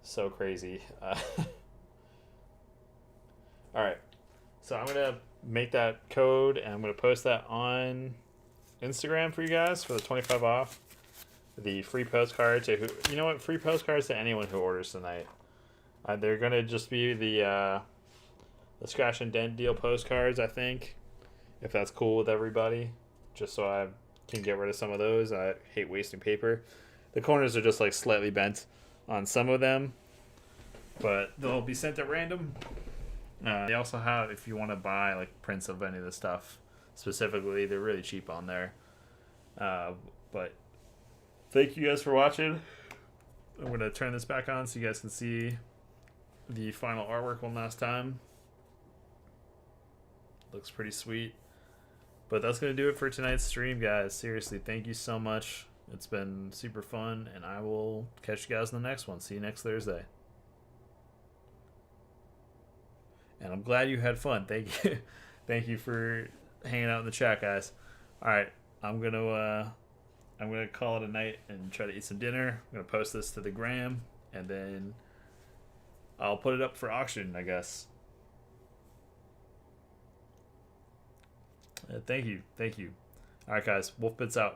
So crazy. All right. So I'm going to make that code and I'm going to post that on Instagram for you guys for the 25 off. The free postcard to who, you know what? Free postcards to anyone who orders tonight. They're going to just be the scratch and dent deal postcards, I think. If that's cool with everybody. Just so I can get rid of some of those. I hate wasting paper. The corners are just like slightly bent on some of them, but they'll be sent at random. They also have, if you want to buy like prints of any of the stuff specifically, they're really cheap on there. But thank you guys for watching. I'm gonna turn this back on so you guys can see the final artwork one last time. Looks pretty sweet. But that's gonna do it for tonight's stream, guys. Seriously, thank you so much. It's been super fun, and I will catch you guys in the next one. See you next Thursday. And I'm glad you had fun. Thank you. Thank you for hanging out in the chat, guys. All right, I'm gonna call it a night and try to eat some dinner. I'm gonna post this to the gram, and then I'll put it up for auction, I guess. Thank you. All right, guys. Wolfbits out.